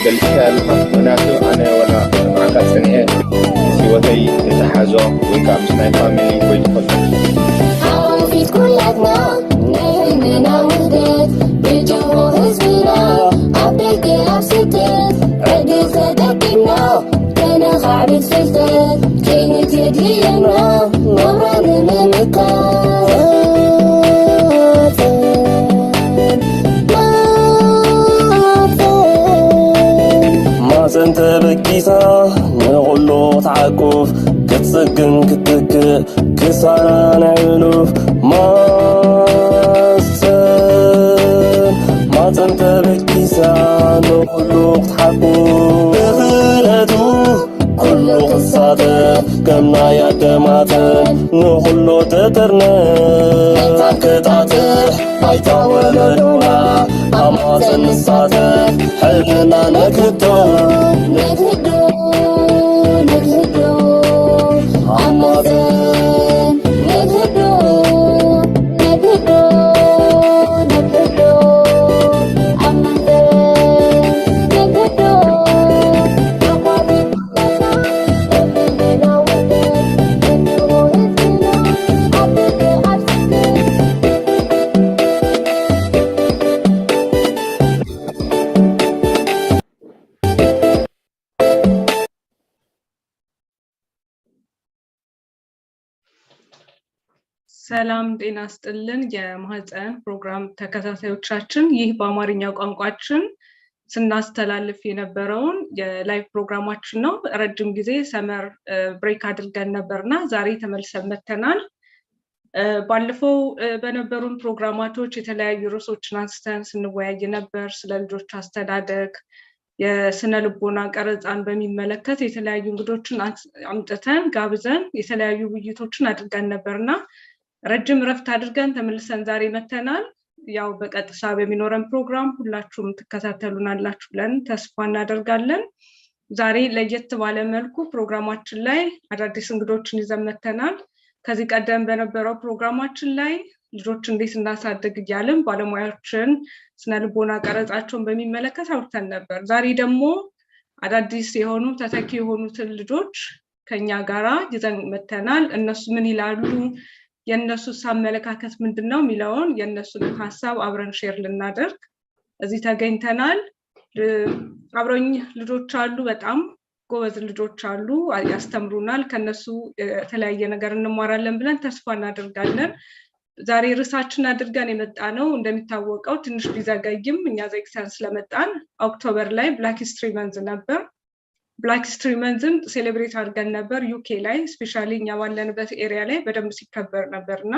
قلت مناسب أنا ولا معك سنة سوتي تحازو ويكا مسناي فاميلي ويتفضل عوافيت كلاتنا نهمنا وحدات بالجو هزبنا عبيك عبستت عدي صدقنا كان خعبت فلتت كانت يدينا نوران ممكان ማህጸን ተበቂሳ ንቁሉ ተዓቁፍ ክትጽግን ክትክእ ክሳና ንዕሉፍ ማህጸን ተበቂሳ ንቁሉ ክትሓቁፍ ብኽእለቱ ኩሉ ክሳተፍ ከምና ያደማተን ንኩሉ ተጠርነፍ ክጣጥሕ ኣይታወለዱና ኣብ ማህጸን ንሳተፍ ሕልምና ነክዶ ኣብ ማህጸን ነክዶ ኣብ ሰላም ጤና ይስጥልን የማህጸን ፕሮግራም ተከታታዮቻችን ይህ በአማርኛ ቋንቋችን ስናስተላልፍ የነበረውን የላይቭ ፕሮግራማችን ነው። ረጅም ጊዜ ሰመር ብሬክ አድርገን ነበርና ዛሬ ተመልሰን መተናል። ባለፈው በነበሩን ፕሮግራማቶች የተለያዩ ርዕሶችን አንስተን ስንወያይ ነበር። ስለ ልጆች አስተዳደግ፣ የስነ ልቦና ቀረጻን በሚመለከት የተለያዩ እንግዶችን አምጥተን ጋብዘን የተለያዩ ውይይቶችን አድርገን ነበርና ረጅም ረፍት አድርገን ተመልሰን ዛሬ መተናል። ያው በቀጥታ በሚኖረን ፕሮግራም ሁላችሁም ትከታተሉናላችሁ ብለን ተስፋ እናደርጋለን። ዛሬ ለየት ባለ መልኩ ፕሮግራማችን ላይ አዳዲስ እንግዶችን ይዘን መተናል። ከዚህ ቀደም በነበረው ፕሮግራማችን ላይ ልጆች እንዴት እናሳድግ እያልን ባለሙያዎችን ስነ ልቦና ቀረጻቸውን በሚመለከት አውርተን ነበር። ዛሬ ደግሞ አዳዲስ የሆኑ ተተኪ የሆኑትን ልጆች ከኛ ጋራ ይዘን መተናል። እነሱ ምን ይላሉ፣ የነሱስ አመለካከት ምንድነው የሚለውን የነሱን ሐሳብ አብረን ሼር ልናደርግ እዚህ ተገኝተናል። አብረኝ ልጆች አሉ፣ በጣም ጎበዝ ልጆች አሉ፣ ያስተምሩናል። ከነሱ የተለያየ ነገር እንማራለን ብለን ተስፋ እናደርጋለን። ዛሬ ርዕሳችን አድርገን የመጣነው እንደሚታወቀው ትንሽ ቢዘገይም እኛ ዘግተን ስለመጣን ኦክቶበር ላይ ብላክ ሂስትሪ መንዝ ነበር። ብላክ ሂስትሪ መንዝን ሴሌብሬት አድርገን ነበር ዩኬ ላይ፣ ስፔሻሊ እኛ ባለንበት ኤሪያ ላይ በደንብ ሲከበር ነበርና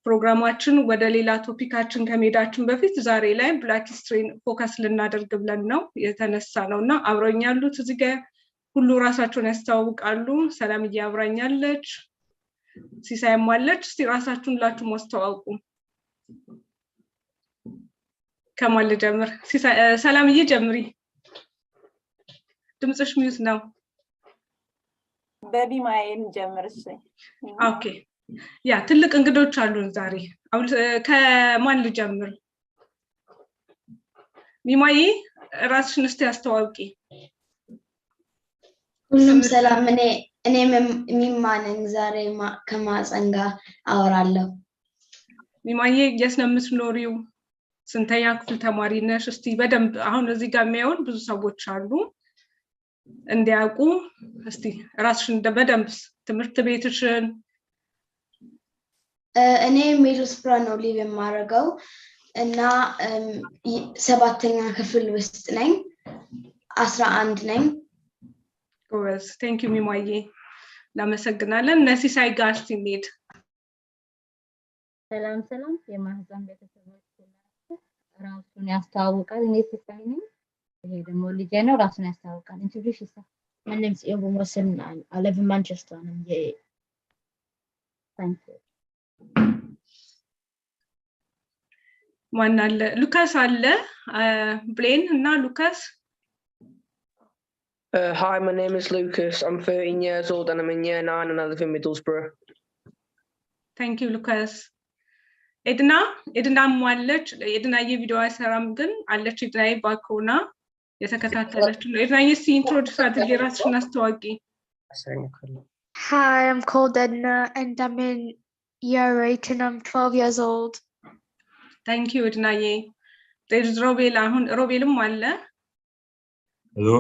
ፕሮግራማችን ወደ ሌላ ቶፒካችን ከመሄዳችን በፊት ዛሬ ላይ ብላክ ሂስትሪን ፎከስ ልናደርግ ብለን ነው የተነሳ ነውና አብረውኝ ያሉት እዚህ ጋር ሁሉ ራሳቸውን ያስተዋውቃሉ። ሰላምዬ አብራኛለች፣ ሲሳይም አለች። እስቲ ራሳችሁን ሁላችሁ ማስተዋውቁ። ከማን ልጀምር? ሰላምዬ ጀምሪ፣ ድምጽሽ ሚውት ነው። በቢማይን ጀምርሽ። ኦኬ ያ ትልቅ እንግዶች አሉን ዛሬ። ከማን ልጀምር? ቢማይ ራስሽን እስቲ አስተዋውቂ። ሁሉም ሰላም፣ እኔ ሚማነኝ። ዛሬ ከማህጸን ጋር አወራለሁ። ሚማዬ የት ነው የምትኖሪው? ስንተኛ ክፍል ተማሪ ነሽ? እስቲ በደንብ አሁን እዚህ ጋር የሚያዩን ብዙ ሰዎች አሉ እንዲያውቁ እስቲ ራስሽን በደንብ ትምህርት ቤትሽን። እኔ ሚድልስብራ ነው ሊቭ የማደርገው እና 7ኛ ክፍል ውስጥ ነኝ። 11 ነኝ። ጎበዝ። ቴንክ ዩ ሚማዬ፣ እናመሰግናለን። ሲሳይ ጋር እስቲ እንሂድ። ሰላም ሰላም፣ የማህጸን ቤተሰቦች ራሱን ያስተዋውቃል። እኔ ሲሳይ ነኝ። ይሄ ደግሞ ልጄ ነው፣ ራሱን ያስተዋውቃል። ኢንትሮዲዩስ ይሳ My name's Ilva Wilson. I live in Manchester and I'm gay. Thank you. ማን አለ? ሉካስ አለ። ብሌን እና ሉካስ። Hi, my name is Lucas. I'm 13 years old and I'm in year 9 and I live in Middlesbrough. Thank you, Lucas. ኤድና ማለች። ኤድና የቪዲዮ አይሰራም ግን አለች። ኤድና ባኮና የተከታተለች ነው። ኤድናዬ እስቲ ኢንትሮዲዩስ አድርጊ ራስሽን አስተዋውቂ። Hi, I'm called Edna and I'm in year 8 and I'm 12 years old. Thank you ኤድናዬ። there's ሮቤል አሁን ሮቤልም አለ። Hello,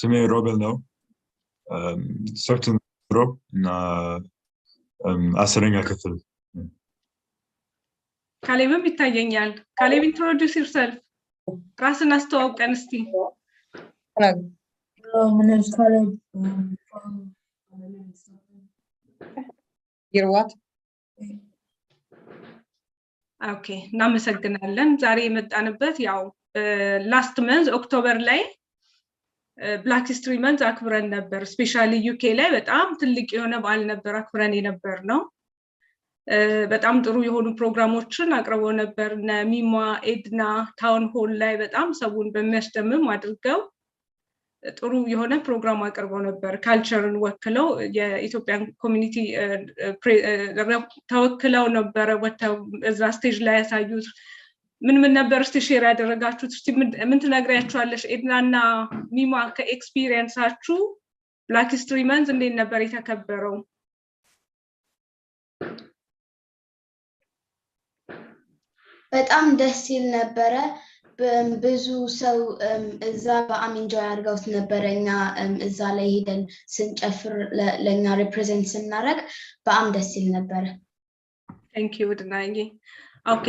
ስሜ ሮቤል ነው። ሰርተን ሮ እና 10ኛ ክፍል። ካሌብም ይታየኛል። ካሌብ introduce yourself. ራስን አስተዋውቀን እስቲ። My name is Caleb. You're what? Okay, እናመሰግናለን። ዛሬ የመጣንበት ያው ላስት መንዝ ኦክቶበር ላይ ብላክ ሂስትሪ መንዝ አክብረን ነበር። ስፔሻሊ ዩኬ ላይ በጣም ትልቅ የሆነ በዓል ነበር አክብረን የነበር ነው። በጣም ጥሩ የሆኑ ፕሮግራሞችን አቅርበው ነበር። ሚማ ኤድና ታውን ሆል ላይ በጣም ሰውን በሚያስደምም አድርገው ጥሩ የሆነ ፕሮግራም አቅርበው ነበር። ካልቸርን ወክለው የኢትዮጵያን ኮሚኒቲ ተወክለው ነበር ወጥተው እዛ ስቴጅ ላይ ያሳዩት። ምን ነበር እስቲ ሼር ያደረጋችሁት? እስቲ ምን ትነግሪያቸዋለሽ ኤድናና ሚማ ከኤክስፒሪየንሳችሁ ብላክ ሂስትሪ መንዝ እንዴት ነበር የተከበረው? በጣም ደስ ይል ነበረ። ብዙ ሰው እዛ በጣም ኢንጆይ አድርገውት ነበረ። እኛ እዛ ላይ ሄደን ስንጨፍር ለኛ ሪፕሬዘንት ስናደርግ በጣም ደስ ይል ነበረ። Thank you ኤድናዬ። ኦኬ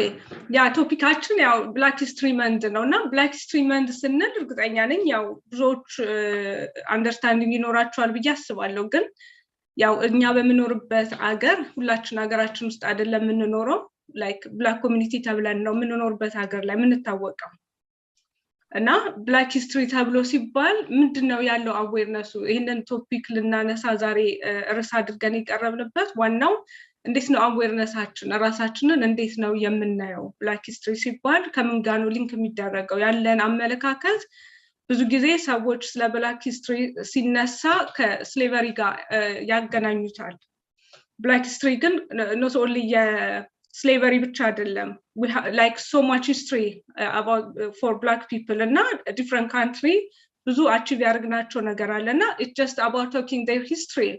ያ ቶፒካችን ያው ብላክ ሂስትሪ መንዝ ነውና ብላክ ሂስትሪ መንዝ ስንል እርግጠኛ ነኝ ያው ብዙዎች አንደርስታንዲንግ ይኖራቸዋል ብዬ አስባለሁ። ግን ያው እኛ በመኖርበት ሀገር ሁላችን ሀገራችን ውስጥ አይደለም የምንኖረው። ላይክ ብላክ ኮሚኒቲ ተብለን ነው የምንኖርበት ሀገር ላይ የምንታወቀው። እና ብላክ ሂስትሪ ተብሎ ሲባል ምንድነው ያለው አዌርነሱ? ይሄንን ቶፒክ ልናነሳ ዛሬ ርዕስ አድርገን የቀረብንበት ዋናው እንዴት ነው አዌርነሳችን፣ ራሳችንን እንዴት ነው የምናየው? ብላክ ሂስትሪ ሲባል ከምን ጋር ነው ሊንክ የሚደረገው? ያለን አመለካከት ብዙ ጊዜ ሰዎች ስለ ብላክ ሂስትሪ ሲነሳ ከስሌቨሪ ጋር ያገናኙታል። ብላክ ሂስትሪ ግን not only slavery ብቻ አይደለም። we have like so much history about for black people እና different country ብዙ አቺቭ ያደርግናቸው ነገር አለና it's just about talking their history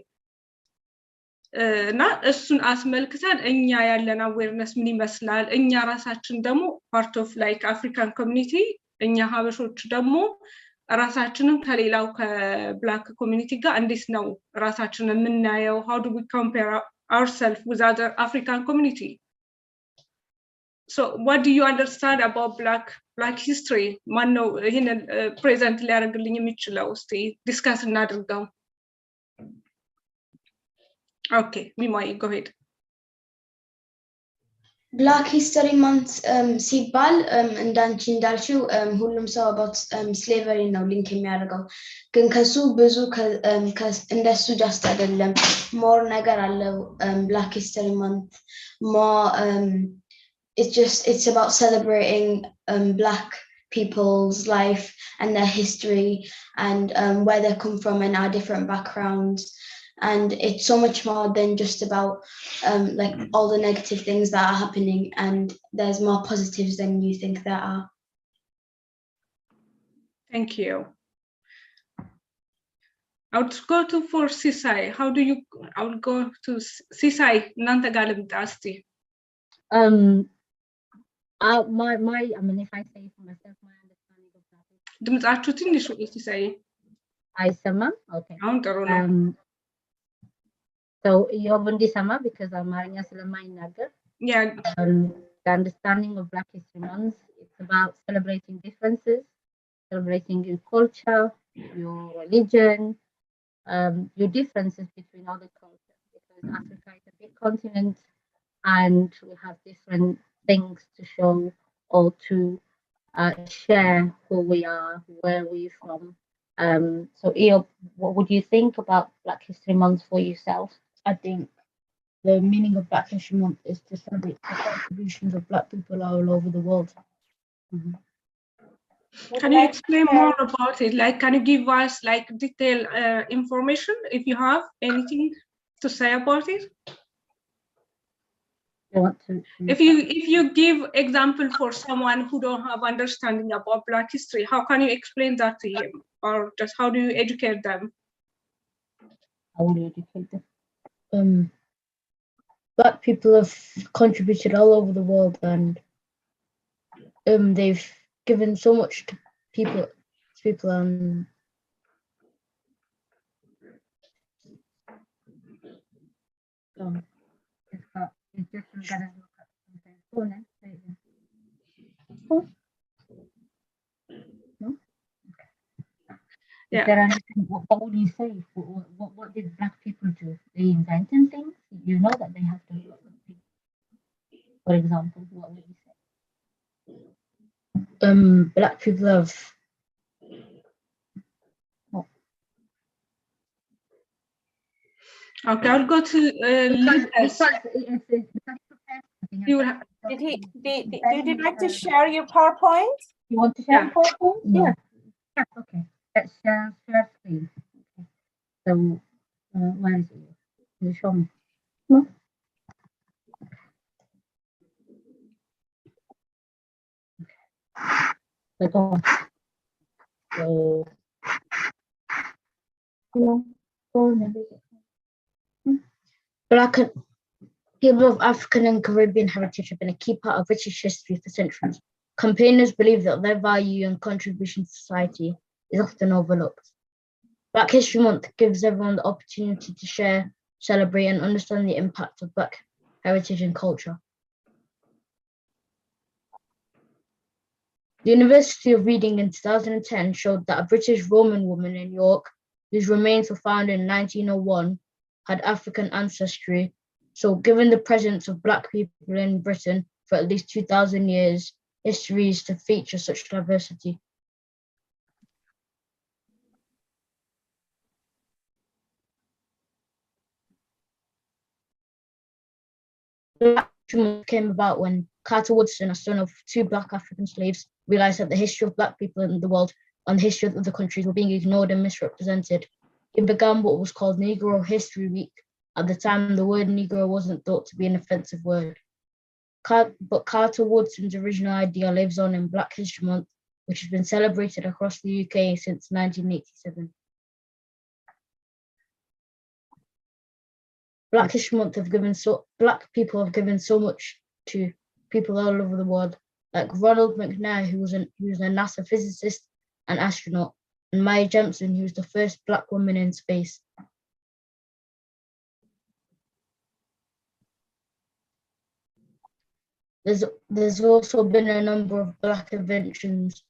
እና እሱን አስመልክተን እኛ ያለን አዌርነስ ምን ይመስላል? እኛ ራሳችን ደግሞ part of like African community እኛ ሀበሾች ደግሞ ራሳችንን ከሌላው ከብላክ ኮሚኒቲ ጋር እንዴት ነው ራሳችንን የምናየው? how do we compare ourselves with other African community? So what do you understand about black history? ማን ነው ይሄንን ፕሬዘንት ሊያደርግልኝ የሚችለው? እስቲ ዲስካስ እናድርገው። Okay, Mimai, go ahead. Black History Month ሲባል እንዳንቺ እንዳልሽው ሁሉም ሰው about slavery ነው ሊንክ የሚያደርገው። ግን ከሱ ብዙ እንደሱ just አይደለም። more ነገር አለው Black History Month. more it's about celebrating black people's life and their history and where they come from and our different backgrounds. And it's so much more than just about like all the negative things that are happening, and there's more positives than you think there are. Thank you. I would go to for Sisai. How do you? I would go to Sisai. Nanta galim dasti. I mean, if I say for myself, my understanding of that. ድምጻችሁ ትንሽ Sisai. አይሰማም? Okay. አሁን ጥሩ ነው። So you're እንዲሰማ because አማርኛ ስለማይናገር. Yeah. The understanding of Black History Month, it's about celebrating differences, celebrating your culture, your religion, your differences between other cultures, because Africa is a big continent and we have different things to show or to share who we are, where we're from. So Eob, what would you think about Black History Month for yourself? I think the meaning of Black History Month is to celebrate the contributions of Black people all over the world. Mm-hmm. Can you explain more about it? Like, can you give us like detailed information if you have anything to say about it? I want to if you give example for someone who don't have understanding about Black history, how can you explain that to him, or just how do you educate them? How will you educate them? Black people have contributed all over the world, and they've given so much to people. It's just gonna look at something. Go on, say it then. No? Okay. Yeah. Is there anything, what would you say? What did Black people do? They invented things? You know that they have to do something. For example, what would you say? Black people have Okay, I'll go to Lucas. Did you like to share your PowerPoint? You want to share Yeah. PowerPoint? No. Yeah. Yeah, okay. Let's share screen. Okay. So, where is it? Can you show me? No? So, go on. So, go on. people of African and Caribbean heritage have been a key part of British history for centuries. Campaigners believe that their value and contribution to society is often overlooked. Black History Month gives everyone the opportunity to share, celebrate, and understand the impact of Black heritage and culture. The University of Reading in 2010 showed that a British Roman woman in York, whose remains were found in 1901, had African ancestry. So given the presence of Black people in Britain for at least 2,000 years, history is to feature such diversity. Black History Month came about when Carter Woodson, a son of two Black African slaves, realized that the history of Black people in the world and the history of other countries were being ignored and misrepresented. He began what was called Negro History Week. At the time, the word Negro wasn't thought to be an offensive word. But Carter Woodson's original idea lives on in Black History Month, which has been celebrated across the UK since 1987. Black History Month Black people have given so much to people all over the world, like Ronald McNair, who was a NASA physicist and astronaut, and Maya Jemison, who was the first Black woman in space. There's also been a number of Black inventions,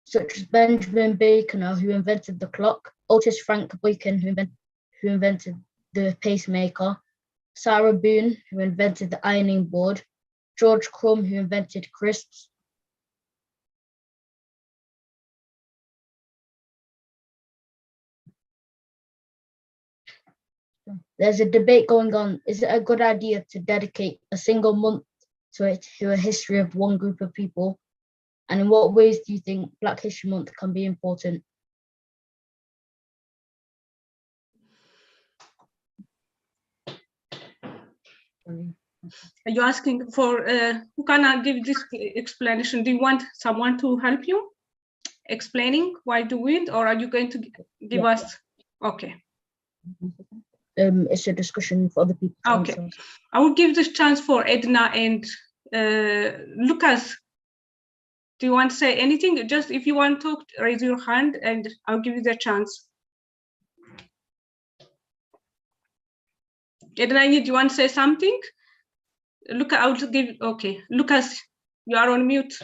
such as Benjamin Bacon, who invented the clock, Otis Frank Boykin, who invented the pacemaker, Sarah Boone, who invented the ironing board, George Crumb, who invented crisps. There's a debate going on. Is it a good idea to dedicate a single month to a history of one group of people? And in what ways do you think Black History Month can be important? Are you asking for who can give this explanation? Do you want someone to help you explaining why do it, or are you going to give us? Okay. It's a discussion for other people. Okay, I will give this chance for Edna and Lucas. Do you want to say anything? Just if you want to raise your hand and I'll give you the chance. Edna, do you want to say something? Look, I will give, okay. Lucas, you are on mute.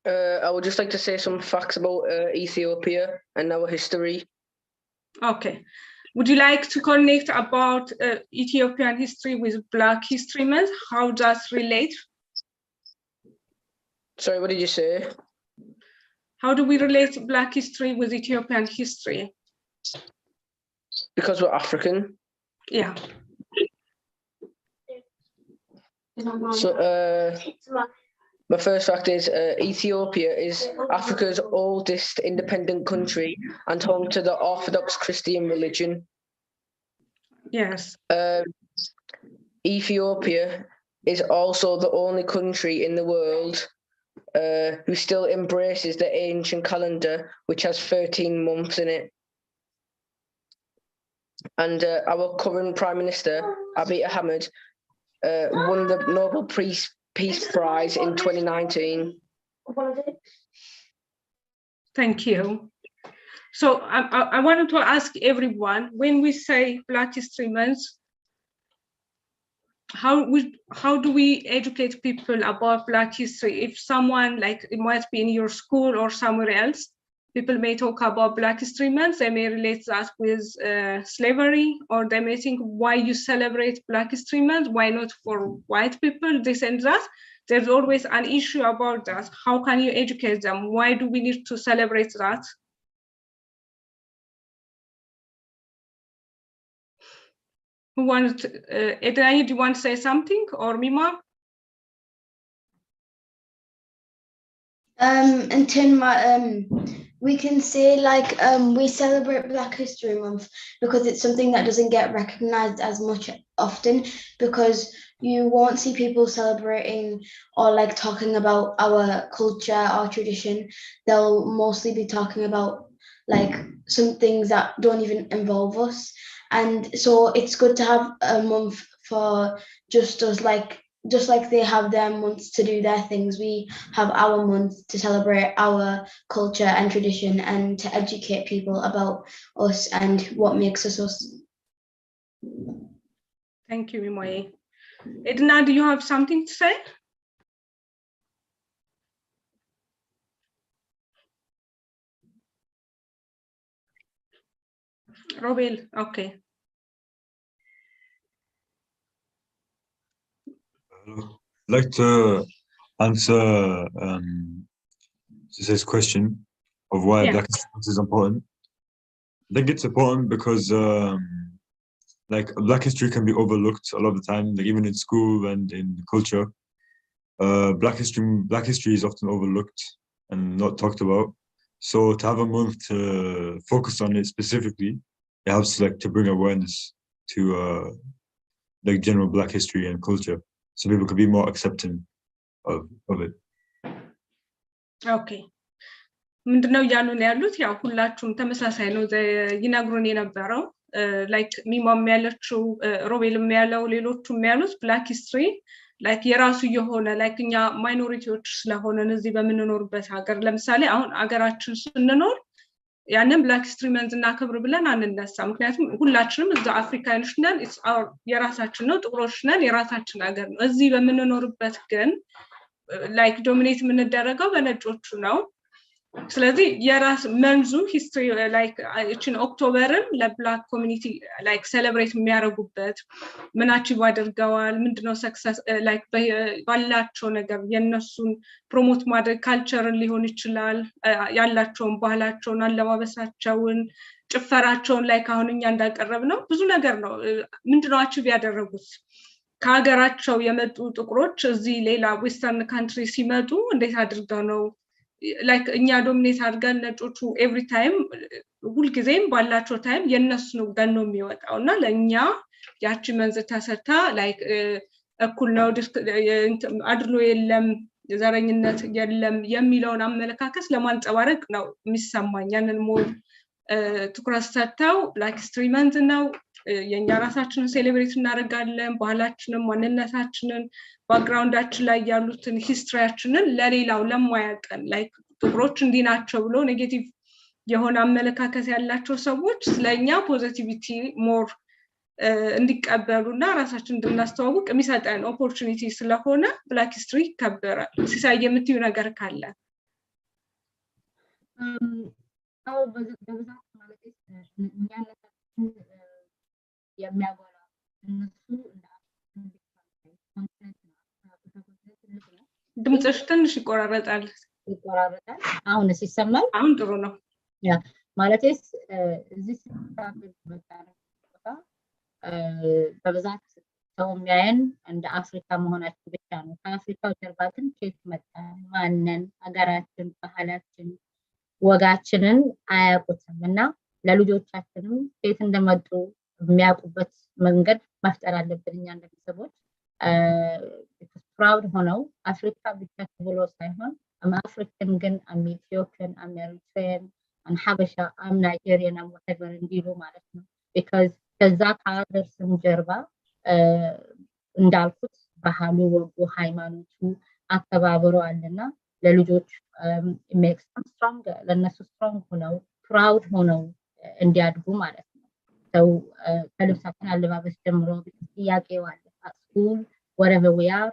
I would just like to say some facts about Ethiopia and our history. Okay. Would you like to connect about Ethiopian history with Black History Month? How does relate? Sorry, what did you say? How do we relate Black history with Ethiopian history? Because we're African. Yeah. So my first fact is Ethiopia is Africa's oldest independent country and home to the Orthodox Christian religion. Yes. Ethiopia is also the only country in the world who still embraces the ancient calendar, which has 13 months in it. And our current Prime Minister, Abiy Ahmed, won the Nobel Peace Prize in 2019. Thank you. So I wanted to ask everyone, when we say Black History Month, how do we educate people about Black history? If someone, like, it might be in your school or somewhere else, people may talk about Black History Month, they may relate that with slavery, or they may think, why you celebrate Black History Month? Why not for white people, this and that? There's always an issue about that. How can you educate them? Why do we need to celebrate that? Who wants, Edrani, do you want to say something, or Mima? We can say, like, we celebrate Black History Month because it's something that doesn't get recognized as much often, because you won't see people celebrating or like talking about our culture, our tradition. They'll mostly be talking about like some things that don't even involve us. And so it's good to have a month for just us, just like they have their months to do their things, we have our month to celebrate our culture and tradition and to educate people about us and what makes us us. Thank you, Mimoye. Edna, do you have something to say? Robel, okay. I'd like to answer this question of why Black History Month is important. I think it's important because like Black history can be overlooked a lot of the time, like even in school and in culture. Black history is often overlooked and not talked about. So to have a month to focus on it specifically, it helps like to bring awareness to like general Black history and culture, so people could be more accepting of it. Okay. ምንድነው እያሉን ያሉት? ያው ሁላችሁም ተመሳሳይ ነው ይነግሩን የነበረው። ላይክ ሚማም ያለችው ሮቤልም ያለው ሌሎቹም ያሉት ብላክ ሂስትሪ ላይክ የራሱ የሆነ ላይክ እኛ ማይኖሪቲዎች ስለሆነን እዚህ በምንኖርበት ሀገር፣ ለምሳሌ አሁን ሀገራችን ስንኖር ያንን ብላክ ሂስትሪ መንዝ እናክብር ብለን አንነሳ። ምክንያቱም ሁላችንም እዛ አፍሪካኖች ነን፣ የራሳችን ነው፣ ጥቁሮች ነን፣ የራሳችን ሀገር ነው። እዚህ በምንኖርበት ግን ላይክ ዶሚኔት የምንደረገው በነጮቹ ነው። ስለዚህ የራስ መንዙ ሂስትሪ ላይክ እቺን ኦክቶበርን ለብላክ ኮሚኒቲ ላይክ ሴሌብሬት የሚያደርጉበት ምን አቺቭ አድርገዋል፣ ምንድነው ሰክሰስ ላይክ ባላቸው ነገር የነሱን ፕሮሞት ማድረግ ካልቸርን ሊሆን ይችላል፣ ያላቸውን ባህላቸውን፣ አለባበሳቸውን፣ ጭፈራቸውን ላይክ አሁን እኛ እንዳቀረብ ነው ብዙ ነገር ነው። ምንድነው አቺቭ ያደረጉት ከሀገራቸው የመጡ ጥቁሮች እዚህ ሌላ ዌስተርን ካንትሪ ሲመጡ እንዴት አድርገው ነው ላይክ እኛ ዶሚኔት አድርገን ነጮቹ ኤቭሪ ታይም ሁልጊዜም ባላቸው ታይም የነሱ ነው ገኖ የሚወጣው እና ለኛ ያቺ መንዝ ተሰታ ላይክ እኩል ነው አድሎ የለም ዘረኝነት የለም የሚለውን አመለካከት ለማንጸባረቅ ነው የሚሰማኝ። ያንን ሞር ትኩረት ሰጥተው ብላክ ሂስትሪ መንዝ ነው የኛ ራሳችንን ሴሌብሬት እናደርጋለን፣ ባህላችንን፣ ማንነታችንን፣ ባክግራውንዳችን ላይ ያሉትን ሂስትሪያችንን ለሌላው ለማያውቀን ላይክ ጥቁሮች እንዲህ ናቸው ብሎ ኔጌቲቭ የሆነ አመለካከት ያላቸው ሰዎች ስለኛ ፖዚቲቪቲ ሞር እንዲቀበሉና ራሳችንን እንድናስተዋውቅ የሚሰጠን ኦፖርቹኒቲ ስለሆነ ብላክ ሂስትሪ ይከበራል። ሲሳይ የምትዩ ነገር ካለ? አዎ በብዛት ማለት እኛነታችን የሚያጎላ እነሱ እንደ ድምፅሽ ትንሽ ይቆራረጣል። አሁንስ ይሰማል? አሁን ጥሩ ነው። ያ ማለትስ እዚህ በብዛት ሰው የሚያየን እንደ አፍሪካ መሆናችን ብቻ ነው። ከአፍሪካው ጀርባ ግን ከየት መጣን፣ ማንን፣ ሀገራችን፣ ባህላችን፣ ወጋችንን አያውቁትም እና ለልጆቻችንም ከየት እንደመጡ የሚያውቁበት መንገድ መፍጠር አለብን እኛ እንደ ቤተሰቦች ፕራውድ ሆነው አፍሪካ ብቻ ተብሎ ሳይሆን አፍሪካን ግን Ethiopian eritrean ሀበሻ Nigerian whatever እንዲሉ ማለት ነው because ከዛ ከሀገር ስም ጀርባ እንዳልኩት ባህሉ ወጉ ሃይማኖቱ አከባበሩ አለና ለልጆች makes them stronger ለነሱ strong ሆነው proud ሆነው እንዲያድጉ ማለት ነው ሰው ከልብሳችን አለባበስ ጀምሮ ጥያቄው አለ at school wherever we are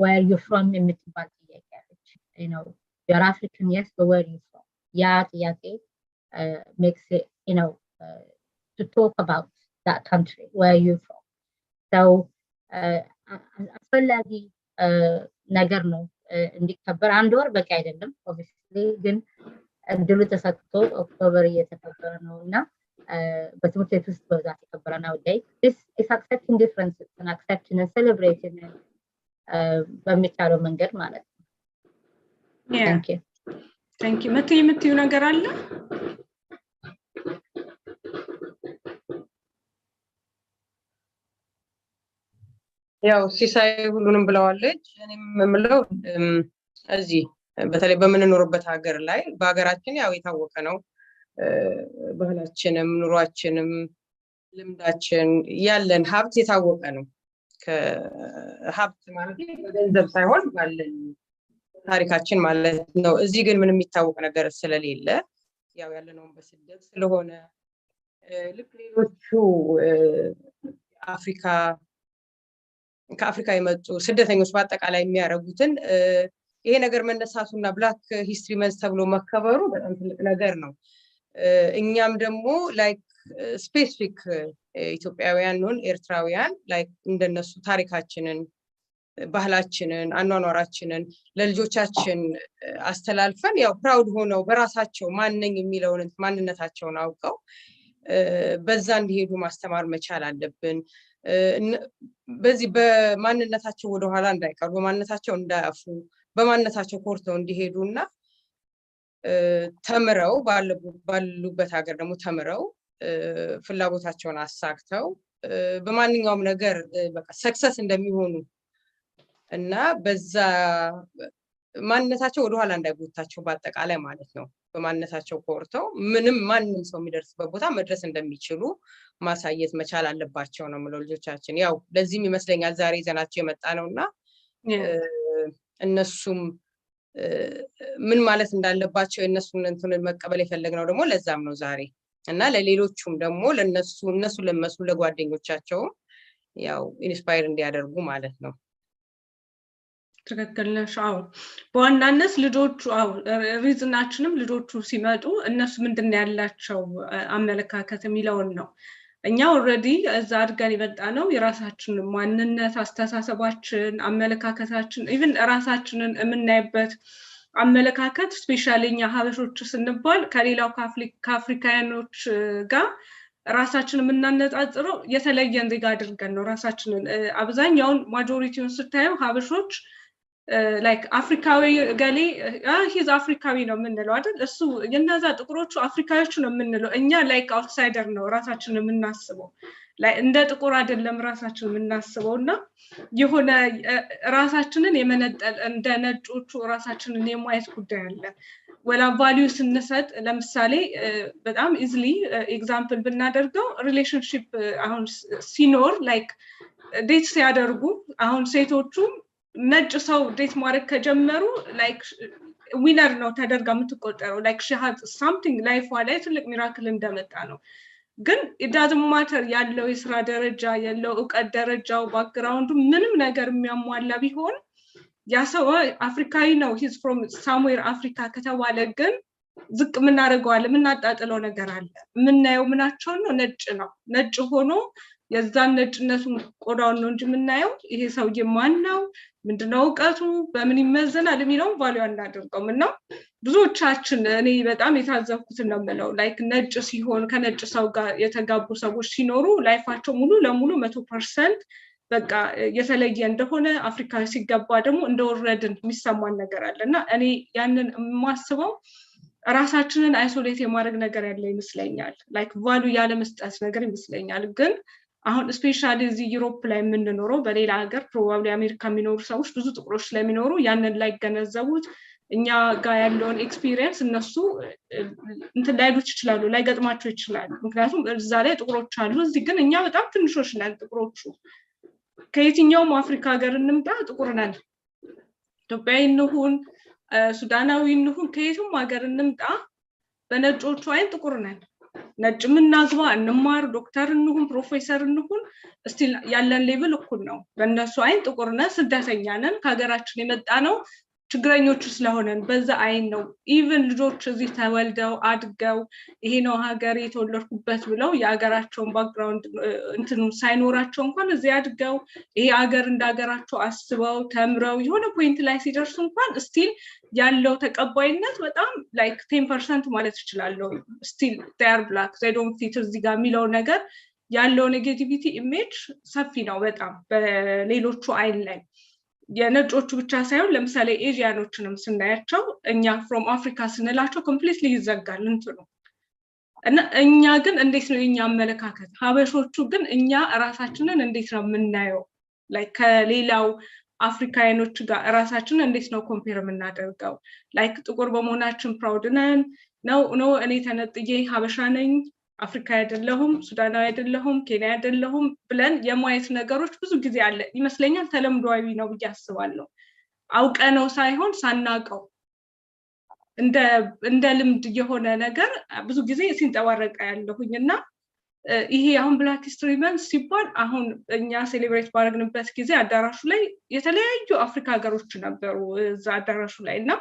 where you from የምትባል ጥያቄ አለች you know you're African yes but where you from ያ ጥያቄ makes it you know to talk about that country where you from so አስፈላጊ ነገር ነው እንዲከበር አንድ ወር በቂ አይደለም obviously ግን እድሉ ተሰጥቶ ኦክቶበር እየተከበረ ነውና በትምህርት ቤት ውስጥ በዛት ተከበረ ነው day this is accepting differences and accepting and celebrating በሚቻለው መንገድ ማለት ነው thank you መት የምትዩ ነገር አለ ያው ሲሳይ ሁሉንም ብለዋለች እኔም የምለው እዚህ በተለይ በመንኖርበት ሀገር ላይ በሀገራችን ያው የታወቀ ነው ባህላችንም ኑሯችንም ልምዳችን ያለን ሀብት የታወቀ ነው ከሀብት ማለት በገንዘብ ሳይሆን ባለን ታሪካችን ማለት ነው እዚህ ግን ምንም የሚታወቅ ነገር ስለሌለ ያው ያለነው በስደት ስለሆነ ልክ ሌሎቹ ከአፍሪካ የመጡ ስደተኞች በአጠቃላይ የሚያረጉትን ይሄ ነገር መነሳቱና ብላክ ሂስትሪ መንዝ ተብሎ መከበሩ በጣም ትልቅ ነገር ነው እኛም ደግሞ ላይክ ስፔሲፊክ ኢትዮጵያውያን ነን ኤርትራውያን ላይክ እንደነሱ ታሪካችንን ባህላችንን አኗኗራችንን ለልጆቻችን አስተላልፈን ያው ፕራውድ ሆነው በራሳቸው ማንነኝ የሚለውን ማንነታቸውን አውቀው በዛ እንዲሄዱ ማስተማር መቻል አለብን በዚህ በማንነታቸው ወደ ኋላ እንዳይቀሩ በማንነታቸው እንዳያፉ በማንነታቸው ኮርተው እንዲሄዱና ተምረው ባሉበት ሀገር ደግሞ ተምረው ፍላጎታቸውን አሳክተው በማንኛውም ነገር በቃ ሰክሰስ እንደሚሆኑ እና በዛ ማንነታቸው ወደ ኋላ እንዳይጎታቸው በአጠቃላይ ማለት ነው በማንነታቸው ኮርተው ምንም ማንንም ሰው የሚደርስበት ቦታ መድረስ እንደሚችሉ ማሳየት መቻል አለባቸው ነው ማለት ልጆቻችን ያው ለዚህም ይመስለኛል ዛሬ ዘናቸው የመጣ ነውና እነሱም ምን ማለት እንዳለባቸው የነሱን እንትንን መቀበል የፈለግነው ደግሞ ለዛም ነው ዛሬ እና ለሌሎቹም ደግሞ እነሱ ለመስሉ ለጓደኞቻቸው ያው ኢንስፓየር እንዲያደርጉ ማለት ነው ትክክል ነሽ በዋናነት ልጆቹ ሪዝናችንም ልጆቹ ሲመጡ እነሱ ምንድነው ያላቸው አመለካከት የሚለውን ነው እኛ already እዛ አድርገን የመጣ ነው የራሳችን ማንነት አስተሳሰባችን አመለካከታችን even ራሳችንን የምናይበት አመለካከት ስፔሻሊኛ ሀበሾች ስንባል ከሌላው ከአፍሪካኖች ጋር ራሳችንን የምናነጻጽረው የተለየን ዜጋ አድርገን ነው ራሳችንን አብዛኛውን ማጆሪቲውን ስታዩ ሀበሾች like አፍሪካዊ ገሌ he's አፍሪካዊ ነው የምንለው አይደል እሱ የነዛ ጥቁሮቹ አፍሪካዮች ነው የምንለው እኛ like outsider ነው ራሳችንን የምናስበው እንደ ጥቁር አይደለም ራሳችንን የምናስበውና የሆነ ራሳችንን የመነጠል እንደ ነጮቹ ራሳችንን የማየት ጉዳይ አለ ወላ ቫልዩ ስንሰጥ ለምሳሌ በጣም easily example ብናደርገው ሪሌሽንሺፕ አሁን ሲኖር like ዴት ሲያደርጉ አሁን ሴቶቹ ነጭ ሰው ዴት ማድረግ ከጀመሩ like ዊነር ነው ተደርጋ የምትቆጠረው like she had something life ላይ ትልቅ ሚራክል እንደመጣ ነው ግን it doesn't matter ያለው የስራ ደረጃ ያለው ዕውቀት ደረጃው ባክግራውንዱ ምንም ነገር የሚያሟላ ቢሆን ያ ሰው አፍሪካዊ ነው he's from somewhere Africa ከተባለ ግን ዝቅ ምናረጋው ምናጣጥለው ነገር አለ ምናየው ምናቸው ነው ነጭ ሆኖ የዛን ነጭነቱን ቆዳውን ነው እንጂ ምናየው ይሄ ሰውዬ ማን ነው ምንድነው ዕውቀቱ በምን ይመዘናል የሚለው ቫልዩ አናደርገውምና ብዙዎቻችን እኔ በጣም የታዘብኩት ነው ማለት ላይክ ነጭ ሲሆን ከነጭ ሰው ጋር የተጋቡ ሰዎች ሲኖሩ ላይፋቸው ሙሉ ለሙሉ 100% በቃ የተለየ እንደሆነ አፍሪካዊ ሲገባ ደግሞ እንደወረድን የሚሰማን ነገር አለና እኔ ያንን ማስበው ራሳችንን አይሶሌት የማድረግ ነገር ያለ ይመስለኛል ላይክ ቫሉ ያለ መስጠት ነገር ይመስለኛል ግን አሁን ስፔሻሊ እዚህ ዩሮፕ ላይ የምንኖረው በሌላ ሀገር ፕሮባብሊ አሜሪካ የሚኖሩ ሰዎች ብዙ ጥቁሮች ስለሚኖሩ ያንን ላይ ገነዘቡት እኛ ጋር ያለውን ኤክስፒሪየንስ እነሱ እንትን ላይሉት ይችላሉ ላይገጥማቸው ይችላል ምክንያቱም እዛ ላይ ጥቁሮች አሉ እዚህ ግን እኛ በጣም ትንሾች ነን ጥቁሮቹ ከየትኛውም አፍሪካ ሀገር እንምጣ ጥቁር ነን ኢትዮጵያዊ እንሁን ሱዳናዊ እንሁን ከየትም ሀገር እንምጣ በነጮቹ አይን ጥቁር ነን ነጭ ምናግባ እንማር ዶክተር እንሁን ፕሮፌሰር እንሁን ስቲል ያለን ሌቭል እኩል ነው በእነሱ አይን ጥቁር ነን ስደተኛ ነን ከሀገራችን የመጣ ነው ችግረኞቹ ስለሆነን በዛ አይን ነው ኢቭን ልጆች እዚህ ተወልደው አድገው ይሄ ነው ሀገር የተወለድኩበት ብለው የሀገራቸውን ባክግራውንድ እንትኑ ሳይኖራቸው እንኳን እዚህ አድገው ይሄ ሀገር እንዳገራቸው አስበው ተምረው የሆነ ፖይንት ላይ ሲደርሱ እንኳን ስቲል ያለው ተቀባይነት በጣም ላይክ 10% ማለት ይችላልው ስቲል they are black they don't fit እዚህ ጋር የሚለው ነገር ያለው ኔጌቲቪቲ ኢሜጅ ሰፊ ነው በጣም በሌሎቹ አይን ላይ የነጮቹ ብቻ ሳይሆን ለምሳሌ ኤዥያኖችንም ስናያቸው እኛ ፍሮም አፍሪካ ስንላቸው ኮምፕሊትሊ ይዘጋል እንትኑ እና እኛ ግን እንዴት ነው የኛ አመለካከት ሀበሾቹ ግን እኛ ራሳችንን እንዴት ነው የምናየው ላይክ ከሌላው አፍሪካኖች ጋር ራሳችንን እንዴት ነው ኮምፔር የምናደርገው ላይክ ጥቁር በመሆናችን ፕራውድ ነን ነው እኔ ተነጥዬ ሀበሻ ነኝ አፍሪካ አይደለሁም ሱዳናዊ አይደለሁም ኬንያ አይደለሁም ብለን የማየት ነገሮች ብዙ ጊዜ አለ ይመስለኛል ተለምዷዊ ነው ብዬ አስባለሁ አውቀነው ሳይሆን ሳናቀው እንደ ልምድ የሆነ ነገር ብዙ ጊዜ ሲንጠባረቅ ያለሁኝና ይሄ አሁን ብላክ ሂስትሪ መንዝ ሲባል አሁን እኛ ሴሌብሬት ባደረግንበት ጊዜ አዳራሹ ላይ የተለያዩ አፍሪካ ሀገሮች ነበሩ እዛ አዳራሹ ላይ እና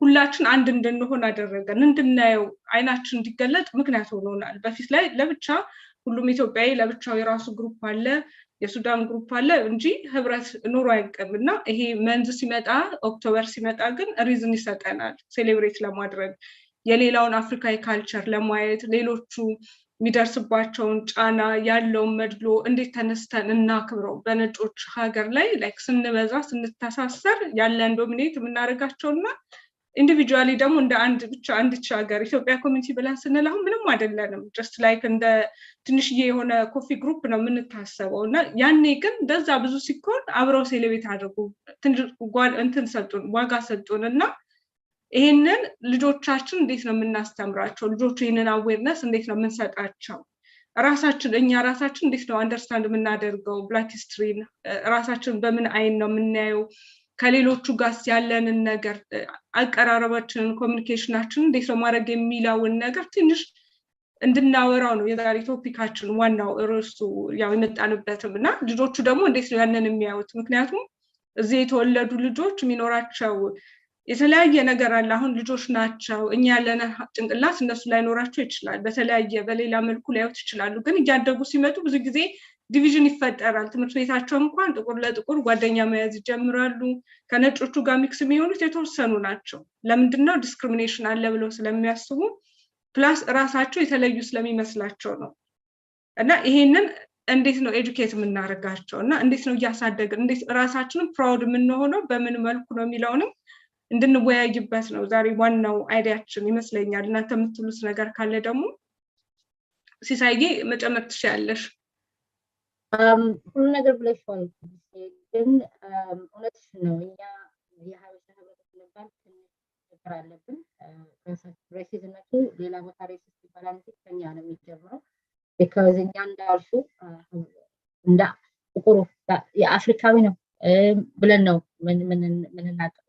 ሁላችን አንድ እንድንሆን አደረገን እንድናየው አይናችን እንዲገለጥ ምክንያት ሆኖናል በፊት ላይ ለብቻ ሁሉም ኢትዮጵያዊ ለብቻው የራሱ ግሩፕ አለ የሱዳን ግሩፕ አለ እንጂ ህብረት ኑሮ አይቀምና ይሄ መንዝ ሲመጣ ኦክቶበር ሲመጣ ግን ሪዝን ይሰጠናል ሴሌብሬት ለማድረግ የሌላውን አፍሪካዊ ካልቸር ለማየት ሌሎቹ የሚደርስባቸውን ጫና ያለውን መድሎ እንዴት ተነስተን እናክብረው በነጮች ሀገር ላይ ላይክ ስንበዛ ስንተሳሰር ያለን ዶሚኔት የምናደርጋቸውና ኢንዲቪጁዋሊ ደግሞ እንደ አንድ ብቻ አንድ ሀገር ኢትዮጵያ ኮሚኒቲ ብለን ስንል አሁን ምንም አይደለንም ጀስት ላይክ እንደ ትንሽዬ የሆነ ኮፊ ግሩፕ ነው የምንታሰበው እና ያኔ ግን እንደዛ ብዙ ሲኮን አብረው ሴሌብሬት አድርጉ እንትን ሰጡን ዋጋ ሰጡንና ይሄንን ልጆቻችን እንዴት ነው የምናስተምራቸው ልጆቹ ይሄንን አዌርነስ እንዴት ነው የምንሰጣቸው እኛ ራሳችን እንዴት ነው አንደርስታንድ የምናደርገው ብላክ ሂስትሪን ራሳችን በምን አይን ነው የምናየው ከሌሎቹ ጋር ያለንን ነገር አቀራረባችንን ኮሙኒኬሽናችንን እንዴት ነው ማድረግ የሚለውን ነገር ትንሽ እንድናወራው ነው የዛሬ ቶፒካችን ዋናው ርዕሱ ያው የመጣንበትምና ልጆቹ ደግሞ እንዴት ነው ያንን የሚያዩት ምክንያቱም እዚህ የተወለዱ ልጆች የሚኖራቸው የተለያየ ነገር አለ አሁን ልጆች ናቸው እኛ ያለና ጭንቅላት እነሱ ላይ ኖራቸው ይችላል በተለያየ በሌላ መልኩ ላይወት ይችላሉ ግን እያደጉ ሲመጡ ብዙ ጊዜ ዲቪዥን ይፈጠራል ትምህርት ቤታቸው እንኳን ጥቁር ለጥቁር ጓደኛ መያዝ ይጀምራሉ ከነጮቹ ጋር ሚክስ የሚሆኑት የተወሰኑ ናቸው ለምንድነው ዲስክሪሚኔሽን አለ ብለው ስለሚያስቡ ፕላስ ራሳቸው የተለዩ ስለሚመስላቸው ነው እና ይሄንን እንዴት ነው ኤዱኬት የምናደርጋቸው እና እንዴት ነው እያሳደግን እንዴት ራሳችንን ፕራውድ የምንሆነው በምን መልኩ ነው የሚለውንም እንድንወያይበት ነው ዛሬ ዋናው አይዲያችን ይመስለኛል እናንተ የምትሉት ነገር ካለ ደግሞ ሲሳይጌ መጨመር ትችያለሽ ሁሉ ነገር ብለሽዋል ግን እውነትሽ ነው እኛ የሀበሻ ህብረተሰብ ነበር ችግር አለብን ሬሲዝነቱ ሌላ ቦታ ሬሲስት ይባላል ከኛ ነው የሚጀምረው because እኛ እንዳልሹ እንደ ጥቁሩ የአፍሪካዊ ነው ብለን ነው ምንናገር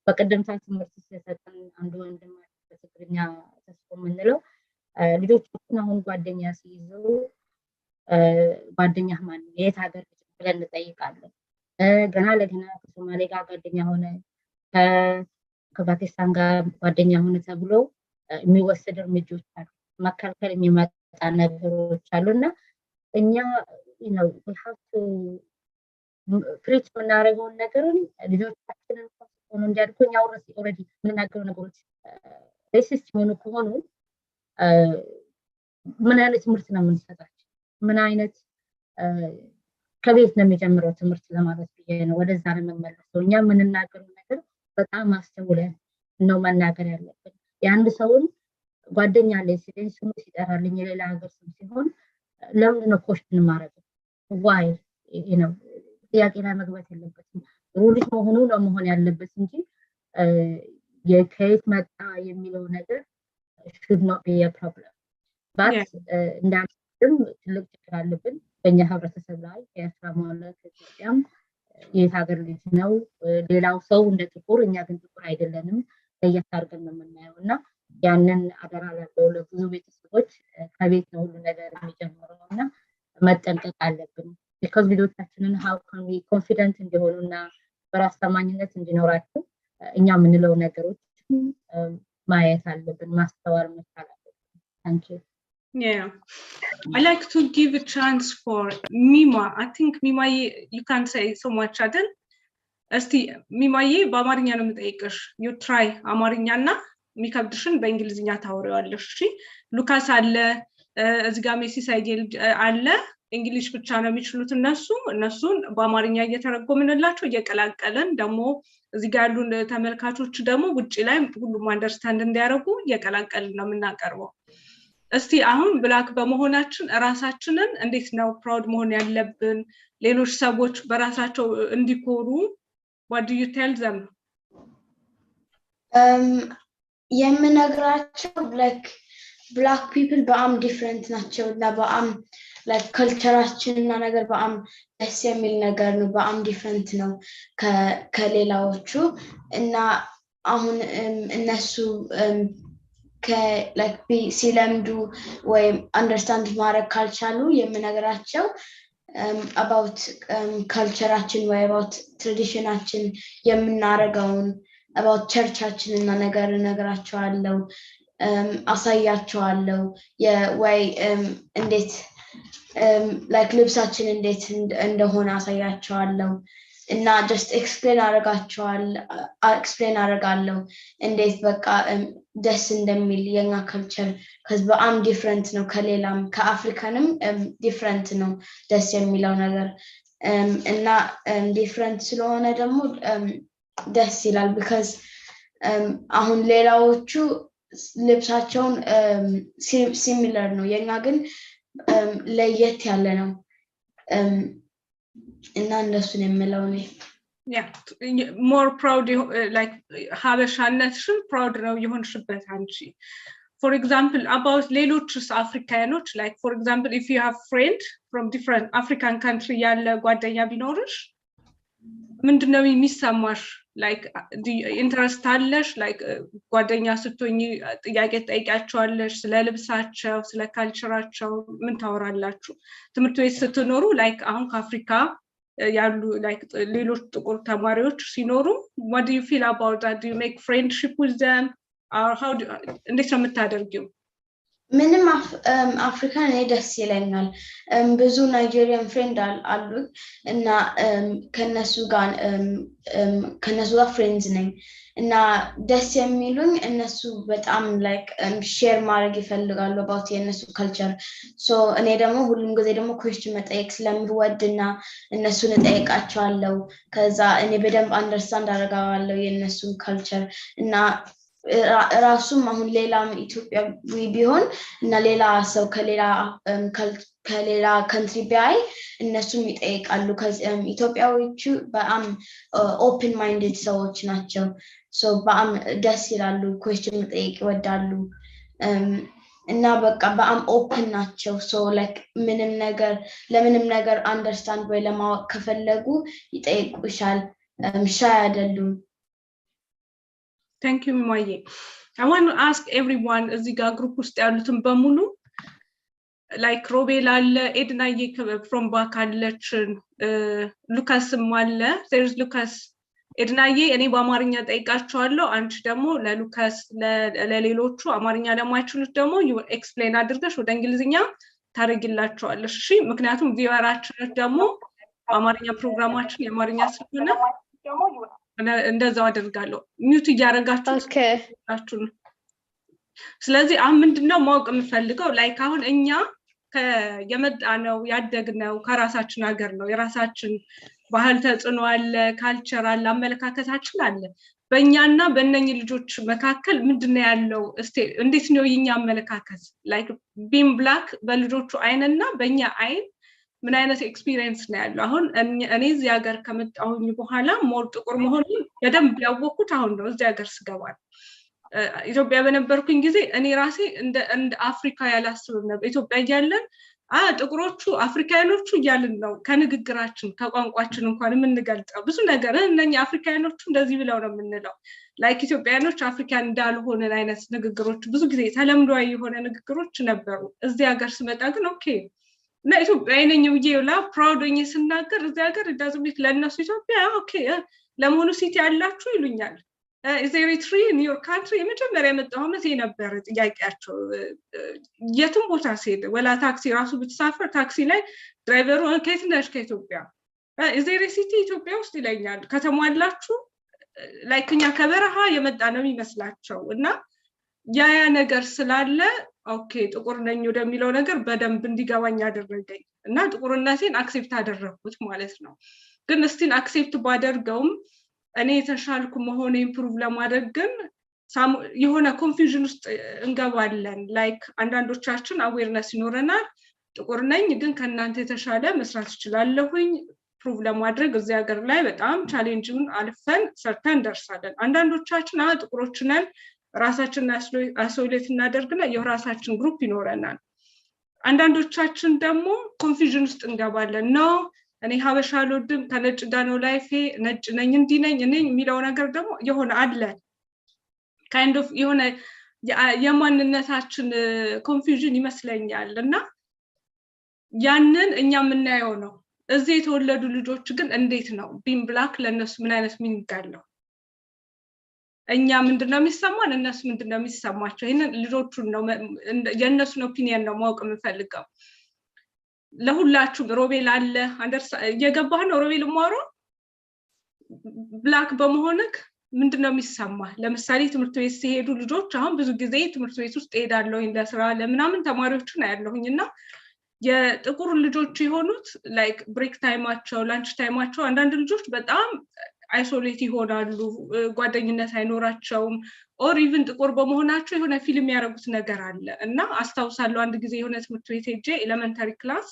በቀደምታ ትምህርት ሲሰጠን አንዱ ወንድማችን በትግርኛ ተስፎ የምንለው ልጆቻችን አሁን ጓደኛ ሲይዙ ጓደኛ ማን የት ሀገር ብለን እንጠይቃለን ገና ለገና ከሶማሌ ጋር ጓደኛ ሆነ ከፓኪስታን ጋር ጓደኛ ሆነ ተብሎ የሚወሰድ እርምጃዎች አሉ መከልከል የሚመጣ ነገሮች አሉና እኛ we have to ፕሪች የምናደርገውን ነገርን ልጆቻችንን ሆኖ እንዲያድጉ እኛ ኦልሬዲ የምናገረው ነገሮች ሬሲስት የሆኑ ከሆኑ ምን አይነት ትምህርት ነው የምንሰጣቸው ምን አይነት ከቤት ነው የሚጀምረው ትምህርት ለማለት ብዬ ነው ወደዛ ነው የምንመለሰው እኛ የምንናገረው ነገር በጣም አስተውለን ነው መናገር ያለብን የአንድ ሰውን ጓደኛ ላይ ሲለኝ ስሙ ሲጠራልኝ የሌላ ሀገር ስም ሲሆን ለምን ነው ኮሽን ማረግ why ጥያቄ ላይ መግባት የለበትም ሩልስ መሆኑ ነው መሆን ያለበት እንጂ የከየት መጣ የሚለው ነገር should not be a problem but እንዳልኩም ትልቅ ችግር አለብን በእኛ ህብረተሰብ ላይ የኤርትራ ማለት ኢትዮጵያም የሀገር ልጅ ነው ሌላው ሰው እንደ ጥቁር እኛ ግን ጥቁር አይደለንም ለየታርገን ነው የምናየውና ያንን አደራ ላለው ለብዙ ቤተሰቦች ከቤት ነው ሁሉ ነገር የሚጀምረውና መጠንቀቅ አለብን because ልጆቻችንን how can we confident እንዲሆኑና በራስ ተማኝነት እንዲኖራቸው እኛ ምንለው ነገሮች ማየት አለብን ማስተዋል መቻል አለብን thank you Yeah, I like to give a chance for Mima. I think Mima, you can't say so much, Adel. Esti Mima, በአማርኛ ነው የምጠይቅሽ. You try አማርኛና የሚከብድሽን በእንግሊዝኛ ታወሪዋለሽ። እሺ ሉካስ አለ እዚህ ጋር ሜሲ ሳይጌል አለ እንግሊሽ ብቻ ነው የሚችሉት እነሱን በአማርኛ እየተረጎምንላቸው እየቀላቀለን ደግሞ እዚህ ጋር ያሉ ተመልካቾች ደግሞ ውጪ ላይ ሁሉም አንደርስታንድ እንዲያደርጉ እየቀላቀልን ነው የምናቀርበው። እስቲ አሁን ብላክ በመሆናችን ራሳችንን እንዴት ነው ፕራውድ መሆን ያለብን ሌሎች ሰዎች በራሳቸው እንዲኮሩ what do you tell them የምነግራቸው like black people በጣም different ናቸው እና በጣም like cultureችን እና ነገር በጣም ደስ የሚል ነገር ነው በጣም different ነው ከሌላዎቹ እና አሁን እነሱ like ሲለምዱ ወይ understand ማድረግ ካልቻሉ የምነግራቸው about cultureችን ወይ about traditionችን የምናረጋውን about churchችን እና ነገር ነግራቸዋለሁ አሳያቸዋለሁ ወይ እንዴት like ልብሳችን እንዴት እንደሆነ አሳያቸዋለሁ እና just explain አረጋለሁ እንዴት በቃ ደስ እንደሚል የኛ culture cuz በጣም different ነው ከሌላም ከአፍሪካንም different ነው ደስ የሚለው ነገር እና different ስለሆነ ደግሞ ደስ ይላል because አሁን ሌላዎቹ ልብሳቸውን similar ነው የኛ ግን ለየት ያለ ነው እና እንደሱን የምለው ነው yeah more proud like ሀበሻነትሽን proud ነው የሆንሽበት አንቺ for example about ሌሎችስ አፍሪካኖች like for example if you have friend from different African country ያለ ጓደኛ ቢኖርሽ ምንድነው የሚሰማሽ like do you interest አለሽ like ጓደኛ ስትሆኚ ጥያቄ ጠይቂያቸዋለሽ ስለ ልብሳቸው ስለ ካልቸራቸው ምን ታወራላችሁ ትምህርት ቤት ስትኖሩ like አሁን ከአፍሪካ ያሉ like ሌሎች ጥቁር ተማሪዎች ሲኖሩ what do you feel about that do you make friendship with them or how do እንዴት ነው የምታደርጊው ምንም አፍሪካን ደስ ይለኛል ብዙ ናይጄሪያን ፍሬንድ አሉ እና ከነሱ ጋር ፍሬንድስ ነኝ እና ደስ የሚሉኝ እነሱ በጣም like ሼር ማድረግ ይፈልጋሉ about የነሱ culture so እኔ ደግሞ ሁሉም ጊዜ ደግሞ question መጠየቅ ስለምወድና እነሱን እጠይቃቸዋለሁ ከዛ እኔ በደንብ አንደርስታንድ አደርጋለሁ የነሱን culture እና ራሱም አሁን ሌላም ኢትዮጵያዊ ቢሆን እና ሌላ ሰው ከሌላ country ቢያይ እነሱም ይጠይቃሉ ኢትዮጵያዊዎቹ በጣም open minded ሰዎች ናቸው so በጣም ደስ ይላሉ question መጠየቅ ይወዳሉ እና በቃ በጣም open ናቸው so like ለምንም ነገር understand ወይ ለማወቅ ከፈለጉ ይጠይቁሻል ሻይ አይደሉም Thank you, Mimaye. I want to ask everyone, as the group ውስጥ ያሉትን በሙሉ like Robel አለ ኤድናዬ from back አለችን ሉካስም አለ there's Lucas ኤድናዬ እኔ በአማርኛ ጠይቃቸዋለሁ አንቺ ደግሞ ለሉካስ ለሌሎቹ አማርኛ ለማይችሉት ደግሞ you explain አድርገሽ ወደ እንግሊዝኛ ታረግላቸዋለሽ እሺ ምክንያቱም ቪወራችን ደግሞ አማርኛ ፕሮግራማችን የአማርኛ ስለሆነ እንደዛው አደርጋለሁ ሚውት ያረጋችሁ ስለዚህ አሁን ምንድነው ማወቅ የምፈልገው ላይክ አሁን እኛ የመጣነው ያደግነው ከራሳችን ሀገር ነው የራሳችን ባህል ተጽዕኖ አለ ካልቸር አለ አመለካከታችን አለ በእኛና በእነኝ ልጆች መካከል ምንድነው ያለው እስቲ እንዴት ነው የኛ አመለካከት like being black በልጆቹ አይንና በእኛ አይን ምን አይነት ኤክስፒሪየንስ ነው ያለው አሁን እኔ እዚህ ሀገር ከመጣሁኝ በኋላ ሞር ጥቁር መሆን በደንብ ያወቅኩት አሁን ነው እዚህ ሀገር ስገባ ኢትዮጵያ በነበርኩኝ ጊዜ እኔ ራሴ እንደ አፍሪካ ያላስብም ነበር ኢትዮጵያ ያለን ጥቁሮቹ አፍሪካኖቹ ያልን ነው ከንግግራችን ከቋንቋችን እንኳን የምንገልጸው ብዙ ነገር እነኛ አፍሪካኖቹ እንደዚህ ብለው ነው የምንለው ላይክ ኢትዮጵያኖች አፍሪካን እንዳልሆነ አይነት ንግግሮች ብዙ ጊዜ ተለምዷዊ የሆነ ንግግሮች ነበሩ እዚህ ሀገር ስመጣ ግን ኦኬ እና ኢትዮጵያ ነኝ ብዬላ ፕራውድ ሆኜ ስናገር እዚህ ሀገር ዳዝሚክ ለነሱ ኢትዮጵያ ኦኬ ለመሆኑ ሲቲ ያላችሁ ይሉኛል is eritrean in your country የመጀመሪያ መጣው አመት የነበረ ጥያቄያቸው የቱም ቦታ ሲሄድ ወላ ታክሲ ራሱ ብትሳፈር ታክሲ ላይ ድራይቨሩ ከየትነሽ ከኢትዮጵያ is there a city ኢትዮጵያ ውስጥ ይለኛል ከተሟላችሁ ላይክኛ ከበረሃ የመጣ ነው የሚመስላቸው እና ያ ነገር ስላለ ኦኬ ጥቁር ነኝ ወደሚለው ነገር በደንብ እንዲገባኝ አደረገኝ እና ጥቁርነቴን አክሴፕት አደረኩት ማለት ነው ግን እስቲል አክሴፕት ባደርገውም እኔ ተሻልኩ መሆኔ ኢምፕሩቭ ለማድረግ ግን የሆነ ኮንፊውዥን ውስጥ እንገባለን ላይክ አንዳንዶቻችን አዌርነስ ይኖረናል ጥቁር ነኝ ግን ከናንተ የተሻለ መስራት ይችላልሁኝ ፕሩቭ ለማድረግ እዚህ ሀገር ላይ በጣም ቻሌንጅን አልፈን ሰርተን ደርሳለን አንዳንዶቻችን ጥቁሮች ነን ራሳችንን አሶሌት እናደርግና የራሳችን ግሩፕ ይኖረናል አንዳንዶቻችን ደግሞ ኮንፊውዥን ውስጥ እንገባለን ነው እኔ ሀበሻ አልወድም ከነጭ ጋር ነው ላይፌ ነጭ ነኝ እንዲ ነኝ እኔ የሚለው ነገር ደግሞ የሆነ አለ kind of የሆነ የማንነታችን ኮንፊውዥን ይመስለኛል እና ያንን እኛ የምናየው ነው እዚህ የተወለዱ ልጆች ግን እንዴት ነው ቢም ብላክ ለነሱ ምን አይነት ሚኒንግ አለው እኛ ምንድነው የሚሰማን እነሱ ምንድነው የሚሰማቸው ይሄን ልጆቹን ነው የነሱን ኦፒኒየን ነው ማወቅ የምፈልገው ለሁላችሁ ሮቤል አለ አንደርስ የገባህ ነው ሮቤል ማሮ ብላክ በመሆንክ ምንድነው የሚሰማ ለምሳሌ ትምህርት ቤት ሲሄዱ ልጆች አሁን ብዙ ጊዜ ትምህርት ቤት ውስጥ ሄዳለው ለስራ ለምናምን ተማሪዎችን አያለሁኝና የጥቁር ልጆች የሆኑት ላይክ ብሬክ ታይማቸው ላንች ታይማቸው አንዳንድ ልጆች በጣም አይሶሌት ይሆናሉ ጓደኝነት አይኖራቸውም ኦር ኢቭን ጥቁር በመሆናቸው የሆነ ፊልም ያረጉት ነገር አለ እና አስተዋውሳለሁ አንድ ጊዜ የሆነ ትምህርት ቤት ሄጄ ኤሌመንተሪ ክላስ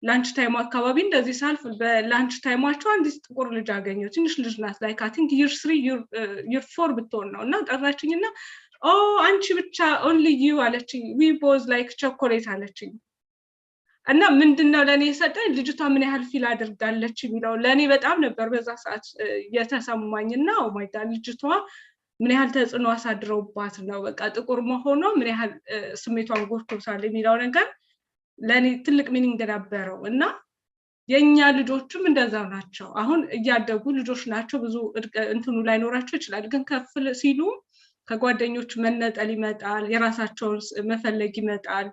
ላንች ታይም አካባቢ እንደዚህ ሳልፍ በላንች ታይማቸው አንድ ጥቁር ልጅ አገኘው ትንሽ ልጅ ናት ላይክ አይ ቲንክ year 3 year 4 ብትሆን ነው እና ጠራችኝና አንቺ ብቻ only you አለችኝ we both like chocolate አለችኝ እና ምንድነው ለኔ የሰጠኝ ልጅቷ ምን ያህል ፊል አድርጋለች የሚለው ለኔ በጣም ነበር በዛ ሰዓት የተሰማኝና ኦ ማይ ጋድ ልጅቷ ምን ያህል ተጽዕኖ አሳድረውባት ነው በቃ ጥቁር መሆኗ ምን ያህል ስሜቷን ጎድቶታል የሚለው ነገር ለኔ ትልቅ ሚኒንግ ነበረው እና የኛ ልጆችም እንደዛው ናቸው አሁን እያደጉ ልጆች ናቸው ብዙ እንትኑ ላይ ኖራቸው ይችላል ግን ከፍ ሲሉ ከጓደኞች መነጠል ይመጣል የራሳቸውን መፈለግ ይመጣል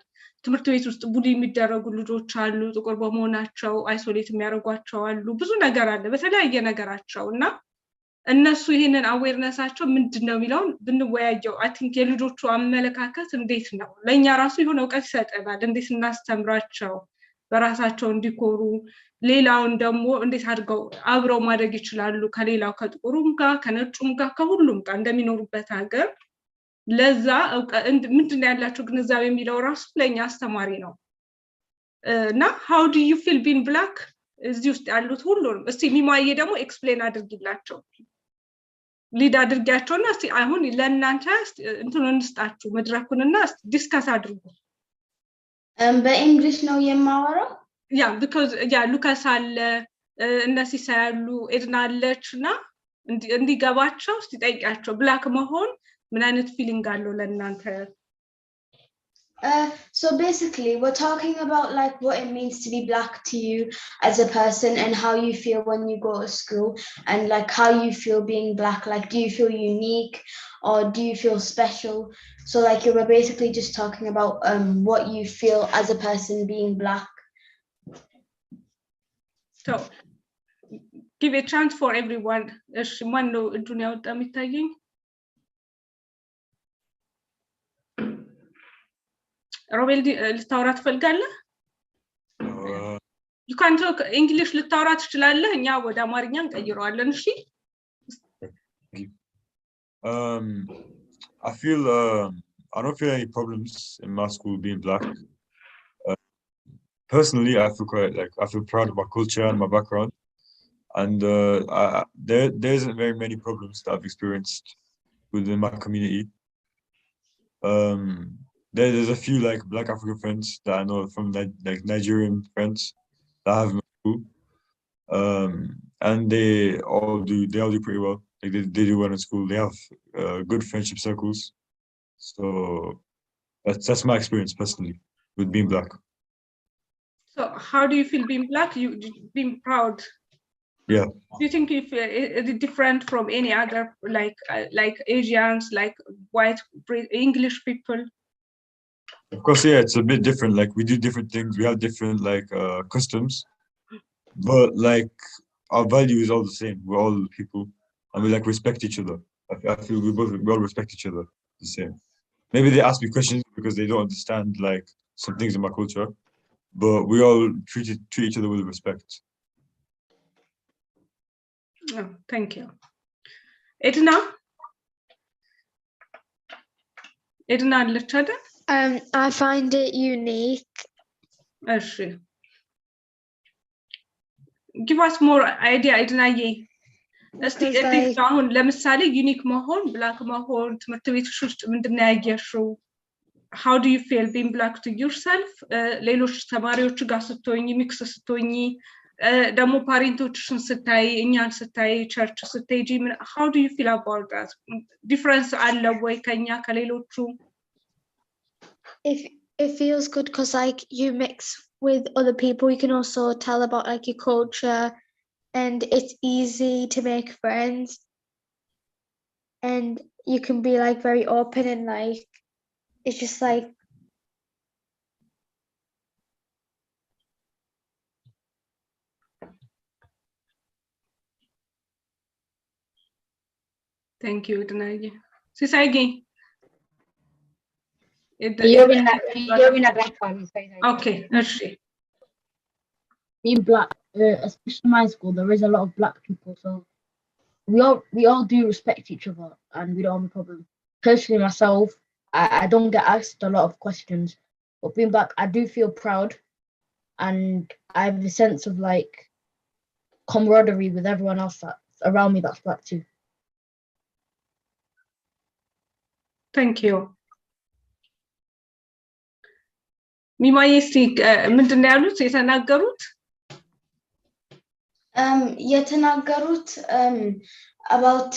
ትምህርት ቤት ውስጥ ቡሊ የሚደረጉ ልጆች አሉ ጥቁር በመሆናቸው አይሶሌት የሚያደርጓቸው አሉ ብዙ ነገር አለ በተለያየ ነገራቸው እና እነሱ ይሄንን አዌርነሳቸው ምንድነው የሚለው ብንወያየው አይ ቲንክ የልጆቹ አመለካከት እንዴት ነው ለኛ ራሱ የሆነ ዕውቀት ይሰጠናል እንዴት እናስተምራቸው በራሳቸው እንዲኮሩ ሌላውን ደግሞ እንዴት አድርገው አብረው ማድረግ ይችላሉ ከሌላው ከጥቁሩም ጋር ከነጩም ጋር ከሁሉም ጋር እንደሚኖሩበት ሀገር ለዛ ምንድነው ያላችሁ ግንዛቤ የሚለው ራሱ ለኛ አስተማሪ ነው እና how do you feel being black እዚህ ውስጥ ያሉት ሁሉንም እስቲ ሚማዬ ደግሞ ኤክስፕሌን አድርጊላቸው ሊድ አድርጋቸውና እስቲ አሁን ለእናንተ እንትኑ እንስጣችሁ መድረኩንና ዲስከስ አድርጉ በእንግሊሽ ነው የማወራው because ሉካስ አለ እነሱ ሳያሉ ኤድና አለችና እንዲገባቸው እስቲ ጠይቃቸው ብላክ መሆን ምን አይነት ፊሊንግ አለው ለእናንተ So basically we're talking about like what it means to be black to you as a person and how you feel when you go to school and like how you feel being black like do you feel unique or do you feel special so like you were basically just talking about what you feel as a person being black so give a chance for everyone እሺ ማን ነው እጁን ያወጣ የሚታየኝ ሮቤል ልታወራ ትፈልጋለህ you can talk english ልታወራ ትችላለህ እኛ ወደ አማርኛ እንቀይረዋለን እሺ I feel I don't feel any problems in my school being black. Personally, I feel proud of my culture and my background, and there isn't very many problems that I've experienced within my community. There's a few like Black African friends that I know from like Nigerian friends that I have in my school, and they all do pretty well. Like they do well in school. They have good friendship circles. So that's my experience personally with being black. So how do you feel being black? You being proud? Yeah. Do you think if it's different from any other like Asians, like white English people? Of course, yeah, it's a bit different. Like we do different things. We have different like customs, but like our value is all the same. We're all people, and we like respect each other. I feel we all respect each other the same. Maybe they ask me questions because they don't understand like some things in my culture, but we all treat each other with respect. Oh, thank you. Edna, I find it unique. Give us more idea, Edna. እስቲ እንዴት ነው አሁን ለምሳሌ ዩኒክ መሆን ብላክ መሆን ትምህርት ቤትሽ ውስጥ ምንድነው ያየሽው? How do you feel being black to yourself? ሌሎች ተማሪዎች ጋር ስትሆኚ ሚክስ ስትሆኚ ደግሞ ፓሬንቶችሽን ስታይ እኛን ስታይ ቸርች ስትሄጂ how do you feel about that? Difference አለ ወይ ከኛ ከሌሎቹ? If it feels good because like you mix with other people, you can also tell about like your culture, and it's easy to make friends, and you can be like very open, and like it's just like Thank you, Danayi. Sisagi. You're in a black family. Okay, being black, especially in my school, there is a lot of black people, so we all do respect each other, and we don't have a problem. Personally, myself, I don't get asked a lot of questions, but being black, I do feel proud, and I have a sense of like camaraderie with everyone else that's around me that's black too. Thank you. ሚማዬ ምንድን ነው ያሉት የተናገሩት? የተናገሩት about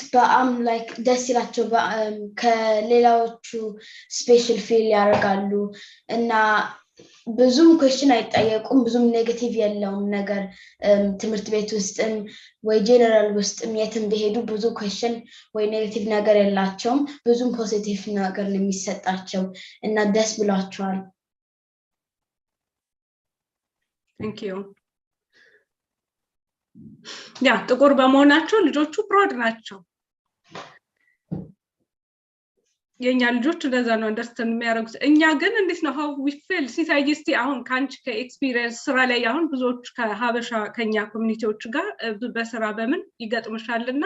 like ደስ ይላቸው ከሌላዎቹ ስፔሻል ፊል ያደርጋሉ እና ብዙም ኩዌስችን አይጠየቁም ብዙም ኔጌቲቭ የለውም ነገር ትምህርት ቤት ውስጥም ወይ ጀነራል ውስጥም የትም ቢሄዱ ብዙ ኩዌስችን ወይ ኔጌቲቭ ነገር የላቸውም ብዙም ፖዚቲቭ ነገር ነው የሚሰጣቸው እና ደስ ብሏቸዋል Thank you. ያ ጥቁር በመሆናቸው ልጆቹ ፕራውድ ናቸው የኛ ልጆች እንደዛ ነው አንደርስታንድ የሚያደርጉት እኛ ግን እንዴት ነው how we feel ሲሳይስቲ አሁን ካንቺ ከኤክስፒሪየንስ ስራ ላይ አሁን ብዙዎች ከሀበሻ ከኛ ኮሚኒቲዎች ጋር በስራ በምን ይገጥምሻልና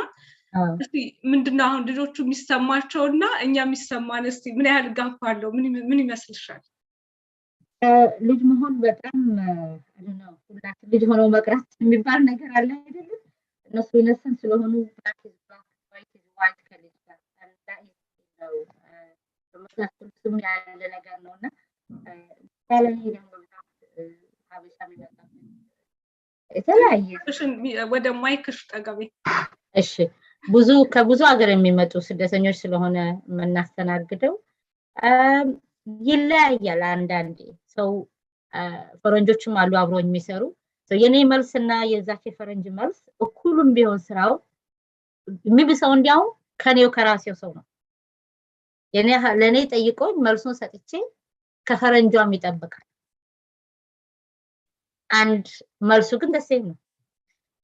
እስቲ ምንድነው አሁን ልጆቹ የሚሰማቸውና እኛ የሚሰማን እስቲ ምን ያህል ጋፕ አለው ምን ይመስልሻል ልጅ መሆን በጣም ነው ሁላት ልጅ ሆኖ መቅረት የሚባል ነገር አለ አይደል እነሱ ይነሰን ስለሆኑ black is black white is white ከልጅ ጋር that is ነው በመሳሰሉትም ያለ ነገር ነውና ታለኝ ደግሞ ሀበሻ የሚመጣው የተለያየ ወደ ማይክሽ ጠጋቢ እሺ ከብዙ ሀገር የሚመጡ ስደተኞች ስለሆነ መናስተናግደው ይለያያል አንዳንዴ ሰው ፈረንጆችም አሉ አብሮኝ የሚሰሩ የኔ መልስና የዛች ፈረንጅ መልስ እኩሉም ቢሆን ስራው የሚብሰው እንዲያው ከኔው ከራሴው ሰው ነው ለኔ ጠይቆኝ መልሱን ሰጥቼ ከፈረንጇም ይጠብቃል አንድ መልሱ ግን ደሴም ነው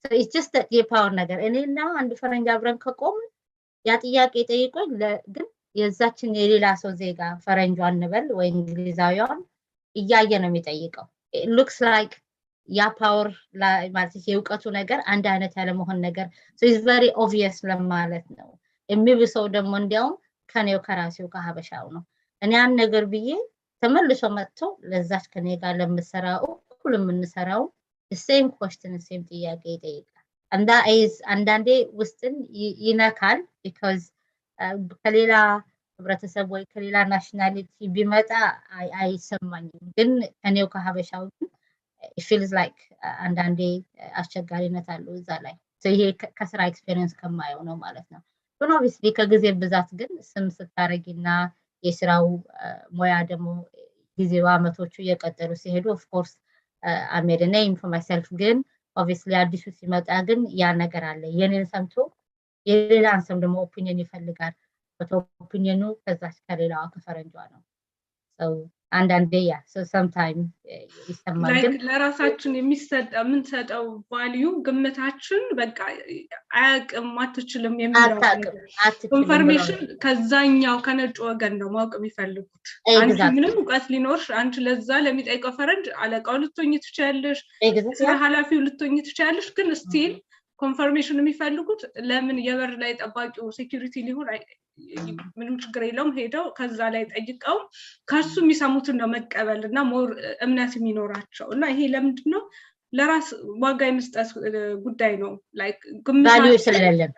so it's just that የፓወር ነገር እኔና አንድ ፈረንጅ አብረን ከቆም ያ ጥያቄ ጠይቆኝ ግን የዛችን የሌላ ሰው ዜጋ ፈረንጇን ንበል ወይ እንግሊዛዊያን እያየ ነው የሚጠይቀው it looks like ያ ፓወር ማለት የውቀቱ ነገር አንድ አይነት ያለ መሆን ነገር so it's very obvious ለማለት ነው የሚብሰው ደግሞ እንዲያውም ከኔው ከራሴው ከሀበሻው ነው እኔ ያን ነገር ብዬ ተመልሶ መጥቶ ለዛች ከኔ ጋር ለምሰራው ሁሉ የምንሰራው the same question the same ጥያቄ ይጠይቃል and that is አንዳንዴ ውስጥን ይነካል because ከሌላ ህብረተሰብ ወይ ከሌላ ናሽናሊቲ ቢመጣ አይሰማኝም ግን ከኔው ከሀበሻው it feels like አንዳንዴ አስቸጋሪነት አለው እዛ ላይ ይሄ ከስራ ኤክስፒሪየንስ ከማየው ነው ማለት ነው ግን obviously ከጊዜ ብዛት ግን ስም ስታረጊና የስራው ሞያ ደግሞ ጊዜው አመቶቹ እየቀጠሉ ሲሄዱ of course I made a name for myself ግን obviously አዲሱ ሲመጣ ግን ያ ነገር አለ የኔን ሰምቶ የሌላን ሰም ደግሞ ኦፒኒየን ይፈልጋል ኦፒኒየኑ ከዛች ከሌላው ከፈረንጇ ነው so አንዳንዴ ያ so sometimes ይሰማል ግን ለራሳችን የሚሰጠው ምን ሰጠው ቫልዩ ግምታችን በቃ አያቅም አትችልም የሚለው ኮንፈርሜሽን ከዛኛው ከነጭ ወገን ነው ማወቅ የሚፈልጉት አንቺ ምንም እውቀት ሊኖርሽ አንቺ ለዛ ለሚጠይቀው ፈረንጅ አለቃው ልትሆኚ ትችያለሽ ኃላፊው ልትሆኚ ትችያለሽ ግን ስቲል ኮንፈርሜሽን የሚፈልጉት ለምን የበር ላይ ጠባቂው ሴኩሪቲ ሊሆን ምንም ችግር የለውም ሄደው ከዛ ላይ ጠይቀው ከሱ የሚሰሙትን ነው መቀበልና ሞር እምነት የሚኖራቸው እና ይሄ ለምንድነው ለራስ ዋጋ የመስጠት ጉዳይ ነው ላይክ ግምታችን ስለሌለን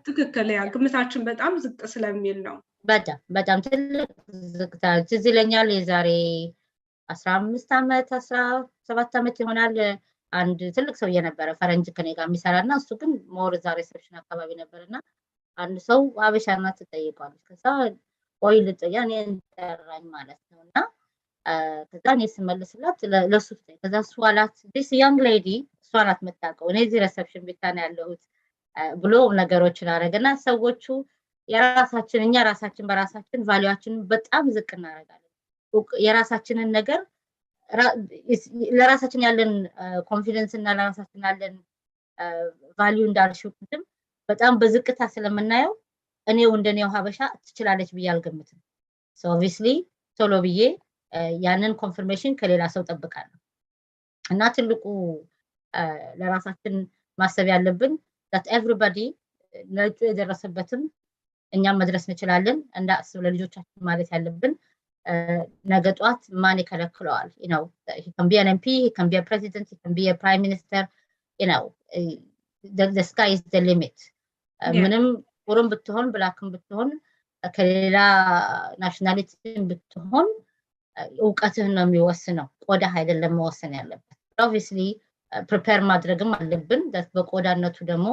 ትክክል ያ ግምታችን በጣም ዝቅ ስለሚል ነው በጣም ትልቅ ዝቅታ ትዝ ይለኛል የዛሬ 15 አመት 17 አመት ይሆናል አንድ ትልቅ ሰው የነበረ ፈረንጅ ከኔ ጋር የሚሰራና እሱ ግን ሞር ዛሬ ሪሴፕሽን አካባቢ ነበርና አንድ ሰው አበሻና ተጠይቋል ከዛ ኦይል ጥያኔ እንጠራኝ ማለት ነውና ከዛ እኔ ስመልስላት ለሱ ከዛ ሷላት this young lady ሷላት መጣቀው እኔ እዚህ ሪሴፕሽን ቤት ነው ያለሁት ብሎ ነገሮችን አረጋና ሰዎቹ የራሳችን እኛ ራሳችን በራሳችን ቫልዩአችን በጣም ዝቅ እናረጋለን የራሳችንን ነገር ለራሳችን ያለን ኮንፊደንስ እና ለራሳችን ያለን ቫልዩ እንዳልሽውትም በጣም በዝቅታ ስለምናየው እኔው እንደኔው ሀበሻ ትችላለች ብዬ አልገምትም so obviously ቶሎ ብዬ ያንን ኮንፈርሜሽን ከሌላ ሰው ጠብቃለሁ እና ትልቁ ለራሳችን ማሰብ ያለብን that everybody ነጭ የደረሰበትም እኛም መድረስ እንችላለን እና ለልጆቻችን ማለት ያለብን ነገ ጧት ማን ይከለክለዋል you know he can be an MP he can be a president he can be a prime minister you know the sky is the limit ምንም ቁርም ብትሆን ብላክም ብትሆን ከሌላ ናሽናሊቲ ብትሆን እውቀትህን ነው የሚወስነው ቆዳ አይደለም መወሰን ያለበት obviously prepare ማድረግም አለብን በቆዳነቱ ደግሞ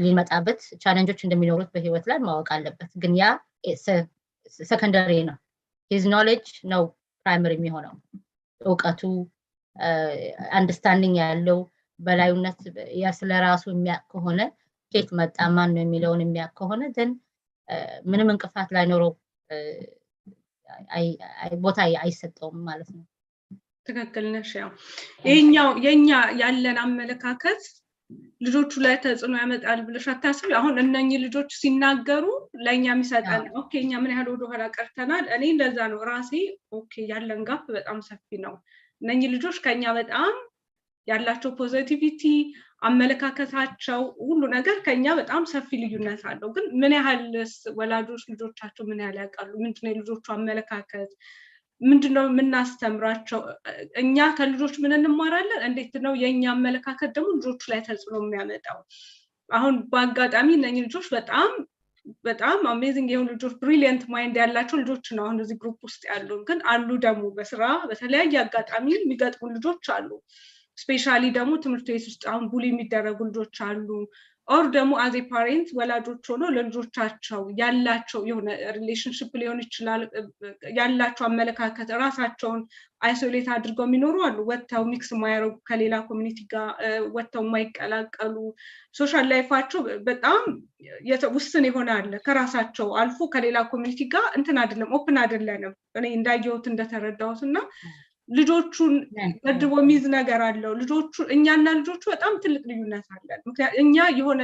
ሊመጣበት ቻሌንጆች እንደሚኖሩት በህይወት ላይ ማወቅ አለበት ግን ያ secondary ነው his knowledge ነው primary የሚሆነው እውቀቱ understanding ያለው በላዩነት ያስለራሱ የሚያውቅ ከሆነ ከየት መጣ ማን ነው የሚለውን የሚያውቅ ከሆነ then ምንም እንቅፋት ላይኖረው ቦታ አይሰጠውም ማለት ነው ትክክል ነሽ ያው የኛው የኛ ያለን አመለካከት ልጆቹ ላይ ተጽዕኖ ያመጣል ብለሽ አታስቢ አሁን እነኚህ ልጆች ሲናገሩ ለኛ የሚሰጣን ኦኬ እኛ ምን ያህል ወደ ኋላ ቀርተናል እኔ እንደዛ ነው ራሴ ኦኬ ያለን ጋፕ በጣም ሰፊ ነው እነኚህ ልጆች ከኛ በጣም ያላቸው ፖዚቲቪቲ አመለካከታቸው ሁሉ ነገር ከኛ በጣም ሰፊ ልዩነት አለው ግን ምን ያህል ወላጆች ልጆቻቸው ምን ያህል ያውቃሉ ምንድነው ልጆቹ አመለካከት ምንድነው ምናስተምራቸው እኛ ከልጆች ምን እንማራለን እንዴት ነው የኛ አመለካከት ደግሞ ልጆቹ ላይ ተጽዕኖ የሚያመጣው አሁን በአጋጣሚ እነኚህ ልጆች በጣም አሜዚንግ የሆኑ ልጆች ብሪሊየንት ማይንድ ያላቸው ልጆች ነው አሁን እዚህ ግሩፕ ውስጥ ያሉ ግን አሉ ደግሞ በስራ በተለያየ አጋጣሚ የሚገጥሙ ልጆች አሉ ስፔሻሊ ደግሞ ትምህርት ቤት ውስጥ አሁን ቡሊ የሚደረጉ ልጆች አሉ ኦር ደግሞ as a parent ወላጆች ሆኖ ለልጆቻቸው ያላቸው የሆነ ሪሌሽንሺፕ ሊሆን ይችላል ያላቸው አመለካከት ራሳቸውን አይሶሌት አድርገው የሚኖሩ አሉ ወጣው ሚክስ ማያረጉ ከሌላ ኮሚኒቲ ጋር ወጣው ማይቀላቀሉ ሶሻል ላይፋቸው በጣም ውስን ይሆናል ከራሳቸው አልፎ ከሌላ ኮሚኒቲ ጋር እንትን አይደለም ኦፕን አይደለም እኔ እንዳየሁት እንደተረዳሁትና ልጆቹን ገድቦ ሚዝ ነገር አለው ልጆቹ እኛና ልጆቹ በጣም ትልቅ ልዩነት አለ ምክንያቱም እኛ የሆነ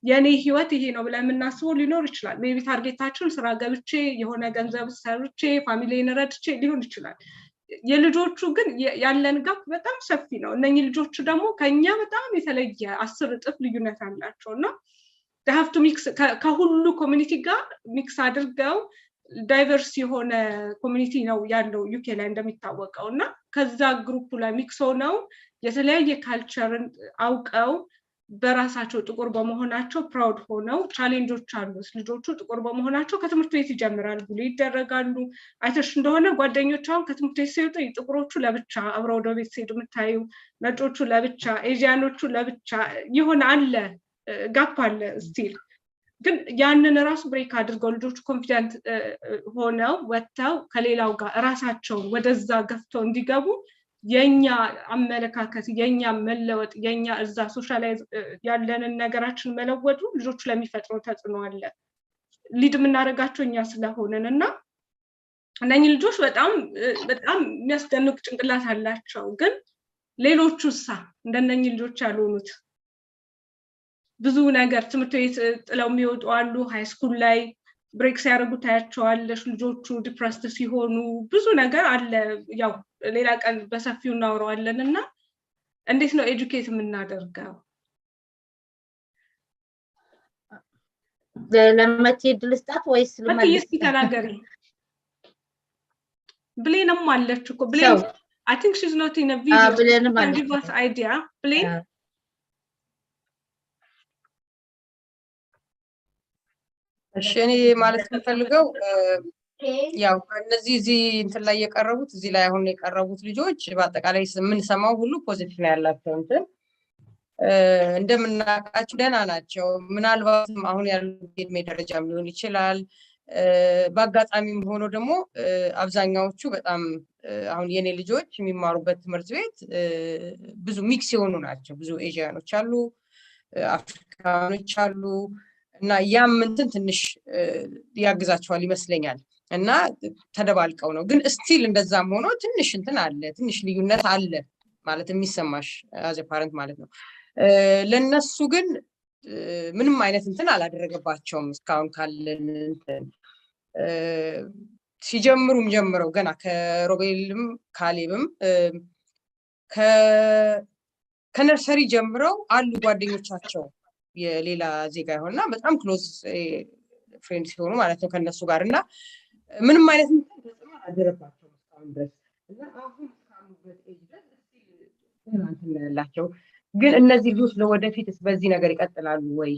የኔ ህይወት ይሄ ነው ብለን እናስበው ሊኖር ይችላል ሜቢ ታርጌታችን ስራ ገብቼ የሆነ ገንዘብ ሰርቼ ፋሚሊን ረድቼ ሊሆን ይችላል የልጆቹ ግን ያለን ጋፕ በጣም ሰፊ ነው እነኚህ ልጆቹ ደግሞ ከኛ በጣም የተለየ 10 እጥፍ ልዩነት አላቸውና they have to mix ከሁሉ ኮሚኒቲ ጋር ሚክስ አድርገው ዳይቨርስ የሆነ ኮሚኒቲ ነው ያለው ዩኬ ላይ እንደሚታወቀውና ከዛ ግሩፕ ላይ ሚክስ ሆነው የተለያየ ካልቸርን አውቀው በራሳቸው ጥቁር በመሆናቸው ፕራውድ ሆነው ቻሌንጆች አሉ ልጆቹ ጥቁር በመሆናቸው ከትምህርት ቤት ይጀምራሉ ብሎ ይደረጋሉ አይተሽ እንደሆነ ጓደኞቻቸው ከትምህርት ቤት ሲወጡ ጥቁሮቹ ለብቻ አብረው ወደ ቤት ሲሄዱ ምታዩ ነጮቹ ለብቻ ኤዥያኖቹ ለብቻ ይሆን አለ ጋፕ አለ ስቲል ግን ያንን ራሱ ብሬክ አድርገው ልጆቹ ኮንፊደንት ሆነው ወጥተው ከሌላው ጋር ራሳቸው ወደዛ ገፍተው እንዲገቡ የኛ አመለካከት የኛ መለወጥ የኛ እዛ ሶሻላይዝ ያለንን ነገራችን መለወጡ ልጆቹ ለሚፈጥረው ተጽዕኖ አለ ሊድ ምናረጋቸው እኛ ስለሆነና እነኚህ ልጆች በጣም የሚያስደንቅ ጭንቅላት አላቸው ግን ሌሎቹሳ እንደነኚህ ልጆች ያልሆኑት ብዙ ነገር ትምህርት ቤት ጥለው የሚወጡ አሉ ሃይ ስኩል ላይ ብሬክ ሲያደርጉ ታያቸዋለሽ ልጆቹ ዲፕረስድ ሲሆኑ ብዙ ነገር አለ ያው ሌላ ቀን በሰፊው እናወራዋለንና እንዴት ነው ኤጁኬት የምናደርገው ለማቲ ድልስታት ወይስ ለማቲ ተናገሪ ብሌንም አለች እኮ ብሌን I think she's not in a video can give us idea ብሌን እኔ ማለት ፈልገው ያው እነዚህ እዚህ እንትን ላይ የቀረቡት እዚህ ላይ አሁን የቀረቡት ልጆች በአጠቃላይ ምን ሰማው ሁሉ ፖዚቲቭ ነው ያላቸው እንትን እንደምናቃቸው ደህና ናቸው ምናልባትም አሁን ያሉት የእድሜ ደረጃም ሊሆን ይችላል በአጋጣሚም ሆኖ ደግሞ አብዛኛዎቹ በጣም አሁን የኔ ልጆች የሚማሩበት ትምህርት ቤት ብዙ ሚክስ የሆኑ ናቸው ብዙ ኤዥያኖች አሉ አፍሪካኖች አሉ እና ያም እንትን ትንሽ ያግዛቸዋል ይመስለኛል እና ተደባልቀው ነው ግን ስቲል እንደዛም ሆኖ ትንሽ እንትን አለ ትንሽ ልዩነት አለ ማለት የሚሰማሽ as a parent ማለት ነው ለነሱ ግን ምንም አይነት እንትን አላደረገባቸውም እስካሁን ካለን እንትን ሲጀምሩም ጀምረው ገና ከሮቤልም ካሌብም ከነርሰሪ ጀምረው አሉ ጓደኞቻቸው የሌላ ዜጋ ይሆንና በጣም ክሎዝ ፍሬንድስ ሲሆኑ ማለት ነው ከነሱ ጋር እና ምንም አይነት ተጽዕኖ አላደረባቸውም እስካሁን ድረስ እና አሁን ካሉበት ኤጅ ድረስ እንትን ያላቸው ግን እነዚህ ልጆች ለወደፊት በዚህ ነገር ይቀጥላሉ ወይ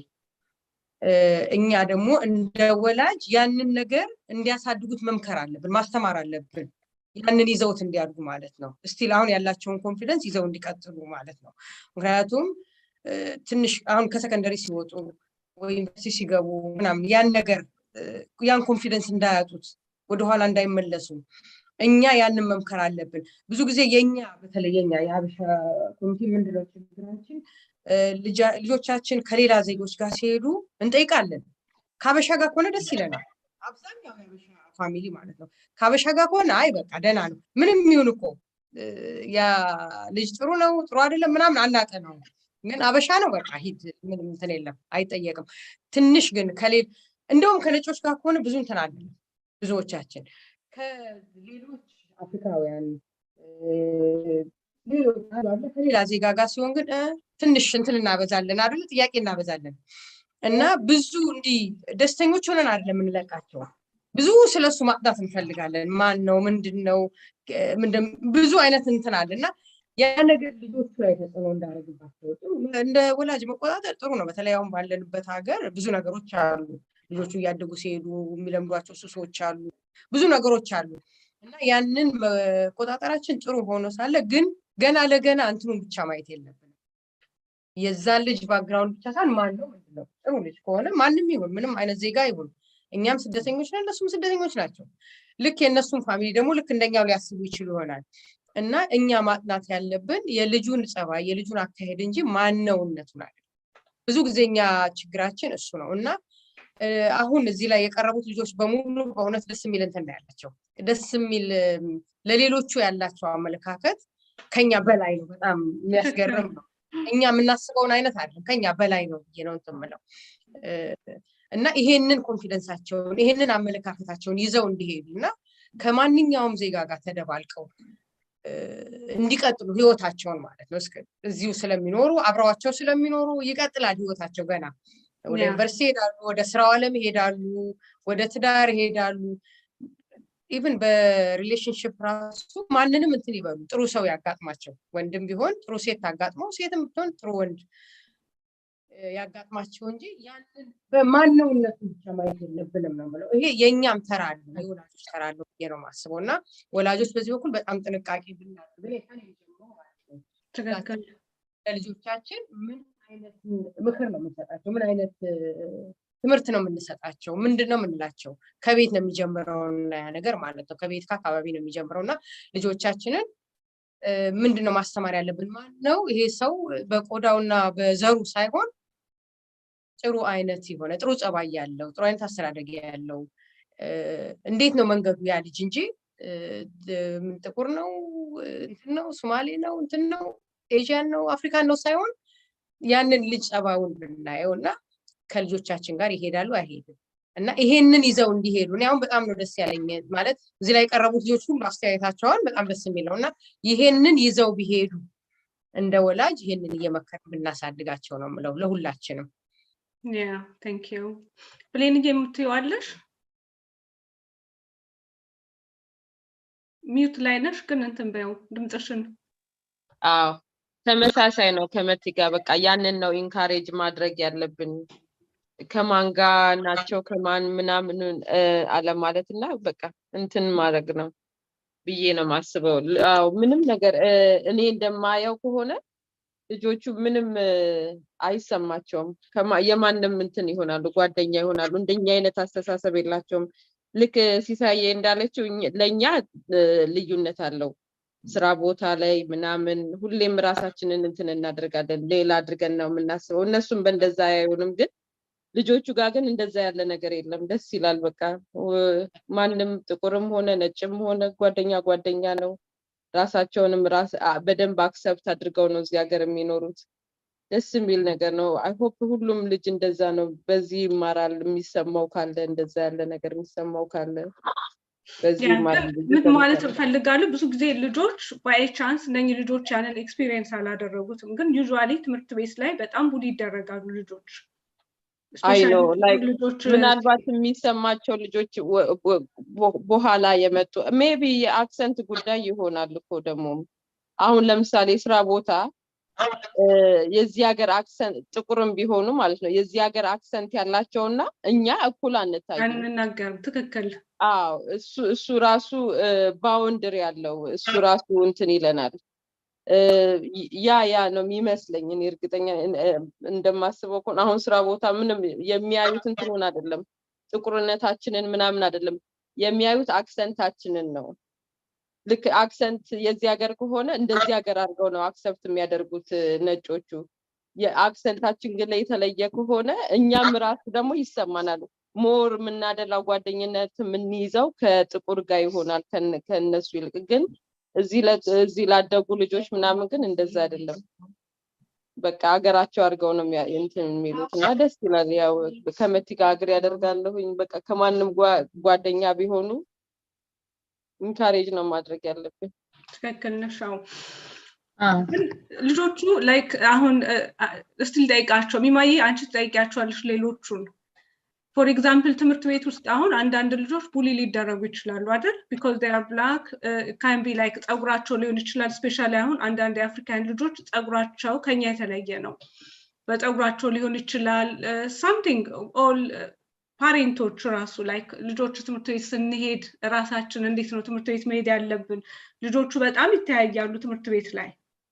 እኛ ደግሞ እንደ ወላጅ ያንን ነገር እንዲያሳድጉት መምከር አለብን ማስተማር አለብን ያንን ይዘውት እንዲያድጉ ማለት ነው ስቲል አሁን ያላቸውን ኮንፊደንስ ይዘው እንዲቀጥሉ ማለት ነው ምክንያቱም ትንሽ አሁን ከሰከንደሪ ሲወጡ ወይ ዩኒቨርሲቲ ሲገቡ ምናምን ያን ነገር ያን ኮንፊደንስ እንዳያጡት ወደ ኋላ እንዳይመለሱ እኛ ያንን መምከር አለብን ብዙ ጊዜ የኛ በተለይ የኛ የሀበሻ ኮሚኒቲ ምንድነው ችግራችን ልጆቻችን ከሌላ ዜጎች ጋር ሲሄዱ እንጠይቃለን ከሀበሻ ጋር ከሆነ ደስ ይለናል አብዛኛው የሀበሻ ፋሚሊ ማለት ነው ከሀበሻ ጋር ከሆነ አይ በቃ ደህና ነው ምንም ይሁን እኮ ያ ልጅ ጥሩ ነው ጥሩ አይደለም ምናምን አናጠናው ግን አበሻ ነው በቃ ሂድ ምንም እንትን የለም አይጠየቅም ትንሽ ግን ከሌላ እንደውም ከነጮች ጋር ከሆነ ብዙ እንትን አለ ብዙዎቻችን ከሌሎች አፍሪካውያን ሌሎች ከሌላ ዜጋ ጋር ሲሆን ግን ትንሽ እንትን እናበዛለን አይደል ጥያቄ እናበዛለን እና ብዙ እንዲህ ደስተኞች ሆነን አይደለም የምንለቃቸው ብዙ ስለሱ ማጥዳት እንፈልጋለን ማን ነው ምንድነው ብዙ አይነት እንትን አለና ያ ነገር ልጆቹ ላይ ተጽዕኖ እንዳደረግባቸው እንደ ወላጅ መቆጣጠር ጥሩ ነው በተለይ አሁን ባለንበት ሀገር ብዙ ነገሮች አሉ ልጆቹ ያደጉ ሲሄዱ የሚለምዷቸው ሱሶች አሉ ብዙ ነገሮች አሉ እና ያንን መቆጣጠራችን ጥሩ ሆኖ ሳለ ግን ገና ለገና እንትኑን ብቻ ማየት የለብንም የዛ ልጅ ባክግራውንድ ብቻ ሳይሆን ማን ነው ምንድነው ጥሩ ልጅ ከሆነ ማንንም ይሁን ምንም አይነት ዜጋ ይሁን እኛም ስደተኞች ነን እነሱም ስደተኞች ናቸው ልክ የነሱም ፋሚሊ ደግሞ ልክ እንደኛው ሊያስቡ ይችሉ ይሆናል እና እኛ ማጥናት ያለብን የልጁን ጸባይ የልጁን አካሄድ እንጂ ማንነቱን አይደለም ብዙ ጊዜኛ ችግራችን እሱ ነው እና አሁን እዚህ ላይ የቀረቡት ልጆች በሙሉ በእውነት ደስ የሚል እንትን ያላቸው ደስ የሚል ለሌሎቹ ያላቸው አመለካከት ከኛ በላይ ነው በጣም የሚያስገርም ነው እኛ የምናስበውን አይነት አይደለም ከኛ በላይ ነው ነው እንትምለው እና ይሄንን ኮንፊደንሳቸውን ይሄንን አመለካከታቸውን ይዘው እንዲሄዱና ከማንኛውም ዜጋ ጋር ተደባልቀው እንዲቀጥሉ ህይወታቸውን ማለት ነው እዚሁ ስለሚኖሩ አብረዋቸው ስለሚኖሩ ይቀጥላል ህይወታቸው ገና ወደ ዩኒቨርሲቲ ይሄዳሉ ወደ ስራው ዓለም ይሄዳሉ ወደ ትዳር ይሄዳሉ even በሪሌሽንሺፕ ራሱ ማንንም እንትን ይበሉ ጥሩ ሰው ያጋጥማቸው ወንድም ቢሆን ጥሩ ሴት ታጋጥመው ሴትም ብትሆን ጥሩ ወንድ ያጋጥማቸው እንጂ ያንን በማንነቱ ብቻ ማየት የለብንም ነው ማለት ይሄ የኛም ተራ ነው የወላጆች ተራ ነው ነው ማስበውና ወላጆች በዚህ በኩል በጣም ጥንቃቄ ብናደርግ ለታን ይጀምሩ ማለት ነው ትክክል ለልጆቻችን ምን አይነት ምክር ነው የምንሰጣቸው ምን አይነት ትምህርት ነው የምንሰጣቸው ምንድነው የምንላቸው ከቤት ነው የሚጀምረው ያ ነገር ማለት ነው ከቤት ከአካባቢ ነው የሚጀምረውና ልጆቻችንን ምንድነው ማስተማር ያለብን ማን ነው ይሄ ሰው በቆዳውና በዘሩ ሳይሆን ጥሩ አይነት ይሆነ ጥሩ ጸባይ ያለው ጥሩ አይነት አስተዳደግ ያለው እንዴት ነው መንገዱ ያ ልጅ እንጂ ምን ጥቁር ነው እንትን ነው ሶማሌ ነው እንትን ነው ኤዥያን ነው አፍሪካን ነው ሳይሆን ያንን ልጅ ጸባዩን ብናየውና ከልጆቻችን ጋር ይሄዳሉ አይሄድም እና ይሄንን ይዘው እንዲሄዱ ነው አሁን በጣም ነው ደስ ያለኝ ማለት እዚህ ላይ ቀረቡት ልጆች ሁሉ አስተያየታቸውን በጣም ደስ የሚለውና ይሄንን ይዘው ቢሄዱ እንደ ወላጅ ይሄንን እየመከርን ብናሳድጋቸው ነው ማለት ለሁላችንም Yeah, thank you. ብሌን የምትይዋለሽ ሚውት ላይ ነሽ ግን እንትን በይው ድምጽሽን አዎ ተመሳሳይ ነው ከመቲ ጋር በቃ ያንን ነው ኢንካሬጅ ማድረግ ያለብን ከማን ጋር ናቸው ከማን ምናምን አለ ማለትና በቃ እንትን ማድረግ ነው ብዬ ነው ማስበው አዎ ምንም ነገር እኔ እንደማያው ከሆነ ልጆቹ ምንም አይሰማቸውም የማንም እንትን ይሆናሉ ጓደኛ ይሆናሉ እንደኛ አይነት አስተሳሰብ የላቸውም ልክ ሲሳዬ እንዳለችው ለኛ ልዩነት አለው ስራ ቦታ ላይ ምናምን ሁሌም ራሳችንን እንትን እናደርጋለን ሌላ አድርገን ነው የምናስበው እነሱም በእንደዛ አይሆንም ግን ልጆቹ ጋር ግን እንደዛ ያለ ነገር የለም ደስ ይላል በቃ ማንንም ጥቁርም ሆነ ነጭም ሆነ ጓደኛ ነው ራሳቸውንም በደንብ አክሰፕት አድርገው ነው እዚህ ሀገር የሚኖሩት ደስ የሚል ነገር ነው አይ ሆፕ ሁሉም ልጅ እንደዛ ነው በዚህ ይማራል የሚሰማው ካለ እንደዛ ያለ ነገር የሚሰማው ካለ በዚህ ማለት ፈልጋለሁ ብዙ ጊዜ ልጆች ባይ ቻንስ እነኚህ ልጆች ያንን ኤክስፒሪየንስ አላደረጉትም ግን ዩዥዋሊ ትምህርት ቤት ላይ በጣም ቡሊ ይደረጋሉ ልጆች አይ ነው ላይክ ምናልባት የሚሰማቸው ልጆች በኋላ የመጡ ሜቢ የአክሰንት ጉዳይ ይሆናል እኮ ደግሞ አሁን ለምሳሌ ስራ ቦታ የዚህ ሀገር አክሰንት ጥቁርም ቢሆኑ ማለት ነው የዚህ ሀገር አክሰንት ያላቸውና እኛ እኩል አንናገርም ትክክል አዎ እሱ ራሱ ባውንደሪ ያለው እሱ ራሱ እንትን ይለናል ያ ነው የሚመስለኝ እኔ እርግጠኛ እንደማስበው ኮን አሁን ስራ ቦታ ምንም የሚያዩት እንትን አይደለም ጥቁርነታችንን ምናምን አይደለም የሚያዩት አክሰንታችንን ነው ልክ አክሰንት የዚህ ሀገር ከሆነ እንደዚህ ሀገር አድርገው ነው አክሰፕት የሚያደርጉት ነጮቹ የአክሰንታችን ግን የተለየ ከሆነ እኛም ራሱ ደግሞ ይሰማናል ሞር ምናደላው ጓደኝነት ምንይዘው ከጥቁር ጋር ይሆናል ከነሱ ይልቅ ግን እዚህ ላደጉ ልጆች ምናምን ግን እንደዛ አይደለም በቃ ሀገራቸው አድርገው ነው እንትን የሚሉትና ደስ ይላል ያው ከመቲ ጋር አግሪ ያደርጋለሁኝ በቃ ከማንም ጓደኛ ቢሆኑ ኢንካሬጅ ነው ማድረግ ያለብን ትክክል ነሽ ልጆቹ ላይክ አሁን ስቲል ጠይቃቸው ሚማዬ አንቺ ጠይቂያቸዋለሽ ሌሎቹን for example ትምህርት ቤት ውስጥ አሁን አንዳንድ ልጆች ቡሊ ሊደረጉ ይችላሉ አይደል because they are black can be like ጸጉራቸው ሊሆን ይችላል ስፔሻሊ አሁን አንዳንድ የአፍሪካን ልጆች ጸጉራቸው ከኛ የተለየ ነው በጸጉራቸው ሊሆን ይችላል something all ፓሬንቶች ራሱ ላይክ ልጆች ትምህርት ቤት ስንሄድ ራሳችን እንዴት ነው ትምህርት ቤት መሄድ ያለብን ልጆቹ በጣም ይተያያሉ ትምህርት ቤት ላይ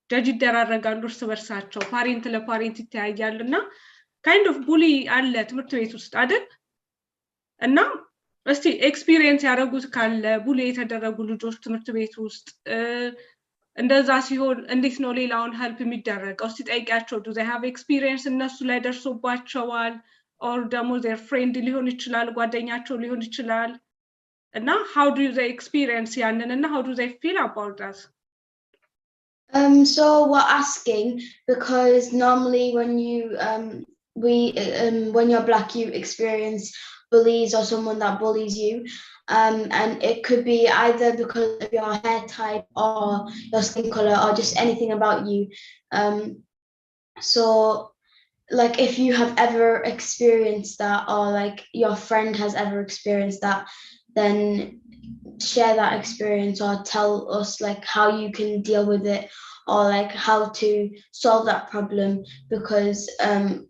ጀጅ ይደራረጋሉ እርስ በርሳቸው ፓሬንት ለፓሬንት ይተያያልና kind of bully አለ ትምህርት ቤት ውስጥ አይደል እና እስቲ ኤክስፒሪየንስ ያደረጉት ካለ ቡሊ የተደረጉ ልጆች ትምህርት ቤት ውስጥ እንደዛ ሲሆን እንዴት ነው ሌላውን ሄልፕ የሚደረገው እስቲ ጠይቂያቸው do they have experience እነሱ ላይ ደርሶባቸዋል or ደግሞ their friend ሊሆን ይችላል ጓደኛቸው ሊሆን ይችላል እና how do they experience ያንን እና how do they feel about that so we're asking because normally when you when you're black you experience bullies or someone that bullies you and it could be either because of your hair type or your skin color or just anything about you so like if you have ever experienced that, or like your friend has ever experienced that, then share that experience or tell us like how you can deal with it, or like how to solve that problem, because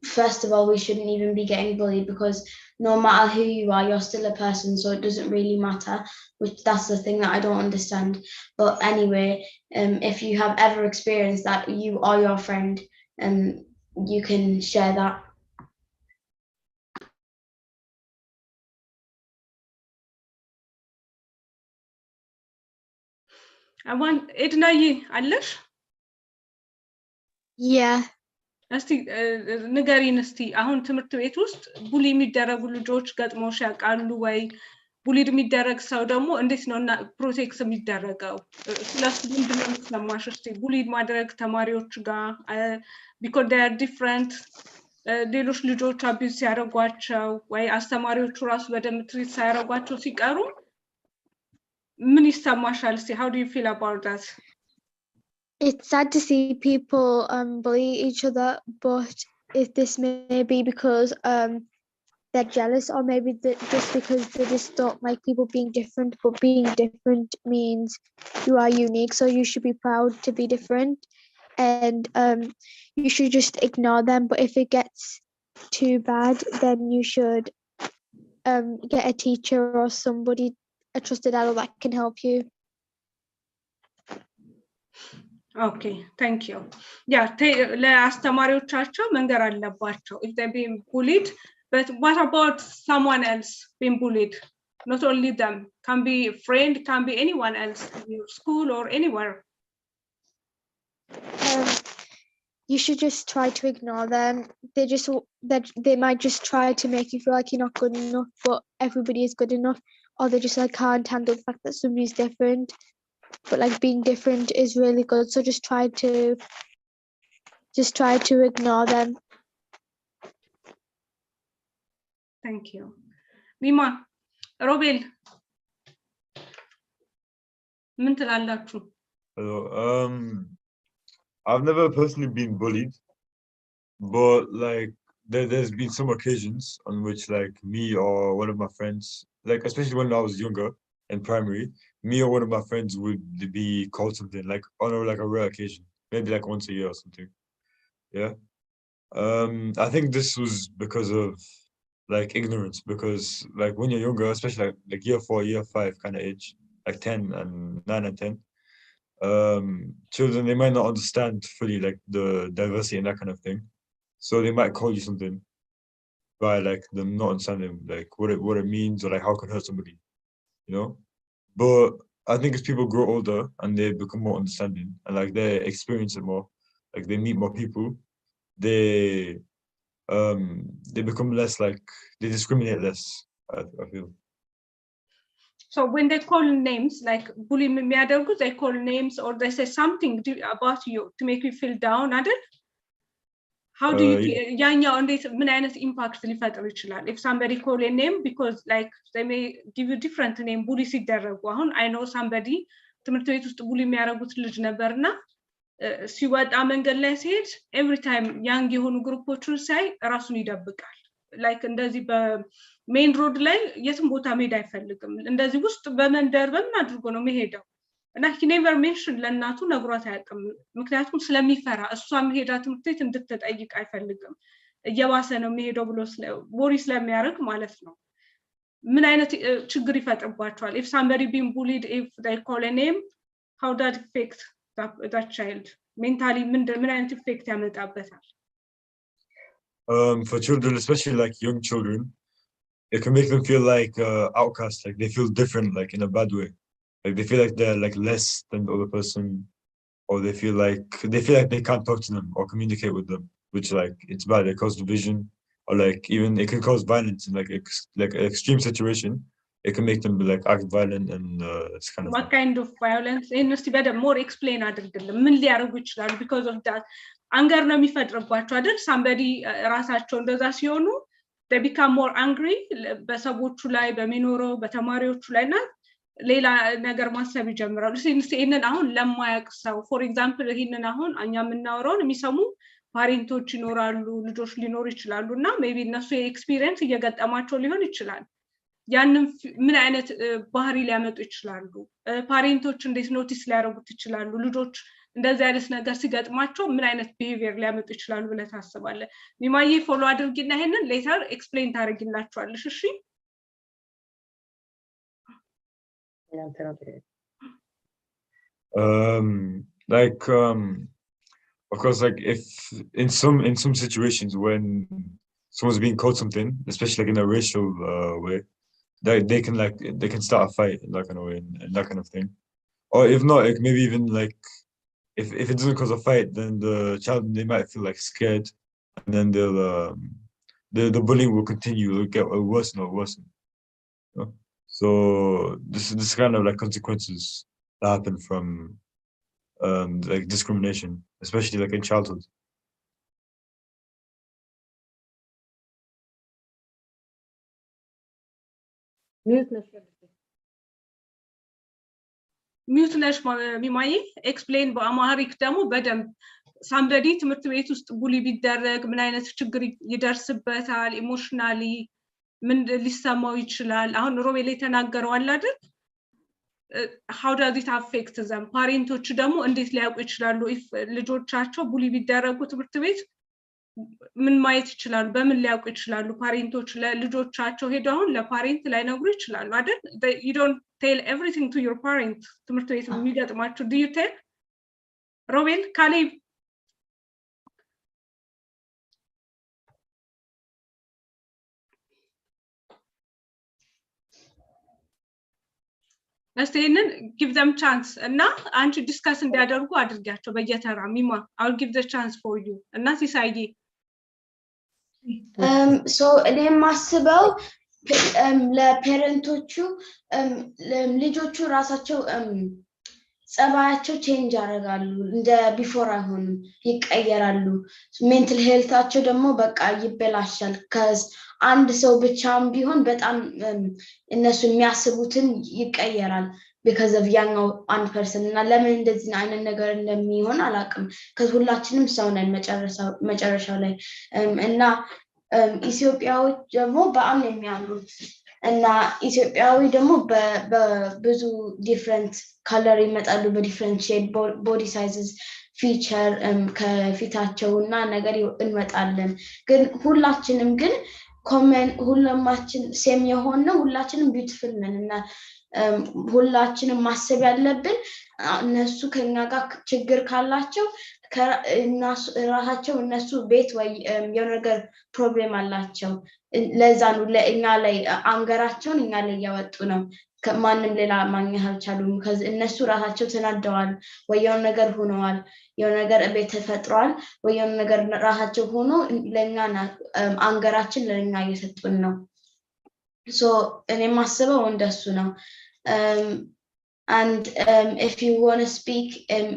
first of all, we shouldn't even be getting bullied, because no matter who you are, you're still a person, so it doesn't really matter, which that's the thing that I don't understand. But anyway, if you have ever experienced that, you or your friend, you can share that. I want Ednayi አለሽ? Yeah. እስቲ ንገሪን እስቲ አሁን ትምህርት ቤት ውስጥ ቡሊ የሚደረጉ ልጆች ገጥሞሽ ያውቃሉ ወይ? ቡሊድ የሚደረግ ሰው ደግሞ እንዴት ነውና ፕሮቴክት የሚደረገው? ስለሱ ምንድነው የምትሰማሽ? እስቲ ቡሊድ ማድረግ ተማሪዎች ጋር because they are different ሌሎች ልጆች አቢዩዝ ሲያደርጓቸው ወይ አስተማሪዎቹ ራሱ በደንብ ትሪት ሳያደርጓቸው ሲቀሩ ምን ይሰማሻል? እስቲ how do you feel about that? It's sad to see people bully each other, but if this may be because they're jealous, or maybe just because they just don't like people being different, but being different means you are unique, so you should be proud to be different, and you should just ignore them. But if it gets too bad, then you should get a teacher or somebody, a trusted adult that can help you. Okay, thank you. Yeah, ለአስተማሪዎቻቸው መንገር አለባቸው if they're being bullied. But what about someone else being bullied? Not only them, can be a friend, can be anyone else in your school or anywhere. You should just try to ignore them. They might just try to make you feel like you're not good enough, but everybody is good enough, or they just like can't handle the fact that somebody's different. But like being different is really good, so just try to ignore them. Thank you. Mima, Robel, ምን ትላላችሁ? Hello. I've never personally been bullied, but like there's been some occasions on which like me or one of my friends, like especially when I was younger in primary, me or one of my friends would be called something like on like a rare occasion, maybe like once a year or something. Yeah. I think this was because of like ignorance, because like when you're younger, especially like year 4, year 5 kind of age, like 10 and 9 and 10, children, they might not understand fully like the diversity and that kind of thing, so they might call you something by like them not understanding like what it means, or like how it could hurt somebody, you know. But I think as people grow older and they become more understanding and like they experience it more, like they meet more people, they become less like, they discriminate less, I feel. So when they call names, like bully የሚያደርጉ, they call names or they say something about you to make you feel down, አይደል? How do you ያኛው እንዴት ምን አይነት ኢምፓክት ሊፈጥር ይችላል? If somebody call a name, because like they may give you different name, bully ሲደረጉ አሁን I know somebody ትምህርት ቤት ውስጥ bully የሚያደርጉት ልጅ ነበርና ሲወጣ መንገድ ላይ ሲሄድ every time ያንግ የሆኑ ግሩፖችን ሳይ ራሱን ይደብቃል። like እንደዚህ በሜን ሮድ ላይ የትም ቦታ መሄድ አይፈልግም። እንደዚህ ውስጥ በመንደር በምን አድርጎ ነው የሚሄደው? እና he never mentioned ለእናቱ ነግሯት አያውቅም። ምክንያቱም ስለሚፈራ እሷ መሄዳ ትምህርት ቤት እንድትጠይቅ አይፈልግም። እየባሰ ነው የሚሄደው ብሎ ወሪ ስለሚያደርግ ማለት ነው። ምን አይነት ችግር ይፈጥርባቸዋል? if somebody being bullied, if they call a name, how that affect that child mentally? ምን አይነት effect ያመጣበታል? For children, especially like young children, it can make them feel like outcasts, like they feel different, like in a bad way. Like they feel like they're like less than the other person, or they feel like they can't talk to them or communicate with them, which like it's bad. It causes division, or like even it can cause violence in like like an extreme situation. It can make them be like act violent, and it's kind of what kind of violence? እስቲ በደንብ more explain አድርግልን። ምን ሊያደርጉ ይችላሉ? because of that anger ነው የሚፈጥርባቸው አይደል? somebody ራሳቸው እንደዛ ሲሆኑ they become more angry በሰዎቹ ላይ በሚኖረው በተማሪዎቹ ላይና ሌላ ነገር ማሰብ ይጀምራሉ። ይሄንን አሁን ለማያውቅ ሰው for example ይሄንን አሁን እኛ የምናወራውን የሚሰሙ ፓሬንቶች ይኖራሉ ልጆች ሊኖሩ ይችላሉ እና ሜቢ እነሱ የኤክስፒሪየንስ እየገጠማቸው ሊሆን ይችላል ያንን ምን አይነት ባህሪ ሊያመጡ ይችላሉ ፓሬንቶች እንዴት ኖቲስ ሊያደርጉት ይችላሉ ልጆች እንደዚህ አይነት ነገር ሲገጥማቸው ምን አይነት ቢሄቪየር ሊያመጡ ይችላሉ ብለህ ታስባለህ ሚማዬ ፎሎ አድርጊና ይሄንን ሌተር ኤክስፕሌን ታደርጊላችኋለሽ እሺ of course, like if in some situations when someone's being called something, especially like in a racial way, they can start a fight like in a way and that kind of thing. Or if not, like maybe even like if it doesn't cause a fight, then the child they might feel like scared, and then the bullying will continue, it'll get worse and worse. You know? So this kind of like consequences that happen from like discrimination, especially like in childhood. ሚውት ነሽ ሚማዬ ኤክስፕሌን በአማሪክ ደግሞ በደንብ ሳምበዲ ትምህርት ቤት ውስጥ ቡሊ ቢደረግ ምን አይነት ችግር ይደርስበታል ኢሞሽናሊ ምን ሊሰማው ይችላል አሁን ሮቤል የተናገረው አለ አይደል how does it affect them ፓሬንቶች ደግሞ እንዴት ሊያውቁ ይችላሉ if ልጆቻቸው ቡሊ ቢደረጉ ትምህርት ቤት ምን ማየት ይችላሉ በምን ሊያውቁ ይችላሉ ፓሬንቶች ለልጆቻቸው ሄደው አሁን ለፓሬንት ላይ ነግሩ ይችላሉ አይደል you don't tell everything to your parent ትምህርት ቤት የሚገጥማችሁ do you tell ሮቤል ካሌብ እስቲንን give them chance እና አንቺ ዲስከስ እንዲያደርጉ አድርጋቸው በየተራ ሚማ I'll give the chance for you እና ሲሳይዬ so እኔ ማስበው ለፓረንቶቹ ልጆቹ ራሳቸው ጸባያቸው ቼንጅ ያደርጋሉ እንደ ቢፎር አይሆንም ይቀየራሉ ሜንታል ሄልታቸው ደግሞ በቃ ይበላሻል cuz አንድ ሰው ብቻም ቢሆን በጣም እነሱ የሚያስቡትን ይቀየራል because of young one person እና ለምን እንደዚህ አይነት ነገር እንደሚሆን አላቅም cuz ሁላችንም ሰው ነን መጨረሻው ላይ እና ኢትዮጵያዎች ደግሞ በአም የሚያምሩት እና ኢትዮጵያዊ ደግሞ በብዙ different color ይመጣሉ በዲፈረንት ሼድ body sizes feature ከፊታቸውና ነገር እንመጣለን ግን ሁላችንም ግን ኮመን ሁላችን ሴም የሆነ ሁላችንም ቢዩቲፉል ነን እና ሁላችንም ማሰብ ያለብን እነሱ ከኛ ጋር ችግር ካላቸው ራሳቸው እነሱ ቤት ወይ የሆነ ነገር ፕሮብሌም አላቸው ለዛ ነው ለእኛ ላይ አንገራቸውን እኛ ላይ ያወጡ ነው ከማንም ሌላ ማግኘት አልቻሉም ከዚ እነሱ ራሳቸው ተናደዋል ወይ የሆነ ነገር ሆነዋል የሆነ ነገር ቤት ተፈጥሯል ወይ የሆነ ነገር ራሳቸው ሆኖ ለኛ አንገራችን ለኛ እየሰጡን ነው so እኔ ማስበው እንደሱ ነው and if you want to speak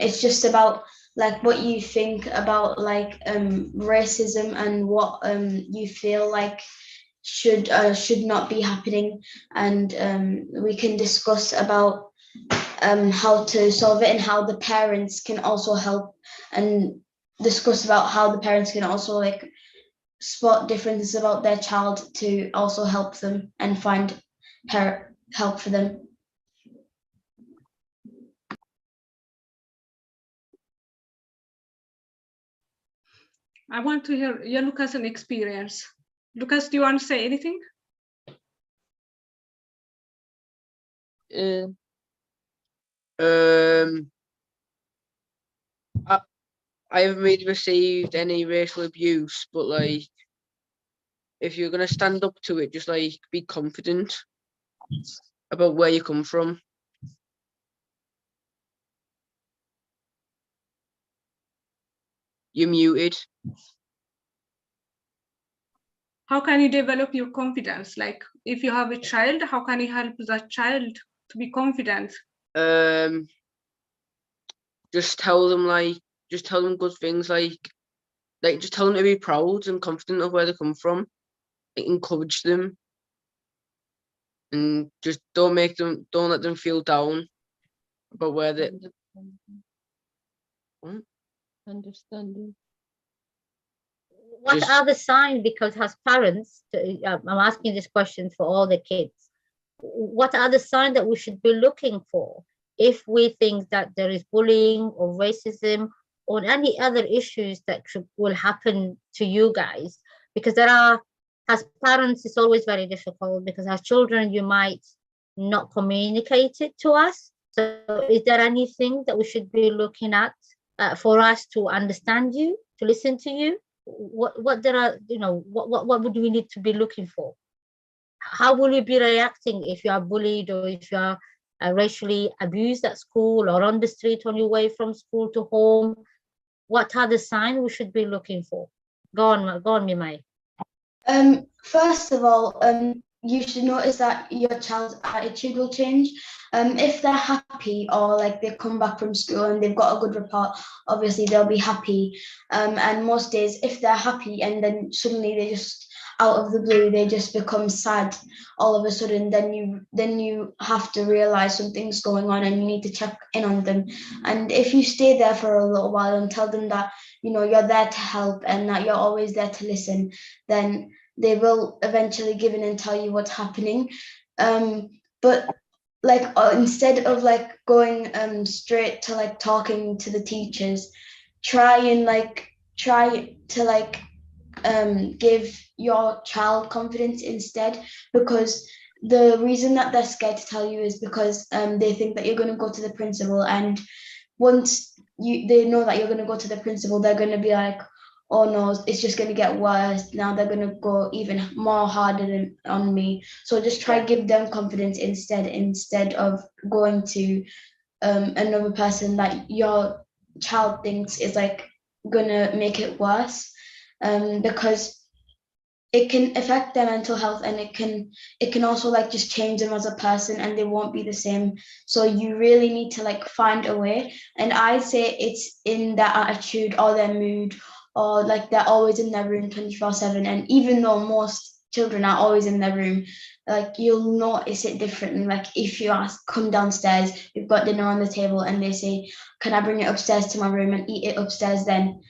it's just about like what you think about like racism and what you feel like should not be happening and we can discuss about how to solve it and how the parents can also help and discuss about how the parents can also like spot differences about their child to also help them and find help for them. I want to hear Lucas's experience. Lucas, do you want to say anything? I haven't really received any racial abuse, but like, if you're gonna stand up to it, just like be confident about where you come from. You're muted. How can you develop your confidence? Like, if you have a child, how can you help that child to be confident? Just tell them good things, like just tell them to be proud and confident of where they come from. Like, encourage them, and just don't let them feel down about where they. Understanding. what are the signs? Because as parents, I'm asking this question for all the kids. What are the signs that we should be looking for if we think that there is bullying or racism or any other issues that will happen to you guys? Because there are, as parents, it's always very difficult because as children, you might not communicate it to us. So is there anything that we should be looking at for us to understand you, to listen to you? What there are, you know, what would we need to be looking for? How will you be reacting if you are bullied or if you are racially abused at school or on the street on your way from school to home? What are the signs we should be looking for? Go on, Mimai. First of all, you should notice that your child's attitude will change. If they're happy or like they come back from school and they've got a good report, obviously they'll be happy. And most days, if they're happy and then suddenly they just out of the blue they just become sad all of a sudden, then you have to realize something's going on and you need to check in on them. And if you stay there for a little while and tell them that, you know, you're there to help and that you're always there to listen, then they will eventually give in and tell you what's happening. But like instead of like going straight to like talking to the teachers, try to give your child confidence instead, because the reason that they're scared to tell you is because they think that you're going to go to the principal, and once they know that you're going to go to the principal, they're going to be like, oh no, it's just going to get worse. Now they're going to go even more harder on me. So just try to give them confidence instead of going to another person that your child thinks is like going to make it worse, because it can affect their mental health, and it can also like just change them as a person, and they won't be the same. So you really need to like find a way, and I say it's in their attitude or their mood, or like they're always in their room 24/7. And even though most children are always in their room, like you'll notice it differently. Like if you come downstairs, you've got dinner on the table, and they say, can I bring it upstairs to my room and eat it upstairs, then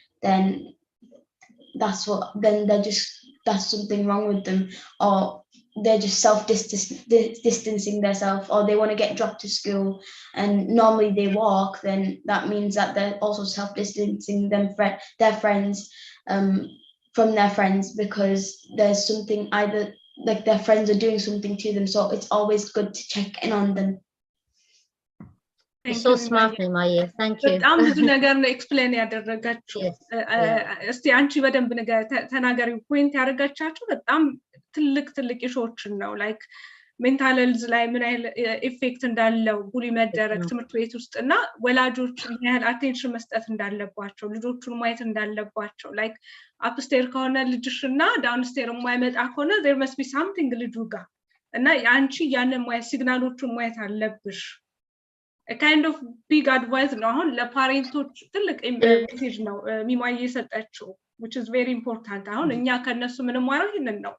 that's something wrong with them, or they're just self-distancing themselves, or they want to get dropped to school and normally they walk, then that means that they're also self-distancing their friends from their friends, because there's something, either like their friends are doing something to them. So it's always good to check in on them. So smart, Mimai. Thank you. በጣም ብዙ ነገር ነው ኤክስፕሌን ያደረጋችሁ። እስቲ አንቺ በደንብ ነገር ተናገሪ። ፖይንት ያደረጋቻችሁ በጣም ትልቅ ኢሹዎችን ነው። ላይክ ሜንታል ሄልዝ ላይ ምን ያህል ኢፌክት እንዳለው ቡሊ መደረግ ትምህርት ቤት ውስጥ እና ወላጆች ምን ያህል አቴንሽን መስጠት እንዳለባቸው፣ ልጆቹን ማየት እንዳለባቸው። ላይክ አፕስቴር ከሆነ ልጅሽና ዳውንስቴር የማይመጣ ከሆነ there must be something ልጁ ጋር እና አንቺ ያንን ማየት ሲግናሎቹን ማየት አለብሽ። a kind of big advice ነው አሁን ለፓሬንቶች ትልቅ ሜሴጅ ነው ሚማዬ የሰጠችው, which is very important. አሁን እኛ ከነሱ ምንም ማረው ይሄንን ነው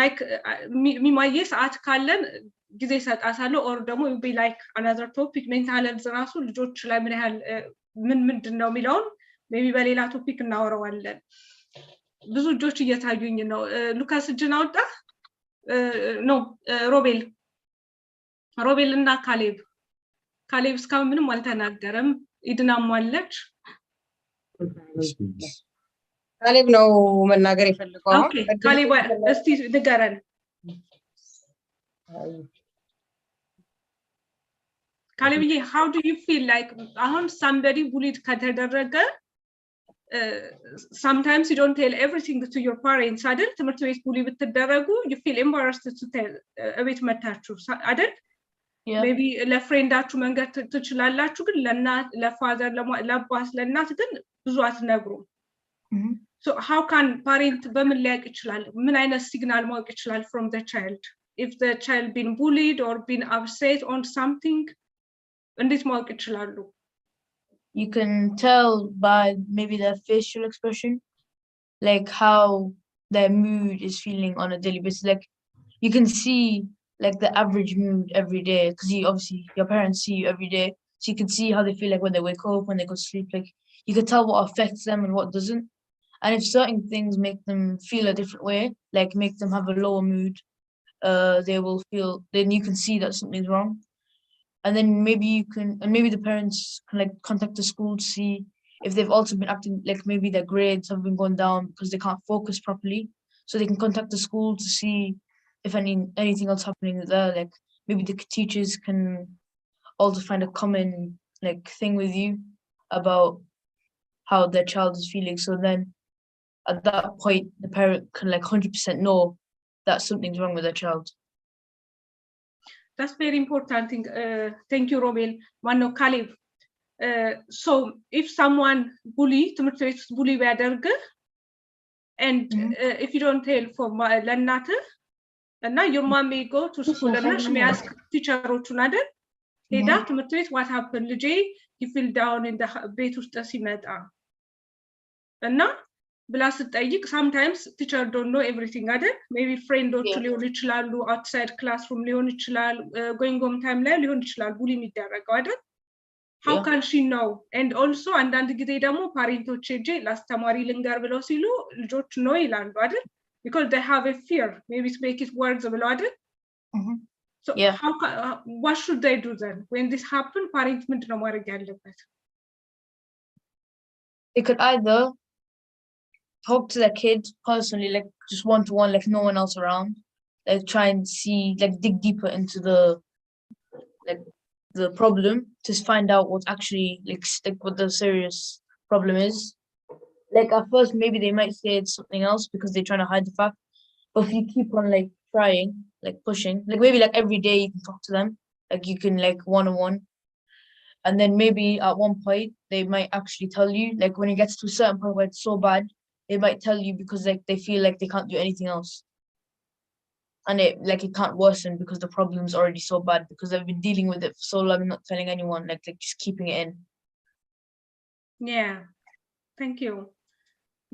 like ሚማዬ ሰዓት ካለን ጊዜ ሰጣታለሁ, or ደግሞ it will be like another topic mental health ራሱ ልጆች ላይ ምን ያህል ምንድነው የሚለውን maybe በሌላ ቶፒክ እናወራዋለን። ብዙ ልጆች እየታዩኝ ነው። ሉካስ እጅን አውጣ ነው ሮቤል እና ካሌብ እስካሁን ምንም አልተናገረም። ኢድናም አለች። ካሌብ ነው መናገር የፈለገው። ኦኬ ካሌብ እስቲ ንገረን። ካሌብዬ how do you feel like አሁን somebody bullied ከተደረገ sometimes you don't tell everything to your parents አይደል? ትምህርት ቤት ቡሊ ብትደረጉ you feel embarrassed to tell እቤት መታችሁ አይደል? maybe ለፍሬንዳችሁ መንገር ትችላላችሁ, ግን ለእናት ለፋዘር ለአባት ለእናት ግን ብዙ አትነግሩም። so how can parent በምን ሊያውቅ ይችላል? ምን አይነት ሲግናል ማወቅ ይችላል from the child if the child been bullied or been upset on something? እንዴት ማወቅ ይችላሉ? You can tell by maybe their facial expression, like how their mood is feeling on a daily basis. Like you can see like the average mood every day, because obviously your parents see you every day, so you can see how they feel like when they wake up, when they go to sleep. Like you can tell what affects them and what doesn't. And if certain things make them feel a different way, like make them have a lower mood, they will feel, then you can see that something's wrong. And then maybe the parents can like contact the school to see if they've also been acting like maybe their grades have been going down because they can't focus properly. So they can contact the school to see if anything else happening there. Like maybe the teachers can also find a common like thing with you about how their child is feeling. So then at that point, the parent can like 100% know that something's wrong with their child. That's very important thing. Thank you, Robin. Mano Khalif. So if someone bully ቢያደርግ and if you don't tell for ለእናትህ እና your mom may go to school እና she may ask ቲቸሮቹን አይደል ሄዳ ትምህርት ቤት what happened ልጄ you feel down in the ቤት ውስጥ ሲመጣ እና ብላ ስትጠይቅ sometimes teacher don't know everything አይደል maybe ፍሬንዶቹ ሊሆኑ ይችላሉ outside classroom ሊሆን ይችላል going home time ላይ ሊሆን ይችላል bully የሚደረገው አይደል how can she know and also አንዳንድ ጊዜ ደግሞ ፓሬንቶች ሄጄ ላስተማሪ ልንገር ብለው ሲሉ ልጆች ነው ይላሉ አይደል because they have a fear maybe to make it worse ብለው አይደል so what should they do then when this happen parent ምንድነው ማድረግ ያለበት they could either talk to the kid personally like just one to one like no one else around like try and see like dig deeper into the problem to find out what actually like what the serious problem is. Like at first maybe they might say it's something else because they're trying to hide the fact, but if you keep on like trying like pushing like maybe like every day you can talk to them like you can like one-on-one and then maybe at one point they might actually tell you like when it gets to a certain point where it's so bad they might tell you because like they feel like they can't do anything else. And it can't worsen because the problem's already so bad because I've been dealing with it for so long, not telling anyone, like just keeping it in. Yeah, thank you.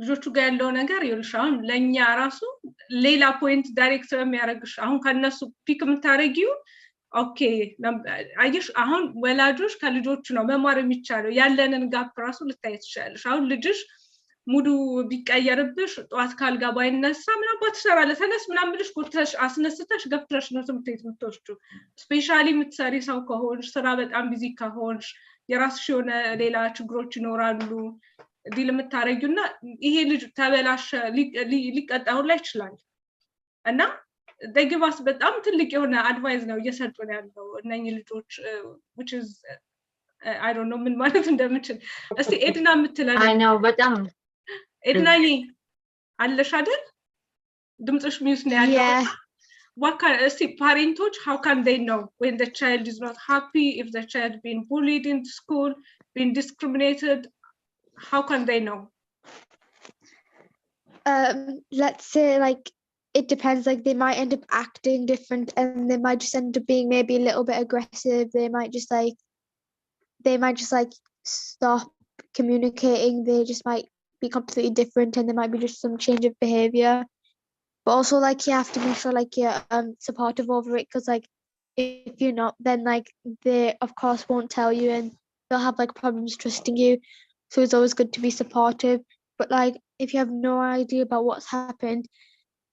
ልጆቹ ጋር ያለው ነገር ይልሽ አሁን ለኛ ራሱ ሌላ ፖይንት ዳይሬክት የሚያደርግሽ አሁን ከነሱ ፒክ የምታረጊው ኦኬ አይሽ አሁን ወላጆች ከልጆቹ ነው መማር የሚቻለው ያለንን ጋፕ ራሱ ልታይ ትችላለሽ አሁን ልጅሽ ሙዱ ቢቀየርብሽ ጧት ካልጋ ባይነሳ ምናባት ተሰራለ ተነስ ምናምን ብለሽ ቆጥተሽ አስነስተሽ ገፍትረሽ ነው ትምርት የምትወስጂው ስፔሻሊ የምትሰሪ ሰው ከሆንሽ ስራ በጣም ቢዚ ከሆንሽ የራስሽ የሆነ ሌላ ችግሮች ይኖራሉ ዲል የምታረጊውና ይሄ ልጅ ተበላሸ ሊቀጣው ላይ ይችላል እና ደግባስ በጣም ትልቅ የሆነ አድቫይስ ነው እየሰጡን ያለው እነኚህ ልጆች which is I don't know ምን ማለት እንደምችል እስቲ ኤድና የምትለን I know በጣም ኤድናዬ አለሽ አይደል ድምጽሽ ሚውስ ነው ያለው what can see parentage how can they know when the child is not happy if the child been bullied in school been discriminated how can they know let's say like it depends like they might end up acting different and they might just end up being maybe a little bit aggressive they might just like stop communicating they just might be completely different and there might be just some change of behavior but also like you have to make sure like you're supportive over it because like if you're not then like they of course won't tell you and they'll have like problems trusting you so it's always good to be supportive but like if you have no idea about what's happened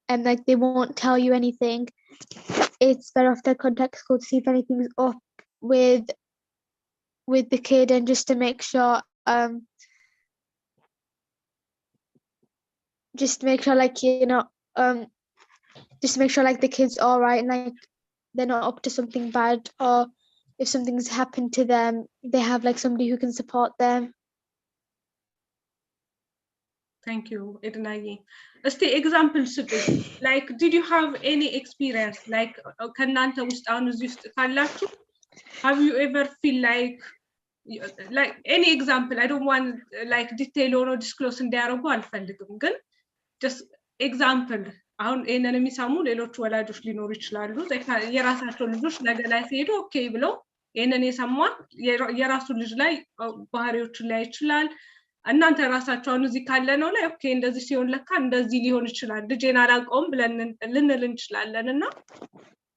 and like they won't tell you anything it's better off to contact school to see if anything's up with the kid and just to make sure just make sure like you know just make sure like the kid's all right and like they're not up to something bad or if something's happened to them they have like somebody who can support them. Thank you Ednaye እስቲ example ስጡኝ like did you have any experience like ከናንተ ውስጥ አሁን እዚህ ውስጥ ካላችሁ have you ever feel like any example I don't want like detail or disclose እንዲያረጉ አልፈልግም ግን just example አሁን እነን የሚሳሙ ሌሎች ወላጆች ሊኖሩ ይችላሉ የራሳቸው ልጆች ነገ ላይ ሲሄዱ ኦኬ ብለው እነን የሰማ የራሱ ልጅ ላይ ባህሪዎች ላይ ይችላል እናንተ ራሳችሁን እዚህ ካለ ነው ላይ ኦኬ እንደዚህ ሲሆን ለካ እንደዚህ ሊሆን ይችላል ልጄን አላቀውም ብለን ልንል እንችላለንና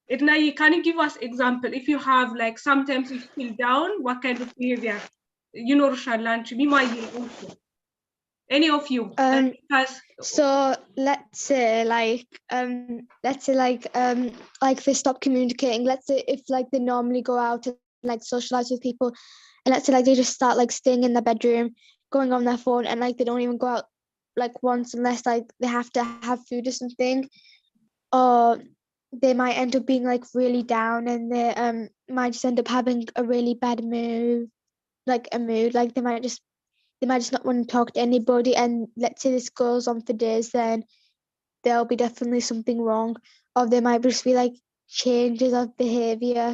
Ednaye can you give us example if you have like sometimes you feel down what kind of behavior ይኖርሻል አንቺ ቢማይ Any of you? So let's say like they stop communicating. Let's say if like they normally go out and like socialize with people, and let's say like they just start like staying in their bedroom, going on their phone, and like they don't even go out like once unless like they have to have food or something, or they might end up being like really down, and they might just end up having a really bad mood, like they might just not want to talk to anybody, and let's say this goes on for days, then there'll be definitely something wrong, or there might just be like changes of behavior.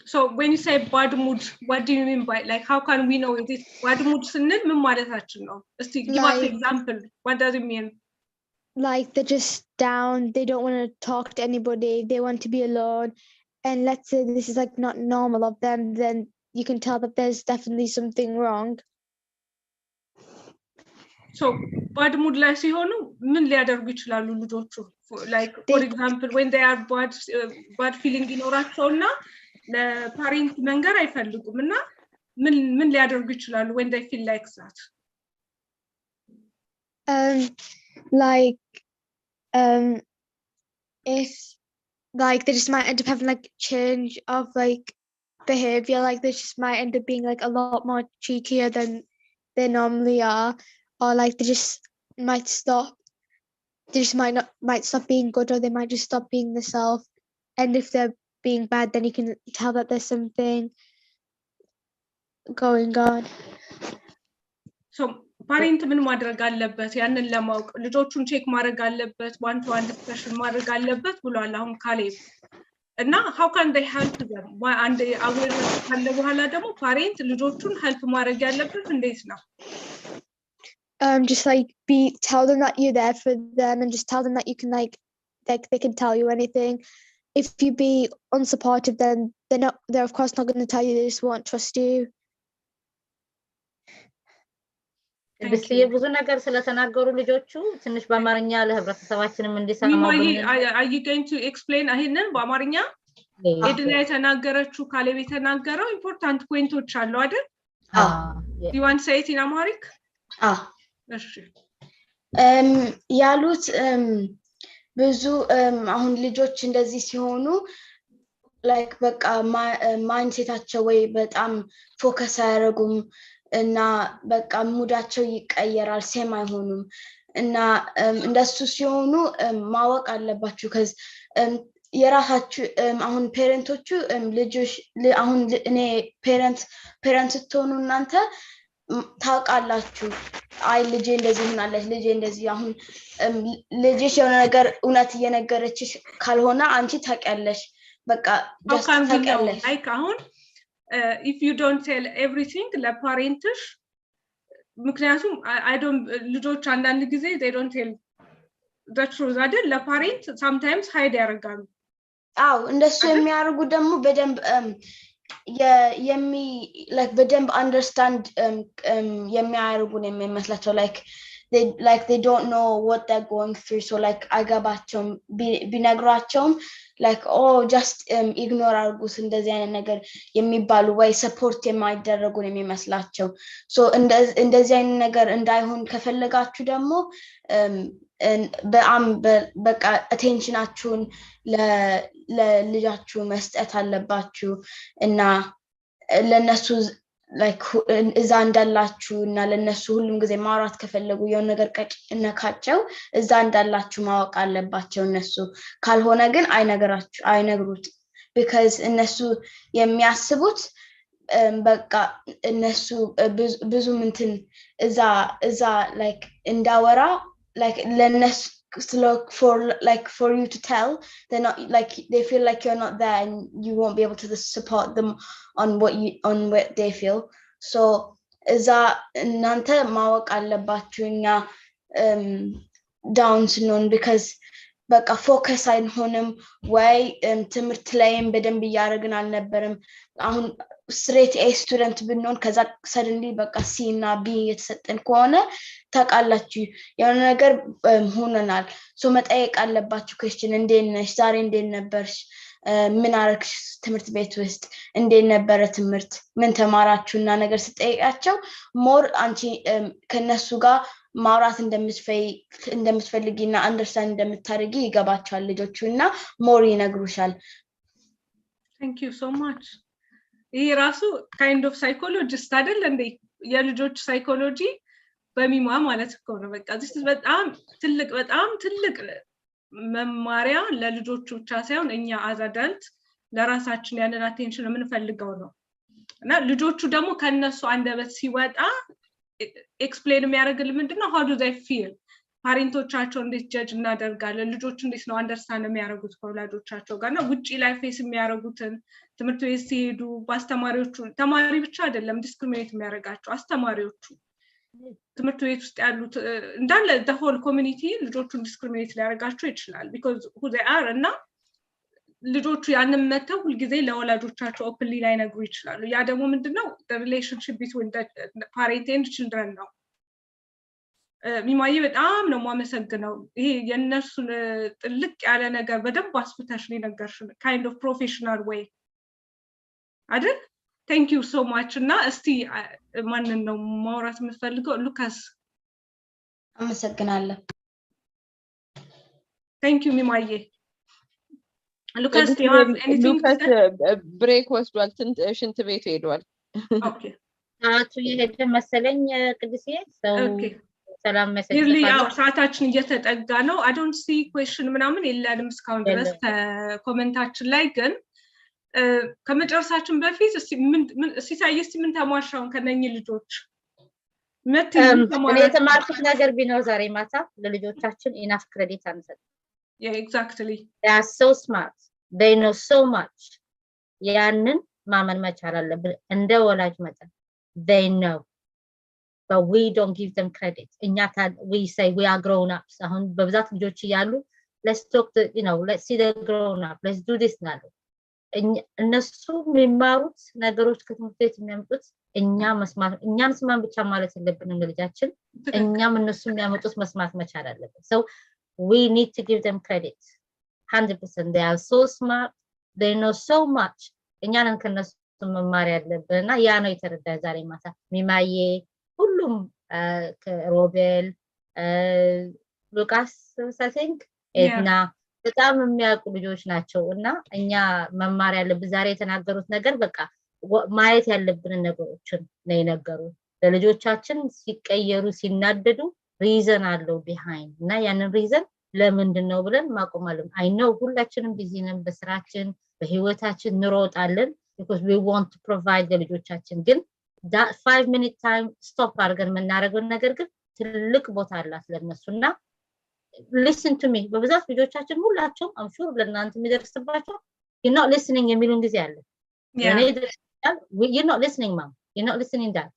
So when you say bad mood, what do you mean by, like, how can we know it is bad mood? Give us an example. What does it mean? Like they're just down, they don't want to talk to anybody, they want to be alone, and let's say this is like not normal of them, then you can tell that there's definitely something wrong. So bad mood ላይ ሲሆኑ ምን ሊያደርጉ ይችላሉ ልጆቹ? Like for example when they are bad feeling ይኖራቸውና ለፓሬንት መንገር አይፈልጉም እና ምን ሊያደርጉ ይችላሉ when they feel like that? If like they just might end up having like change of like behavior, like they just might end up being like a lot more cheekier than they normally are, or like they just might stop being good, or they might just stop being themselves, and if they're being bad then you can tell that there's something going on. So ፓሬንት ምን ማድረግ አለበት? ያንን ለማወቅ ልጆቹን ቼክ ማድረግ አለበት፣ one to one discussion ማድረግ አለበት ብሏል አሁን ካሌብ። እና how can they help them? አንድ አዌርነስ ካለ በኋላ ደግሞ ፓሬንት ልጆቹን ሄልፕ ማድረግ ያለበት እንዴት ነው? Just like tell them that you're there for them, and just tell them that you can like they can tell you anything. If you be unsupportive, then they're of course not going to tell you, they just won't trust you. ብዙ ነገር ስለተናገሩ ልጆቹ ትንሽ በአማርኛ ለህብረተሰባችንም እንዲሰማው are you going to explain ይሄንን በአማርኛ? ኤድና የተናገረችው ካሌብ የተናገረው ኢምፖርታንት ፖይንቶች አሉ አይደል? Do you want to say it in Amharic? እሺ ያሉት ብዙ አሁን ልጆች እንደዚህ ሲሆኑ like በቃ ማይንድሴታቸው ወይ በጣም ፎከስ አያደርጉም እና በቃ ሙዳቸው ይቀየራል፣ ሴም አይሆኑም እና እንደሱ ሲሆኑ ማወቅ አለባችሁ cuz የራሳችሁ አሁን ፔሬንቶቹ ልጆች አሁን እኔ ፔሬንት ስትሆኑ እናንተ ታውቃላችሁ አይ ልጄ እንደዚህ ሆናለች፣ ልጄ እንደዚህ አሁን ልጅሽ የሆነ ነገር እውነት እየነገረችሽ ካልሆነ አንቺ ታውቂያለሽ በቃ just ታውቂያለሽ። like አሁን if you don't tell everything ለፓሬንትሽ ምክንያቱም I don't ልጆች አንዳንድ ጊዜ they don't tell the truth አይደል ለፓሬንት sometimes hide ያደርጋሉ። አው እንደሱ የሚያርጉ ደግሞ በደንብ like በደንብ understand የሚያርጉ ነው የሚመስላቸው like they don't know what they're going through, so like አይገባቸውም ቢነግራቸውም like oh just ignore አርጉት እንደዚህ አይነት ነገር የሚባሉ ወይ ሰፖርት የማይደረጉ ነው የሚመስላቸው። so እንደዚህ አይነት ነገር እንዳይሆን ከፈለጋችሁ ደግሞ በቃ attentionአችሁን ለልጃችሁ መስጠት አለባችሁ እና ለነሱ like እዛ እንዳላችሁ እና ለነሱ ሁሉም ጊዜ ማውራት ከፈለጉ የሆነ ነገር ነካቸው እዛ እንዳላችሁ ማወቅ አለባቸው እነሱ ካልሆነ ግን አይነግሩት because እነሱ የሚያስቡት በቃ እነሱ ብዙ ምንትን እዛ like እንዳወራ like ለነሱ for you to tell, they're not like they feel like you're not there and you won't be able to support them on what they feel. So እዛ እናንተ ማወቅ አለባችሁኛ down ስንሆን because በቃ ፎከስ አይሆንም ወይ ትምህርት ላይም በደንብ ያረግን አልነበረም። አሁን straight A student ብንሆን ከዛ suddenly በቃ C እና B የተሰጠን ከሆነ ታውቃላችሁ የሆነ ነገር ሆነናል። so መጠየቅ አለባችሁ question እንዴት ነሽ ዛሬ እንዴት ነበርሽ ምን አረክሽ ትምህርት ቤት ውስጥ እንዴት ነበረ ትምህርት ምን ተማራችሁና ነገር ስጠይቃቸው ሞር አንቺ ከነሱ ጋር ማውራት እንደምትፈልጊና አንደርስታንድ እንደምታደርጊ ይገባቸዋል ልጆቹና ሞር ይነግሩሻል። Thank you so much. ይሄ ራሱ kind of psychologist አይደል እንዴ የልጆች ሳይኮሎጂ በሚማ ማለት እኮ ነው። በቃ this is በጣም ትልቅ መማሪያ ለልጆቹ ብቻ ሳይሆን እኛ as adult ለራሳችን ያንን attention የምንፈልገው ነው እና ልጆቹ ደግሞ ከነሱ አንደበት ሲወጣ ኤክስፕሌን የሚያደርግልን ምንድነው how do they feel ፓሬንቶቻቸው እንዴት ጀጅ እናደርጋለን ልጆቹ እንዴት ነው አንደርስታንድ የሚያደርጉት ከወላጆቻቸው ጋርና ውጪ ላይ ፌስ የሚያደርጉትን ትምህርት ቤት ሲሄዱ በአስተማሪዎቹ ተማሪ ብቻ አይደለም ዲስክሪሚኔት የሚያደርጋቸው አስተማሪዎቹ ትምህርት ቤት ውስጥ ያሉት እንዳለ the whole community ልጆቹን ዲስክሪሚኔት ሊያደርጋቸው ይችላል because who they are እና ልጆቹ ያንን መተው ሁሉ ጊዜ ለወላጆቻቸው ኦፕንሊ ላይ ነግሩ ይችላሉ ያ ደግሞ ምንድነው the relationship between the parent and children ነው ሚማዬ በጣም ነው ማመሰግነው ይሄ የነሱን ጥልቅ ያለ ነገር በደንብ አስፍተሽ ነው ነገርሽን kind of professional way አይደል thank you so much እና እስቲ ማንን ነው ማውራት የምትፈልገው ሉካስ አመሰግናለሁ thank you ሚማዬ ሉካስ do you have anything to say ብሬክ ወስዷል ሽንት ቤት ሄዷል okay አቱ የሄደ መሰለኝ ቅድስዬ okay ሰላም መሰለኝ really ያው ሰዓታችን እየተጠጋ ነው I don't see question ምናምን የለንም እስካሁን ድረስ ኮሜንታችን ላይ ግን ከመጨረሳችን በፊት ሲሳይስ ምን ተማርሻው ከነኚህ ልጆች እኔ የተማርኩት ነገር ቢኖር ዛሬ ማታ ለልጆቻችን enough credit አንሰጥ yeah exactly they are so smart they know so much ያንን ማመን መቻል አለብን እንደ ወላጅ መጠን they know but we don't give them credit we say we are grown ups አሁን በብዛት ልጆች ይያሉ let's talk to let's see the grown up let's do this now እነሱ የሚማሩት ነገሮች ከትምህርት ቤት የሚያመጡት እኛን መስማት ብቻ ማለት የለብንም ልጆቻችን እኛም እነሱ የሚያመጡት መስማት መቻል አለብን so we need to give them credit 100% they are so smart they know so much እኛን ከነሱ መማር ያለብንና ያ ነው የተረዳ ዛሬ ማታ ሚማዬ ሁሉም ከሮቤል ሉቃስ I think እና በጣም የሚያውቁ ልጆች ናቸው እና እኛ መማር ያለብን ዛሬ የተናገሩት ነገር በቃ ማየት ያለብን ነገሮችን ነው የነገሩ ለልጆቻችን ሲቀየሩ ሲናደዱ ሪዝን አለው behind እና ያንን ሪዝን ለምንድነው ብለን ማቆማለን I know ሁላችንም ቢዚ ነን በስራችን በህይወታችን እንሮጣለን because we want to provide ለልጆቻችን ግን that 5 minute time stop አድርገን መናረገው ነገር ግን ትልቅ ቦታ አላት ለነሱና listen to me በብዛት ልጆቻችን ሁላቸውም I'm sure ለእናንተ የሚደርስባቸው you're not listening የሚሉን ጊዜ አለ you're not listening mom you're not listening dad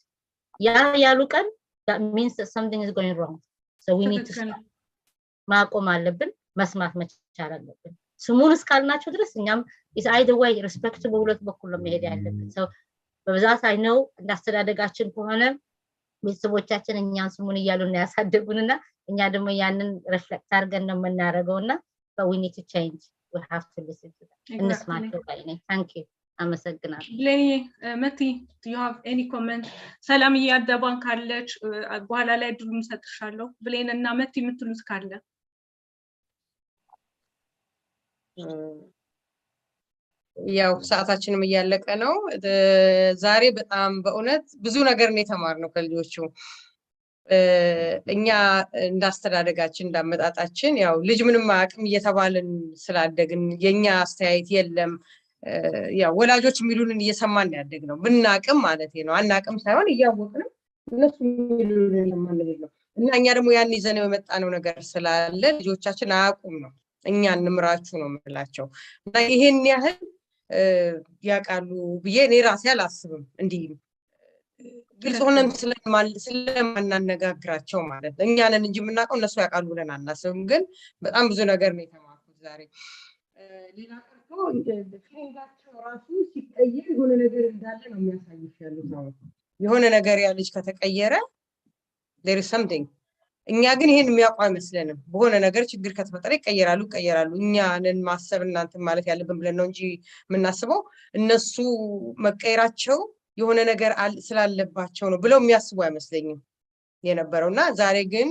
ያሉ ቀን that means that something is going wrong so we need to stop ማቆም አለብን መስማት መቻል አለብን ስሙን እስካልናቸው ድረስ እኛም is either way respect በሁለት በኩል ነው መሄድ ያለብን so በብዛት I know እንዳስተዳደጋችን ከሆነ ቤተሰቦቻችን እኛን ስሙን እያሉና ያሳደጉንና እኛ ደግሞ ያንን ሪፍሌክት አድርገን ነው የምናደርገውና but we need to change we have to listen to that እንስማቸው ባይኔ thank you አመሰግናለሁ ለኔ መቲ do you have any comment ሰላምዬ አደባን ካለች በኋላ ላይ ድሉም ሰጥሻለሁ ብሌንና መቲ የምትሉት ካለ ያው ሰዓታችንም እያለቀ ነው ዛሬ በጣም በእውነት ብዙ ነገር ነው የተማርነው ከልጆቹ እኛ እንዳስተዳደጋችን እንዳመጣጣችን ያው ልጅ ምንም አቅም እየተባልን ስላደግን የኛ አስተያየት የለም ያው ወላጆች የሚሉንን እየሰማን ያደግነው ብናቅም ማለት ነው አናቅም ሳይሆን እያወቅን እነሱ የሚሉንን ለማንበብ ነው እና እኛ ደግሞ ያን ይዘነው የመጣነው ነገር ስላለ ልጆቻችን አያውቁም ነው እኛ እንምራችሁ ነው የምንላቸው እና ይሄን ያህል ያቃሉ ብዬ እኔ ራሴ አላስብም እንዲህ ግልጽ ሆነን ስለማናነጋግራቸው ማለት ነው እኛ ነን እንጂ የምናውቀው እነሱ ያቃሉ ብለን አናስብም ግን በጣም ብዙ ነገር ነው የተማርኩት ዛሬ ሌላ ቀርቶ ፍሬንዳቸው ራሱ ሲቀየር የሆነ ነገር እንዳለ ነው የሚያሳይሽ ያሉት ነው የሆነ ነገር ያ ልጅ ከተቀየረ there is something እኛ ግን ይሄን የሚያውቁ አይመስለንም በሆነ ነገር ችግር ከተፈጠረ ይቀየራሉ እኛንን ማሰብ እናንተ ማለት ያለብን ብለን ነው እንጂ የምናስበው እነሱ መቀየራቸው የሆነ ነገር ስላለባቸው ነው ብለው የሚያስቡ አይመስለኝም የነበረውና ዛሬ ግን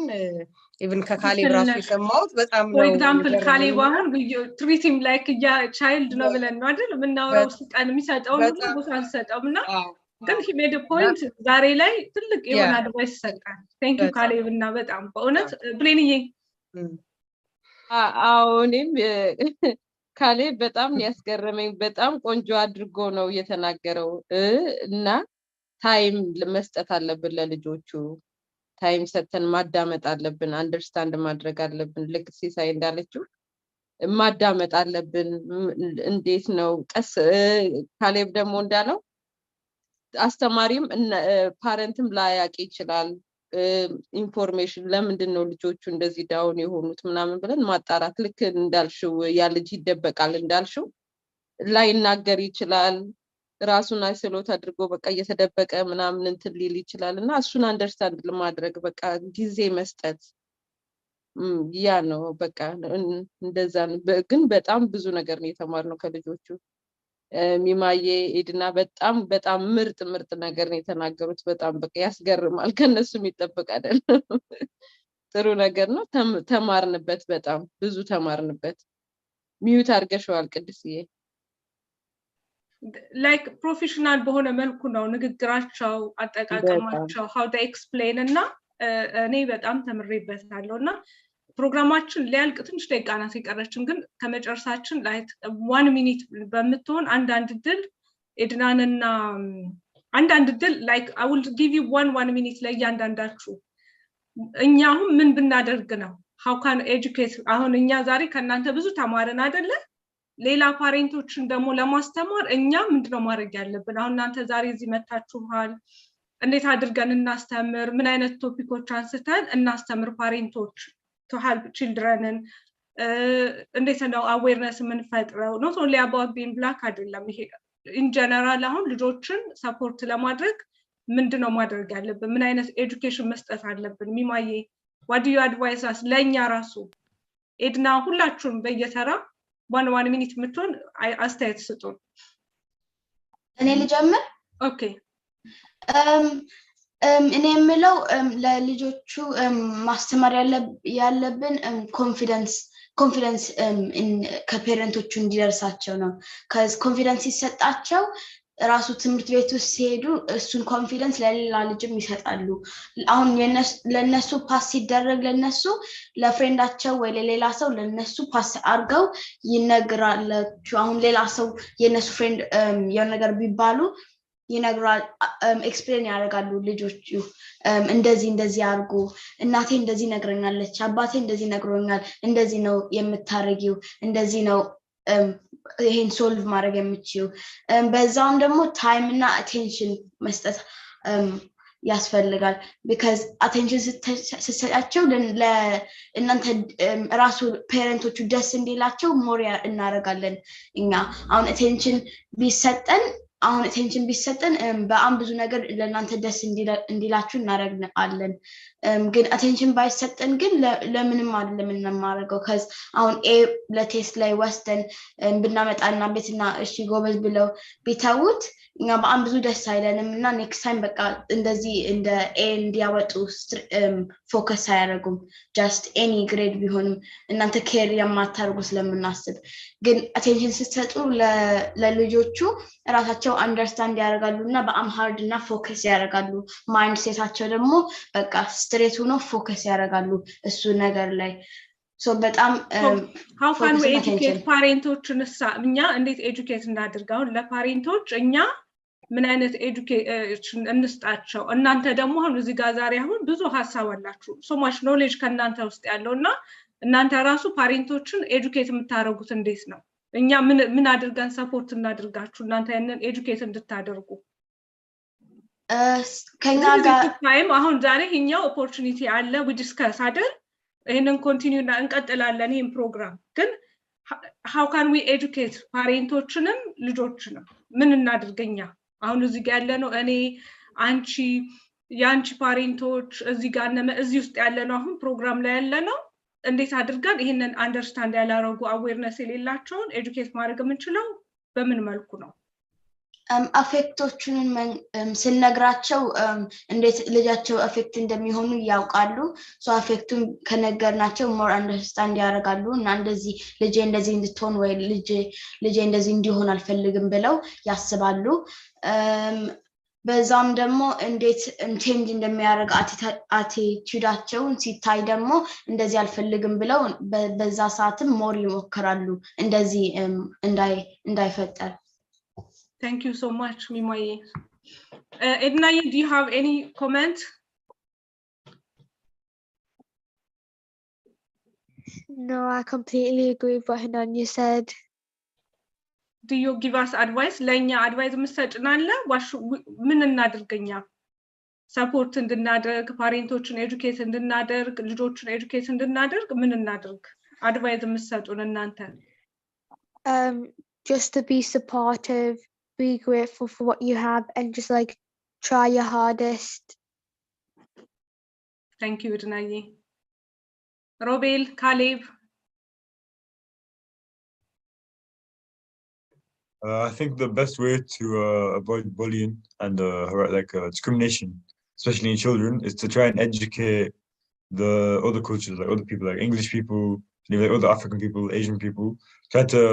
even ከካሌብ ራሱ የሰማሁት በጣም ነው for example ካሌብ አሁን treat him like a child ነው ብለን ነው አይደል ምናወራው ስልጣን የሚሰጠው ሁሉ ቦታ አንሰጠውና ግን he made a point ዛሬ ላይ ትልቅ የሆነ አድቫይስ ሰጣን thank you ካሌብ እና በጣም በእውነት ብሌንዬ አሁንም ካሌብ በጣም ያስገረመኝ በጣም ቆንጆ አድርጎ ነው የተናገረው እና ታይም መስጠት አለብን ለልጆቹ ታይም ሰጥተን ማዳመጥ አለብን አንደርስታንድ ማድረግ አለብን ልክ ሲሳይ እንዳለችው ማዳመጥ አለብን እንዴት ነው ቀስ ካሌብ ደግሞ እንዳለው አስተማሪም ፓረንትም ላያቂ ይችላል ኢንፎርሜሽን ለምንድን ነው ልጆቹ እንደዚህ ዳውን የሆኑት ምናምን ብለን ማጣራት ልክ እንዳልሽው ያ ልጅ ይደበቃል እንዳልሽው ላይናገር ይችላል ራሱን አይሶሌት አድርጎ በቃ እየተደበቀ ምናምን እንትን ሊል ይችላልና እሱን አንደርስታንድ ለማድረግ በቃ ጊዜ መስጠት ያ ነው በቃ እንደዛ ግን በጣም ብዙ ነገር ነው የተማርነው ከልጆቹ ሚማዬ ኤድና በጣም ምርጥ ነገር ነው የተናገሩት በጣም በቃ ያስገርማል ከነሱ የሚጠበቅ አይደለም ጥሩ ነገር ነው ተማርንበት በጣም ብዙ ተማርንበት ሚዩት አድርገሽዋል ቅድስዬ like professional በሆነ መልኩ ነው ንግግራቸው አጠቃቀማቸው how they explain እና እኔ በጣም ተምሬበታለሁና ፕሮግራማችን ሊያልቅ ትንሽ ደቂቃ ናት የቀረችን ግን ከመጨረሻችን ላይ 1 ሚኒት በመተውን አንዳንድ ድል ኤድናንና አንዳንድ ድል like I will give you one minute ላይ ያንዳንዳችሁ እኛው ምን ብናደርግ ነው how can educate አሁን እኛ ዛሬ ከናንተ ብዙ ተማረን አይደለ ሌላ ፓሬንቶችን ደግሞ ለማስተማር እኛ ምንድነው ማድረግ ያለብን አሁን እናንተ ዛሬ እዚህ መታችኋል እንዴት አድርገን እናስተምር ምን አይነት ቶፒኮች አንስተን እናስተምር ፓሬንቶች to help children እንዴት ነው awareness የምንፈጥረው not only about being black አይደለም ይሄ in general አሁን ልጆችን ሰፖርት ለማድረግ ምንድነው ማድረግ ያለብን ምን አይነት ኤጁኬሽን መስጠት አለብን ሚማዬ what do you advise us ለኛ ራሱ ኤድና ሁላችሁም በየተራ 1 ሚኒት ምትሆን አስተያየት ስጡን እኔ ልጀምር ኦኬ እኔ የምለው ለልጆቹ ማስተማር ያለብን ኮንፊደንስ ከፔረንቶቹ እንዲደርሳቸው ነው ኮንፊደንስ ይሰጣቸው ራሱ ትምህርት ቤት ውስጥ ሲሄዱ እሱን ኮንፊደንስ ለሌላ ልጅም ይሰጣሉ አሁን ለነሱ ፓስ ሲደረግ ለነሱ ለፍሬንዳቸው ወይ ለሌላ ሰው ለነሱ ፓስ አርገው ይነግራላችሁ አሁን ሌላ ሰው የነሱ ፍሬንድ የሆነ ነገር ቢባሉ ይነግራል ኤክስፕሌን ያደርጋሉ ልጆቹ እንደዚህ አርጉ እናቴ እንደዚህ ነግረኛለች አባቴ እንደዚህ ነግሮኛል እንደዚህ ነው የምታረጊው እንደዚህ ነው ይሄን ሶልቭ ማድረግ የምትችይው በዛውም ደግሞ ታይም እና አቴንሽን መስጠት ያስፈልጋል because attention ስትሰጣቸው ለእናንተ ራሱ ፔረንቶቹ ደስ እንዲላቸው ሞር እናደርጋለን እኛ አሁን attention ቢሰጠን በአም ብዙ ነገር ለእናንተ ደስ እንዲላችሁ እናደርጋለን ግን attention ባይሰጠን ግን ለምንም አይደለም እናማረገው cuz አሁን ለቴስት ላይ ወስተን ብናመጣና ቤትና እሺ ጎበዝ ብለው ቢታውት እኛ በአም ብዙ ደስ አይለንም እና ኔክስት ታይም በቃ እንደዚህ እንደ እንዲያወጡ ፎከስ አያደርጉም just any grade ቢሆንም እናንተ ኬር ያማታርጉ ስለምናስብ ግን attention ስትሰጡ ለልጆቹ ራሳቸው አንደርስታንድ ያደርጋሉና በአም ሃርድ እና ፎከስ ያደርጋሉ ማይንድ ሴታቸው ደግሞ በቃ ስትሬት ሆኖ ፎከስ ያደርጋሉ እሱ ነገር ላይ so በጣም how can we educate ፓሬንቶችን እኛ እንዴት ኤጁኬት እናድርጋው ለፓሬንቶች እኛ ምን አይነት ኤጁኬሽን እንስጣቸው እናንተ ደግሞ አሁን እዚህ ጋር ዛሬ አሁን ብዙ ሐሳብ አላችሁ so much knowledge ከናንተ ውስጥ ያለውና እናንተ ራሱ ፓሬንቶችን ኤጁኬት የምታረጉት እንዴት ነው እኛ ምን አድርገን ሰፖርት እናድርጋችሁ እናንተ ያንን ኤጁኬት እንድታደርጉ ከኛ ጋር ታይም አሁን ዛሬ እኛው ኦፖርቹኒቲ አለ we discuss አይደል ይሄንን ኮንቲኒው እንቀጥላለን ይሄን ፕሮግራም ግን how can we educate ፓሬንቶችንም ልጆችንም ምን እናድርገኛ አሁን እዚህ ጋር ያለ ነው እኔ አንቺ ያንቺ ፓሬንቶች እዚህ ጋር እዚህ ውስጥ ያለ ነው አሁን ፕሮግራም ላይ ያለ ነው እንዴት አድርገን ይሄንን አንደርስታንድ ያላረጉ አዌርነስ የሌላቸውን ኤጁኬት ማድረግ የምንችለው በምን መልኩ ነው? አፌክቶቹን ስንነግራቸው እንዴት ልጃቸው አፌክት እንደሚሆኑ ያውቃሉ። ሶ አፌክቱን ከነገርናቸው ሞር አንደርስታንድ ያደርጋሉ እና እንደዚህ ልጄ እንደዚህ እንድትሆን ወይ ልጄ እንደዚህ እንዲሆን አልፈልግም ብለው ያስባሉ። በዛም ደግሞ እንዴት ቼንጅ እንደሚያደርግ አቲቲዩዳቸውን ሲታይ ደግሞ እንደዚህ አልፈልግም ብለው በዛ ሰዓትም ሞር ይሞክራሉ እንደዚህ እንዳይፈጠር። Thank you so much, Mimaye. Ednaye, do you have any comment? No, I completely agree with what Hananya said. Do you give us advice? Lenya advice ምሰጭናለ ምን እናድርገኛ? ሰፖርት እንድናደርግ ፓሬንቶችን ኤጁኬት እንድናደርግ ልጆችን ኤጁኬት እንድናደርግ ምን እናድርግ? አድቫይስ ምሰጡን እናንተ? Just to be supportive, be grateful for what you have and just like try your hardest. Thank you, Ednaye. Robel, Caleb. I think the best way to avoid bullying and discrimination, especially in children, is to try and educate the other cultures, like other people, like English people, like other African people, Asian people. Try to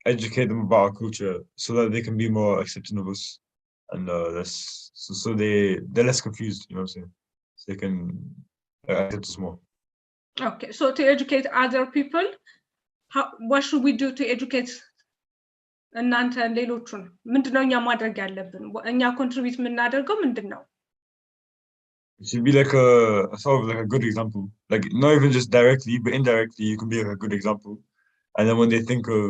educate them about our culture so that they can be more accepting of us and so they're less confused, you know what I'm saying? So they can accept us more. Okay, so to educate other people, what should we do to educate እናንተ ሌሎቹን? ምንድነው እኛ ማድረግ ያለብን? እኛ ኮንትሪቢዩት የምናደርገው ምንድነው? It should be like a sort of like a good example, like not even just directly but indirectly you can be like a good example. And then when they think of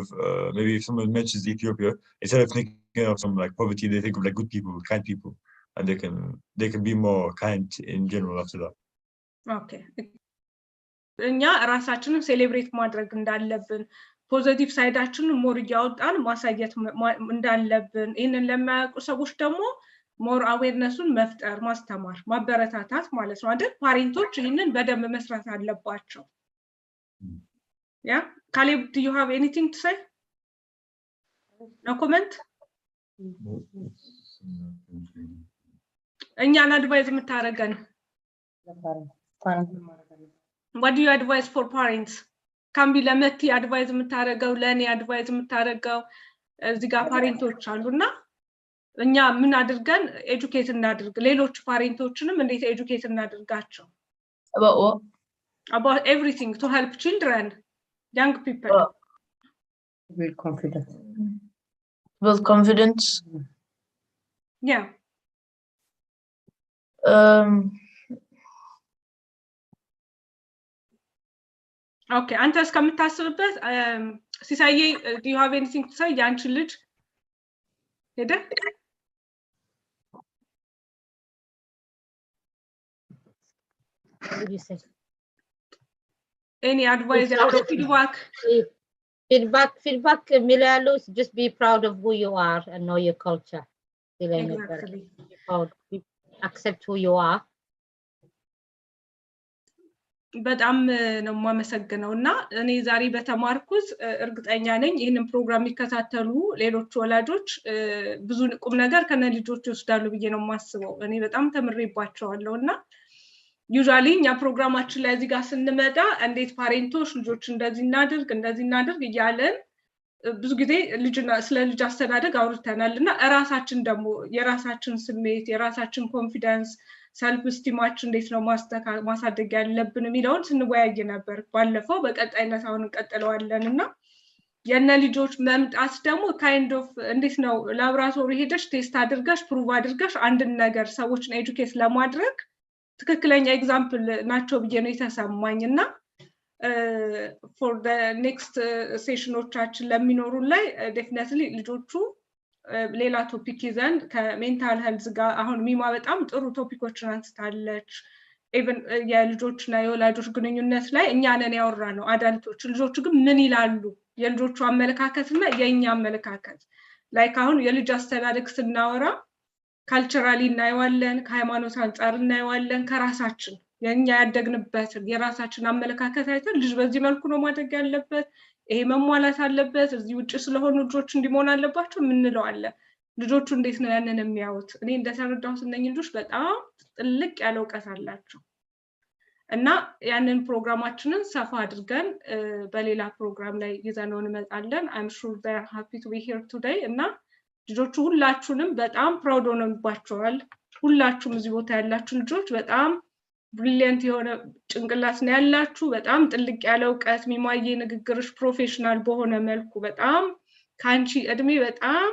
maybe if someone mentions Ethiopia, instead of thinking of some like poverty, they think of like good people, kind people, and they can be more kind in general after that. Okay. እኛ ራሳችንን ሴሌብሬት ማድረግ እንዳለብን ፖዚቲቭ ሳይዳችንን ሞር ያወጣን ማሳየት እንዳለብን ይሄንን ለማያውቁ ሰዎች ደግሞ ሞር አዌርነሱን መፍጠር ማስተማር ማበረታታት ማለት ነው አይደል? ፓሬንቶች ይሄንን በደንብ መስራት አለባቸው። Yeah, Caleb, do you have anything to say? No comment? እኛን አድቫይስ የምታረገን What do you advise for parents? Can be ለመቲ አድቫይስ የምታረገው ለኔ አድቫይስ የምታረገው እዚህ ጋር ፓሬንቶች አሉና እኛ ምን አድርገን ኤጁኬት እናድርግ ሌሎች ፓሬንቶችንም እንዴት ኤጁኬት እናድርጋቸው? About what? About everything to help children. Young people. Build confidence. Build confidence. Yeah. Okay, አንተ እስከምታስብበት ሲሳዬ do you have anything to say? ያንቺ ልጅ ሄደ? What did you say? Any advice or feedback? Feedback, Milalo, just be proud of who you are and know your culture. Exactly. Accept who you are. በጣም ነው ማመሰግነውና እኔ ዛሬ በተማርኩት እርግጠኛ ነኝ ይሄንን ፕሮግራም ይከታተሉ ሌሎች ወላጆች ብዙ ቁም ነገር ከነ ልጆች ይወስዳሉ ብዬ ነው ማስበው። እኔ በጣም ተምሬባቸዋለሁና ዩዛሊ እኛ ፕሮግራማችን ላይ እዚህ ጋር ስንመጣ እንዴት ፓሬንቶች ልጆች እንደዚህ እናድርግ እያለን ብዙ ጊዜ ስለ ልጅ አስተዳደግ አውርተናልና ራሳችን ደግሞ የራሳችን ስሜት የራሳችን ኮንፊደንስ ሰልፍ ስቲማችን እንዴት ነው ማሳደግ ያለብን የሚለውን ስንወያይ ነበር ባለፈው። በቀጣይነት አሁን እንቀጥለዋለንና የነ ልጆች መምጣት ደግሞ ካይንድ ኦፍ እንዴት ነው ላብራቶሪ ሄደሽ ቴስት አድርገሽ ፕሩቭ አድርገሽ አንድ ነገር ሰዎችን ኤጁኬት ለማድረግ ትክክለኛ ኤግዛምፕል ናቸው ብዬ ነው የተሰማኝና for the next ሴሽኖቻችን ለሚኖሩ ላይ definitely ልጆቹ ሌላ ቶፒክ ይዘን ከሜንታል ሄልዝ ጋር አሁን ሚማ በጣም ጥሩ ቶፒኮችን አንስታለች። ኢቭን የልጆችና የወላጆች ግንኙነት ላይ እኛ ነን ያወራነው አዳልቶች ልጆቹ ግን ምን ይላሉ የልጆቹ አመለካከትና የኛ አመለካከት ላይክ አሁን የልጅ አስተዳደግ ስናወራ ካልቸራሊ እናየዋለን ከሃይማኖት አንፃር እናየዋለን ከራሳችን የኛ ያደግንበትን የራሳችን አመለካከት አይተን ልጅ በዚህ መልኩ ነው ማደግ ያለበት ይሄ መሟላት አለበት እዚህ ውጪ ስለሆኑ ልጆች እንዲሞን አለባቸው ምንለው አለ ልጆቹ እንዴት ነው ያንን የሚያዩት እኔ እንደተረዳሁት እነኚህ ልጆች በጣም ጥልቅ ያለ ዕውቀት አላቸው እና ያንን ፕሮግራማችንን ሰፋ አድርገን በሌላ ፕሮግራም ላይ ይዘነው እንመጣለን I'm sure they are happy to be here today እና ልጆቹ ሁላችሁንም በጣም ፕራውድ ሆነንባቸዋል ሁላችሁም እዚህ ቦታ ያላችሁ ልጆች በጣም ብሪሊየንት የሆነ ጭንቅላት ነው ያላችሁ በጣም ጥልቅ ያለ ዕውቀት ሚማዬ ንግግርሽ ፕሮፌሽናል በሆነ መልኩ በጣም ካንቺ እድሜ በጣም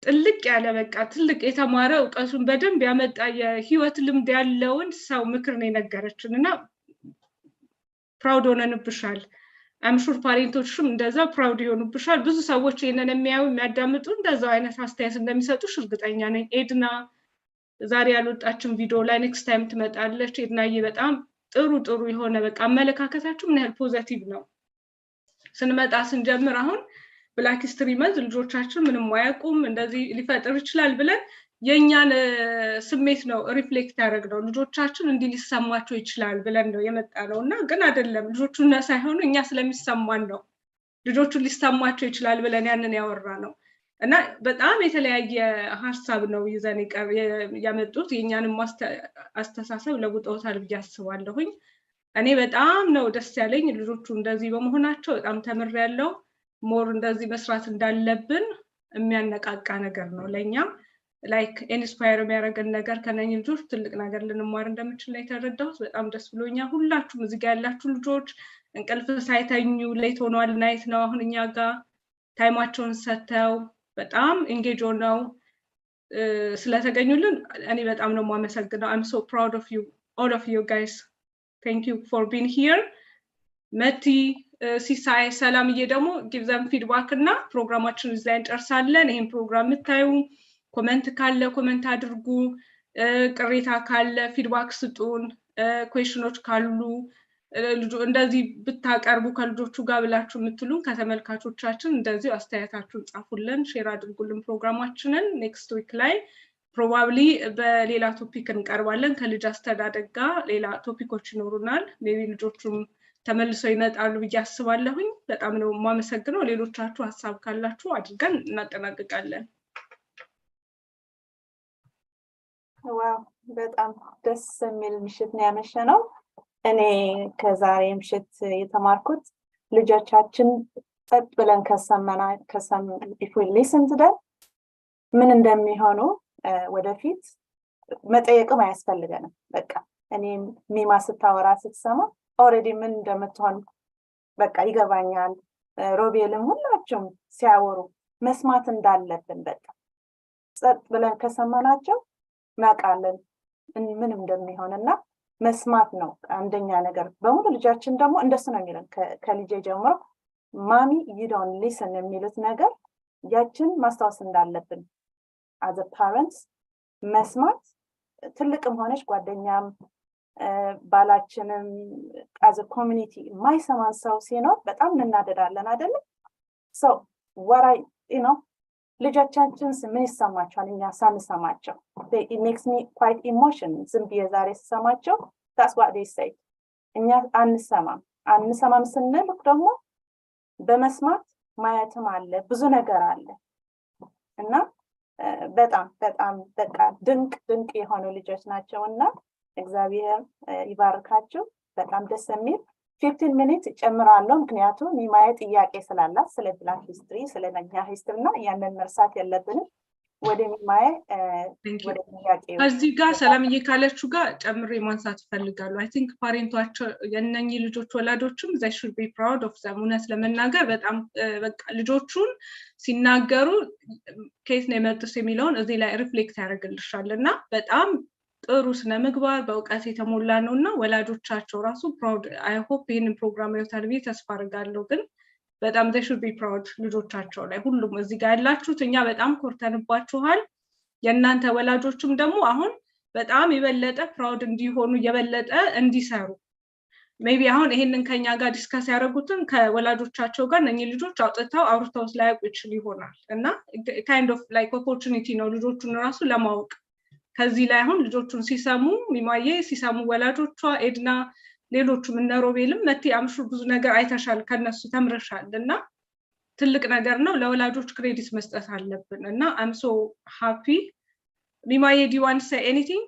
ጥልቅ ያለ በቃ ትልቅ የተማረ ዕውቀቱን በደንብ ያመጣ የህይወት ልምድ ያለውን ሰው ምክር ነው የነገረችንና ፕራውድ ሆነንብሻል I'm sure ፓሬንቶችም እንደዛ ፕራውድ ይሆኑብሻል ብዙ ሰዎች ይሄንን የሚያዩ የሚያዳምጡ እንደዛው አይነት አስተያየት እንደሚሰጡሽ እርግጠኛ ነኝ ኤድና ዛሬ ያልወጣችን ቪዲዮ ላይ ኔክስት ታይም ትመጣለች ኤድናዬ በጣም ጥሩ የሆነ በቃ አመለካከታችሁ ምን ያህል ፖዚቲቭ ነው ስንመጣ ስንጀምር አሁን ብላክ ሂስትሪ መንዝ ልጆቻችን ምንም ማያውቁም እንደዚህ ሊፈጥር ይችላል ብለን የኛን ስሜት ነው ሪፍሌክት ያደርገው ልጆቻችን እንዲህ ሊሰማቸው ይችላል ብለን ነው የመጣነውና ግን አይደለም ልጆቹና ሳይሆኑ እኛ ስለሚሰማን ነው ልጆቹ ሊሰማቸው ይችላል ብለን ያንን ያወራነው እና በጣም የተለያየ ሐሳብ ነው ይዘን ያመጡት የኛንም አስተሳሰብ ለውጠውታል ብዬ አስባለሁኝ እኔ በጣም ነው ደስ ያለኝ ልጆቹ እንደዚህ በመሆናቸው በጣም ተምሬያለሁ ሞር እንደዚህ መስራት እንዳለብን የሚያነቃቃ ነገር ነው ለኛ ላይክ ኢንስፓየር የሚያደርገን ነገር ከነኝ ልጆች ትልቅ ነገር ልንማር እንደምንችል ነው የተረዳሁት በጣም ደስ ብሎኛል ሁላችሁም እዚህ ጋር ያላችሁ ልጆች እንቅልፍ ሳይተኙ ሌት ሆኗል ናይት ነው አሁን እኛ ጋር ታይማቸውን ሰተው በጣም ኢንጌጅ ሆነው ስለተገኙልን እኔ በጣም ነው ማመሰግነው I'm so proud of you all of you guys thank you for being here መቲ ሲሳይ ሰላምዬ ደግሞ give them feedback እና ፕሮግራማችንን እዚህ ላይ እንጨርሳለን ይሄን ፕሮግራም ምታዩ ኮሜንት ካለ ኮሜንት አድርጉ ቅሬታ ካለ ፊድባክ ስጡን ኩዌስችኖች ካሉ እንደዚህ ብታቀርቡ ከልጆቹ ጋር ብላችሁ የምትሉን ከተመልካቾቻችን እንደዚህ አስተያየታችሁን ጻፉልን ሼር አድርጉልን ፕሮግራማችንን ኔክስት ዊክ ላይ ፕሮባብሊ በሌላ ቶፒክ እንቀርባለን ከልጅ አስተዳደግ ጋር ሌላ ቶፒኮች ይኖሩናል ሜቢ ልጆቹም ተመልሰው ይመጣሉ ብዬ አስባለሁኝ በጣም ነው ማመሰግነው ሌሎቻችሁ ሐሳብ ካላችሁ አድርገን እናጠናቅቃለን ዋው በጣም ደስ የሚል ምሽት ነው ያመሸነው እኔ ከዛሬ ምሽት የተማርኩት ልጆቻችን ጸጥ ብለን if we listen to them ምን እንደሚሆኑ ወደፊት መጠየቅም አያስፈልገንም በቃ እኔ ሚማ ስታወራ ስትሰማ ኦሬዲ ምን እንደምትሆን በቃ ይገባኛል ሮቤልም ሁላችሁም ሲያወሩ መስማት እንዳለብን በቃ ጸጥ ብለን ከሰማናቸው ማቃለን ምን እንደሚሆንና መስማት ነው አንደኛ ነገር በሙሉ ልጃችን ደግሞ እንደሱ ነው የሚለን ከልጄ ጀምሮ ማሚ you don't listen የሚሉት ነገር ያችን ማስተዋወስ እንዳለብን as a parents መስማት ትልቅም ሆነሽ ጓደኛም ባላችንም as a community ማይሰማን ሰው ሲኖር በጣም እናደዳለን አይደል so what I ልጆቻችን ምን ይሰማቸዋል እኛ ሳንሰማቸው it makes me quite emotional ዝም ብዬ ዛሬ ስሰማቸው that's what they say እኛ አንሰማም ስንል ደግሞ በመስማት ማየትም አለ ብዙ ነገር አለ እና በጣም በቃ ድንቅ የሆኑ ልጆች ናቸውና እግዚአብሔር ይባርካችሁ በጣም ደስ የሚል 15 minutes ጨምራለሁ ምክንያቱም ሚማዬ ጥያቄ ስላላት ስለ ብላክ ሂስትሪ ስለ ነኛ ሂስትሪና ያንን መርሳት የለብንም ወደ ሚማዬ ወደ ጥያቄው እዚህ ጋር ሰላምዬ ካለችው ጋር ጨምሬ ማንሳት ፈልጋለሁ I think ፓሬንቶቻቸው የነኚህ ልጆች ወላጆችም they should be proud of them እውነት ለመናገር በጣም በቃ ልጆቹን ሲናገሩ ኬስ ነው የመጡት የሚለውን እዚህ ላይ ሪፍሌክት ያደርግልሻልና በጣም ጥሩ ስነ ምግባር በእውቀት የተሞላ ነውና ወላጆቻቸው ራሱ proud I hope ይሄንን ፕሮግራም ይወታል ብዬ ተስፋ አደርጋለሁ ግን በጣም they should be proud ልጆቻቸው ላይ ሁሉም እዚህ ጋር ያላችሁት እኛ በጣም ኮርተንባችኋል የእናንተ ወላጆችም ደግሞ አሁን በጣም የበለጠ proud እንዲሆኑ የበለጠ እንዲሰሩ maybe አሁን ይሄንን ከኛ ጋር ዲስከስ ያደረጉትን ከወላጆቻቸው ጋር ነኝ ልጆች አውጥተው አውርተው ስላያውቁ ይችላል እና kind of like opportunity ነው ልጆቹን ራሱ ለማወቅ ከዚህ ላይ አሁን ልጆቹን ሲሰሙ ሚማዬ ሲሰሙ ወላጆቿ ኤድና ሌሎቹም እነ ሮቤልም መቴ አምሹ ብዙ ነገር አይተሻል ከነሱ ተምረሻልና ትልቅ ነገር ነው ለወላጆች ክሬዲት መስጠት አለብን እና I'm so happy ሚማዬ do you want to say anything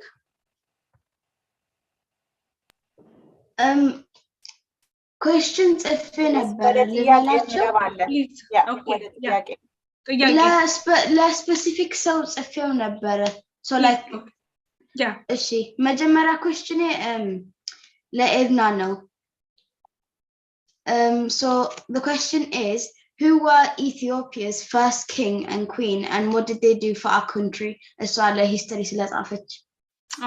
questions if ነበር ለስፔሲፊክ ሰው ጽፌው ነበር so like yeah እሺ መጀመሪያ question ለኤድና ነው so the question is who were Ethiopia's first king and queen and what did they do for our country እሷ ለሂስትሪ ስለጻፈች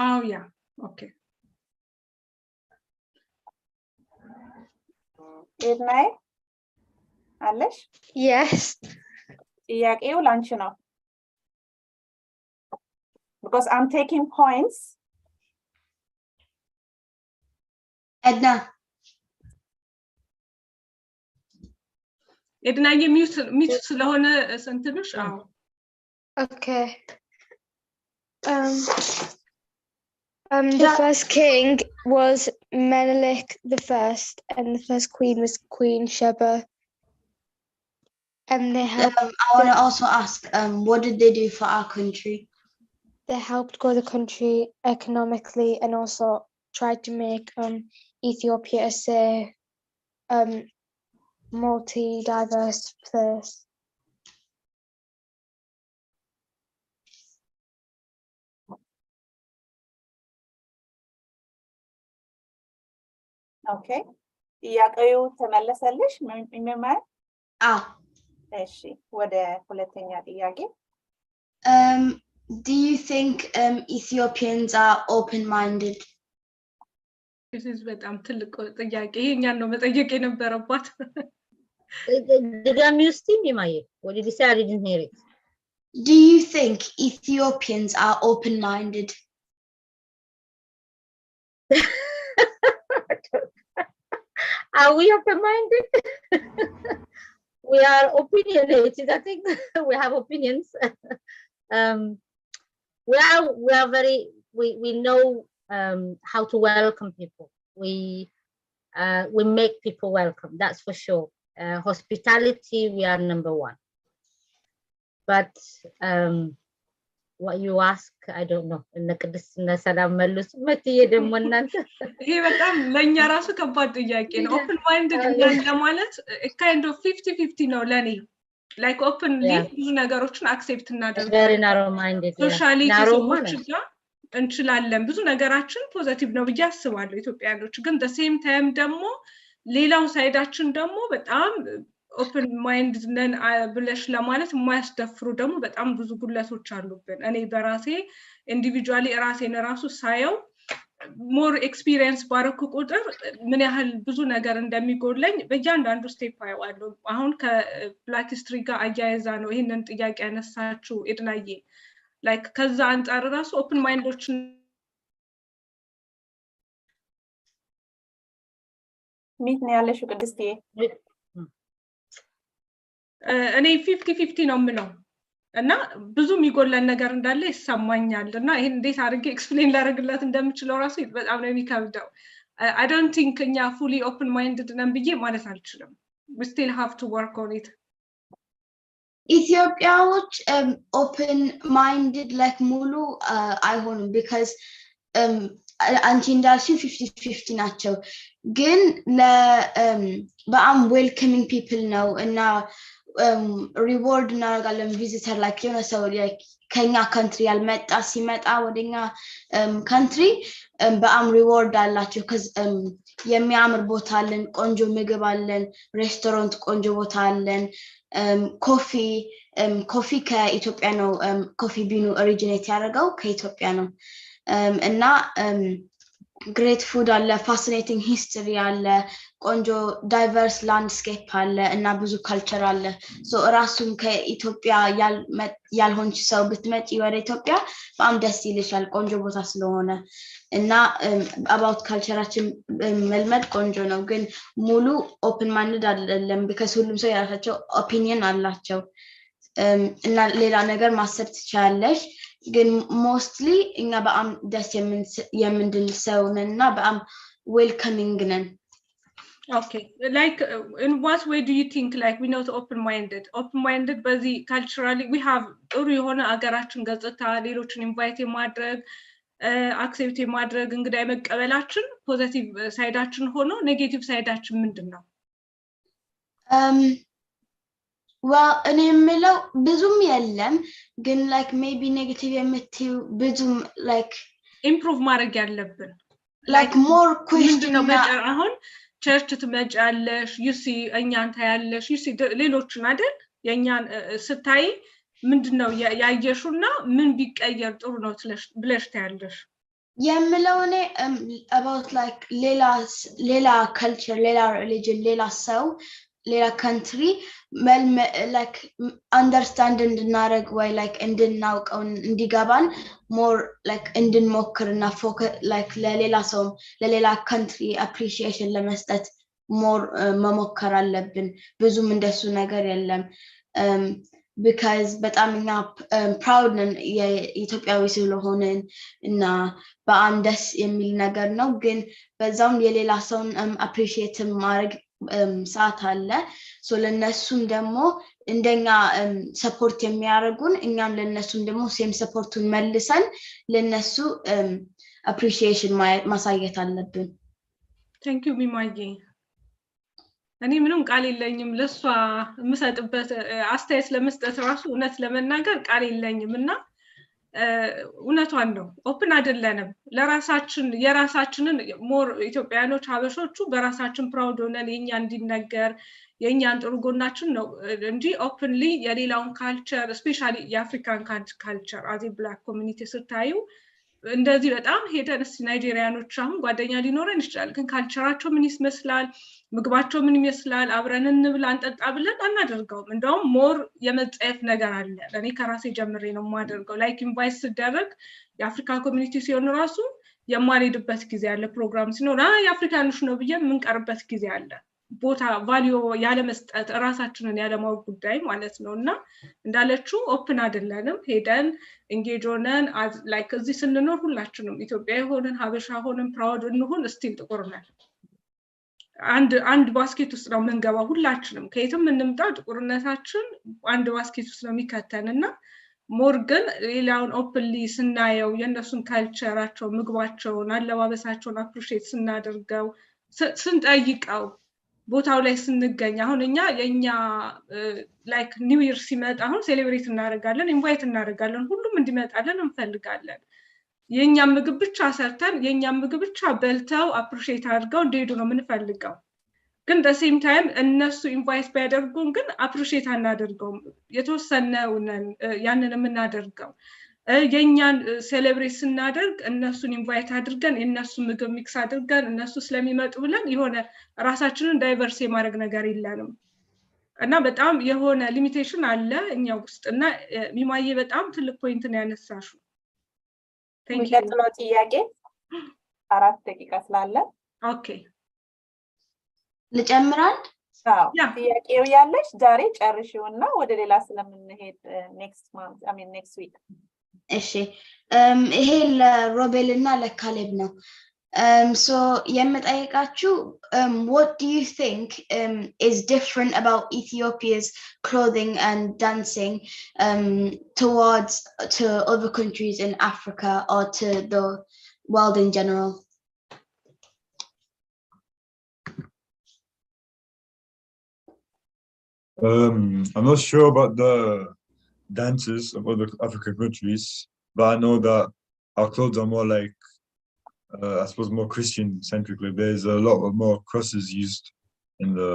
oh yeah okay ኤድና አለሽ Yes. ጥያቄው ላንቺ ነው because I'm taking points Edna ሚት ስለሆነ ሰንትንሽ Okay. The first king was Menelik the first, and the first queen was Queen Sheba. And they helped. I want to also ask, what did they do for our country? They helped grow the country economically, and also tried to make Ethiopia a safe, multi-diverse place. Okay. ጥያቄው ተመለሰልሽ ሚማዬ እሺ ወደ ሁለተኛ ጥያቄ do you think Ethiopians are open-minded? This is በጣም ትልቅ ጥያቄ ይሄኛን ነው መጠየቅ የነበረባት ድጋሚ ውስጥ ሚማዬ what did you say? I didn't hear it. Do you think Ethiopians are open-minded? Are we open-minded? We are opinionated. I think we have opinions. We are very we know how to welcome people. We make people welcome. That's for sure. Hospitality, we are number one. But what you ask, I don't know. እነቅድስና ሰላም መልስ መትዬ ደግሞ እናንተ ይሄ በጣም ለኛ ራሱ ከባድ ጥያቄ ነው open minded ለማለት kind of 50-50 ነው ለኔ like openly ብዙ ነገሮችን accept እናደርጋለን very narrow minded socially ሰዎች ጋር እንችላለን ብዙ ነገራችን ፖዚቲቭ ነው ብዬ አስባለሁ ኢትዮጵያኖች ግን the same time ደግሞ ሌላው ሳይዳችን ደግሞ በጣም open minded ነን ብለሽ ለማለት የማያስደፍሩ ደግሞ በጣም ብዙ ጉለቶች አሉብን እኔ በራሴ individually ራሴን ራሱ ሳየው more experience ባረኩ ቁጥር ምን ያህል ብዙ ነገር እንደሚጎለኝ በእያንዳንዱ ስቴፕ አየዋለሁ አሁን ከብላክ ሂስትሪ ጋር አያይዛ ነው ይሄንን ጥያቄ ያነሳችው ኤድናዬ like ከዛ አንፃር ራሱ open mindዶች ሚት ነው ያለሽው ቅድስቴ እኔ 50-50 ነው ምለው እና ብዙ የሚጎለን ነገር እንዳለ ይሰማኛል እና ይሄን እንዴት አድርጌ ኤክስፕሌን ላደርግላት እንደምችለው ራሱ በጣም ነው የሚከብደው I don't think እኛ fully open minded ነን ብዬ ማለት አልችልም we still have to work on it ኢትዮጵያዎች open minded like ሙሉ አይሆንም because አንቺ እንዳልሽው 50-50 ናቸው ግን በጣም welcoming people ነው እና reward እናደርጋለን visitor like you know so like ከኛ country ያልመጣ ሲመጣ ወደኛ country በጣም reward አላቸው cuz የሚያምር ቦታ አለን ቆንጆ ምግብ አለን ሬስቶራንት ቆንጆ ቦታ አለን ኮፊ ከኢትዮጵያ ነው ኮፊ ቢኑ ኦሪጂኔት ያደረገው ከኢትዮጵያ ነው እና great food አለ fascinating history አለ ቆንጆ diverse landscape አለ እና ብዙ culture አለ so ራሱን ከኢትዮጵያ ያልሆንች ሰው ብትመጪ ወደ ኢትዮጵያ በጣም ደስ ይልሻል ቆንጆ ቦታ ስለሆነ እና about cultureአችን መልመድ ቆንጆ ነው ግን ሙሉ open minded አይደለም because ሁሉም ሰው የራሳቸው opinion አላቸው እና ሌላ ነገር ማሰብ ትችላለሽ ግን mostly እኛ በጣም ደስ የምንድል ሰው ነንና በጣም welcoming ነን Okay, like in what way do you think like we know the open-minded በዚህ culturally we have ጥሩ የሆነ አገራችን ገጽታ ሌሎችን ኢንቫይት የማድረግ አክሴፕት የማድረግ እንግዳ የመቀበላችን ፖዚቲቭ ሳይዳችን ሆኖ ኔጌቲቭ ሳይዳችን ምንድነው well እኔ የምለው ብዙም የለም ግን like maybe negative የምትዩ ብዙም like improve ማድረግ ያለብን like more question አሁን ቸርች ትመጫለሽ you see እኛን ታያለሽ you see ሌሎችን አይደል የኛን ስታይ ምንድነው ያየሹና ምን ቢቀየር ጥሩ ነው ብለሽ ታያለሽ የምለው እኔ about like ሌላ culture ሌላ religion ሌላ ሰው ሌላ country like understand እንድናረግ ወይ like እንድናውቀው እንዲገባን more like እንድንሞክርና focus like ለሌላ ሰው ለሌላ country appreciation ለመስጠት more መሞከር አለብን ብዙም እንደሱ ነገር የለም because በጣም እኛ proud ነን የኢትዮጵያዊ ስለሆነን እና በጣም ደስ የሚል ነገር ነው ግን በዛውም የሌላ ሰውን appreciate ማድረግ ሰዓት አለ ሶ ለነሱም ደግሞ እንደኛ ሰፖርት የሚያደርጉን እኛም ለነሱም ደግሞ ሴም ሰፖርቱን መልሰን ለነሱ appreciation ማሳየት አለብን thank you ሚማዬ እኔ ምንም ቃል የለኝም ለሷ የምሰጥበት አስተያየት ለመስጠት ራሱ እውነት ለመናገር ቃል የለኝምና እውነቷን ነው ኦፕን አይደለንም ለራሳችን የራሳችንን ሞር ኢትዮጵያኖች ሀበሾቹ በራሳችን ፕራውድ ሆነን የኛ እንዲነገር የኛን ጥሩ ጎናችን ነው እንጂ ኦፕንሊ የሌላውን ካልቸር ስፔሻሊ የአፍሪካን ካልቸር አዚ ብላክ ኮሚኒቲ ስታዩ እንደዚህ በጣም ሄደን ናይጄሪያኖች አሁን ጓደኛ ሊኖረን ይችላል ግን ካልቸራቸው ምን ይመስላል ምግባቸው ምን ይመስላል አብረን እንብላ እንጠጣ ብለን አናደርገውም እንደውም ሞር የመጻፍ ነገር አለ ለኔ ከራሴ ጀምሬ ነው ማደርገው ላይክ ኢንቫይት ሲደረግ የአፍሪካ ኮሚኒቲ ሲሆን ራሱ የማልሄድበት ጊዜ አለ ፕሮግራም ሲኖር የአፍሪካኖች ነው ብዬ ምንቀርበት ጊዜ አለ ቦታ ቫልዩ ያለ መስጠት ራሳችንን ያለ ማወቅ ጉዳይ ማለት ነውና እንዳለችው ኦፕን አይደለንም ሄደን ኤንጌጅ ሆነን ላይክ እዚህ ስንኖር ሁላችንም ኢትዮጵያዊ ሆነን ሀበሻ ሆነን ፕራውድ እንሁን ስቲል ጥቁር ነን አንድ ባስኬት ውስጥ ነው መንገባ ሁላችንም ከየትም እንምጣ ጥቁርነታችን አንድ ባስኬት ውስጥ ነው የሚከተንና ሞርገን ሌላውን ኦፕንሊ ስናየው የነሱን ካልቸራቸው ምግባቸውን አለባበሳቸውን አፕሪሺየት ስናደርገው ስንጠይቀው ቦታው ላይ ስንገኝ አሁን የኛ ላይክ ኒው ይር ሲመጣ አሁን ሴሌብሬት እናደርጋለን ኢንቫይት እናደርጋለን ሁሉም እንዲመጣለን እንፈልጋለን የኛ ምግብ ብቻ ሰርተን የኛ ምግብ ብቻ በልተው አፕሪሺየት አድርገው እንደሄዱ ነው የምንፈልገው ግን the same time እነሱ ኢንቫይት ቢያደርጉን ግን አፕሪሺየት አናደርገውም የተወሰነውን ያንን የምናደርገው የኛን ሴሌብሬት ስናደርግ እነሱን ኢንቫይት አድርገን የነሱ ምግብ ሚክስ አድርገን እነሱ ስለሚመጡ ብለን የሆነ ራሳችንን ዳይቨርስ የማድረግ ነገር ይላልም እና በጣም የሆነ ሊሚቴሽን አለ እኛ ውስጥና ሚማዬ በጣም ትልቅ ፖይንት ነው ያነሳሹ Thank you ነው ጥያቄ 4 ደቂቃ ስላለ ኦኬ ልጨምራል ጥያቄው ያለሽ ዛሬ ጨርሽውና ወደ ሌላ ስለምንሄድ next week እሺ ይሄ ለሮቤል እና ለካሌብ ነው so የምጠይቃችሁ what do you think is different about Ethiopia's clothing and dancing to other countries in Africa or to the world in general I'm not sure about the dances of other African countries, but I know that our clothes are more like, I suppose, more Christian centric. Like there's a lot of more crosses used in the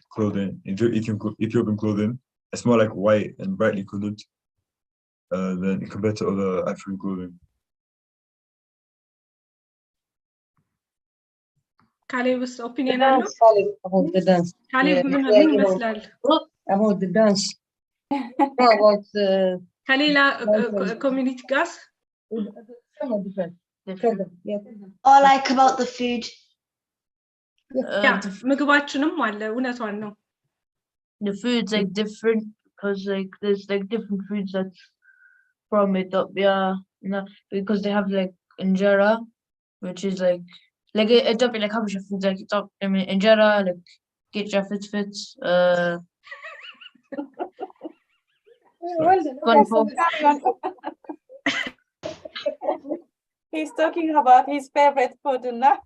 clothing, Ethiopian clothing. It's more like white and brightly colored than compared to other African clothing. ካሌብስ ኦፒኒየን አለው? About the dance. ካሌብ ምን ይመስላል? About the dance. About ከሌላ ኮሚኒቲ ጋር All like about the food. ምግባችንም አለ እውነቷን ነው the food's like different because like there's like different foods that's from Ethiopia, because they have like injera, which is like Ethiopia like Habesha food like I mean injera like getcha fits He's talking about his favorite food now.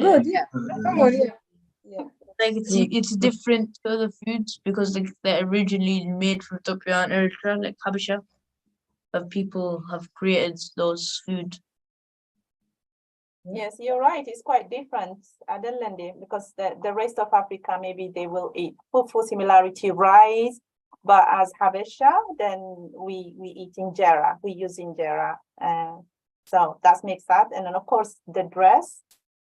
good, yeah. Come on, yeah. like it's different to other foods because like they're originally made from Ethiopia and Eritrea, like Habesha, but people have created those food. Yes, you're right. It's quite different, Adelaide, because the rest of Africa, maybe they will eat food similarity, rice, but as Habesha, then we eat injera. We use injera. So that makes that. And then, of course, the dress,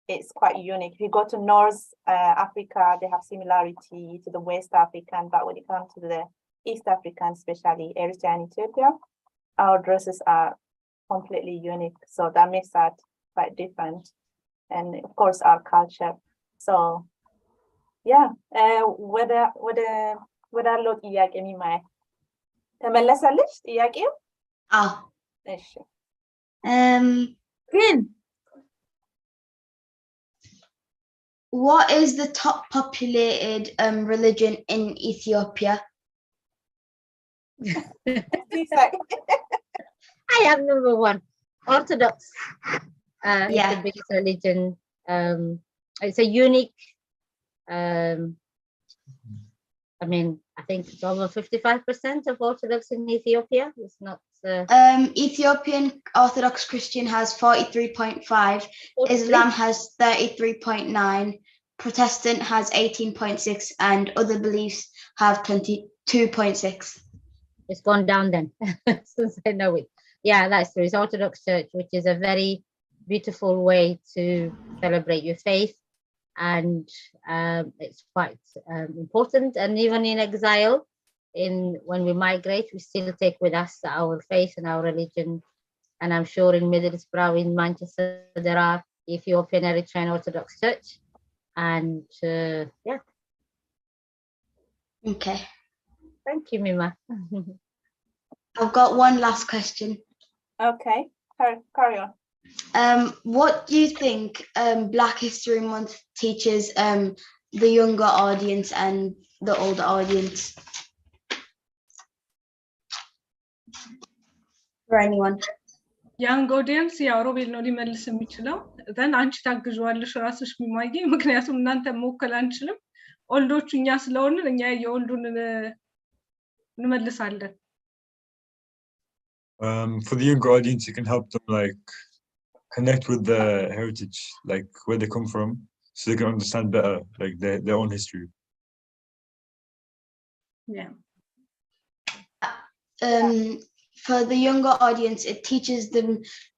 it's quite unique. If you go to North Africa, they have similarity to the West African, but when it comes to the East African, especially Eritrea and Ethiopia, our dresses are completely unique. So that makes that quite different. And of course, our culture. So, yeah, ወደ አለው ጥያቄ የሚማይ ተመለሰልሽ ጥያቄው? አዎ እሺ ግን what is the top populated religion in Ethiopia? I have number one, Orthodox. Yeah. It's the biggest religion. It's a unique. I mean, I think it's over 55% of Orthodox in Ethiopia. It's not. Ethiopian Orthodox Christian has 43.5. Islam has 33.9. Protestant has 18.6, and other beliefs have 22.6. It's gone down then, since I know it. Yeah, that's true. It's Orthodox Church, which is a very beautiful way to celebrate your faith. And it's quite important, and even in exile, when we migrate, we still take with us our faith and our religion. And I'm sure in Middlesbrough, in Manchester, there are Ethiopian Eritrean Orthodox Church, and yeah. Okay, thank you, Mima. I've got one last question. Okay, carry on. What do you think Black History Month teaches the younger audience and the older audience? For anyone. Young audience, ያው ሮቤል ነው ሊመልስ የሚችለው። then አንቺ ታግዣዋለሽ ራስሽ ሚማዬ፣ ምክንያቱም እናንተ መወከል አንችልም። ኦልዶቹ እኛ ስለሆንን እኛ የኦልዱን እንመልሳለን። For the younger audience, you can help them like connect with the heritage, like where they come from, so they can understand better like their own history. Yeah. For the younger audience, it teaches them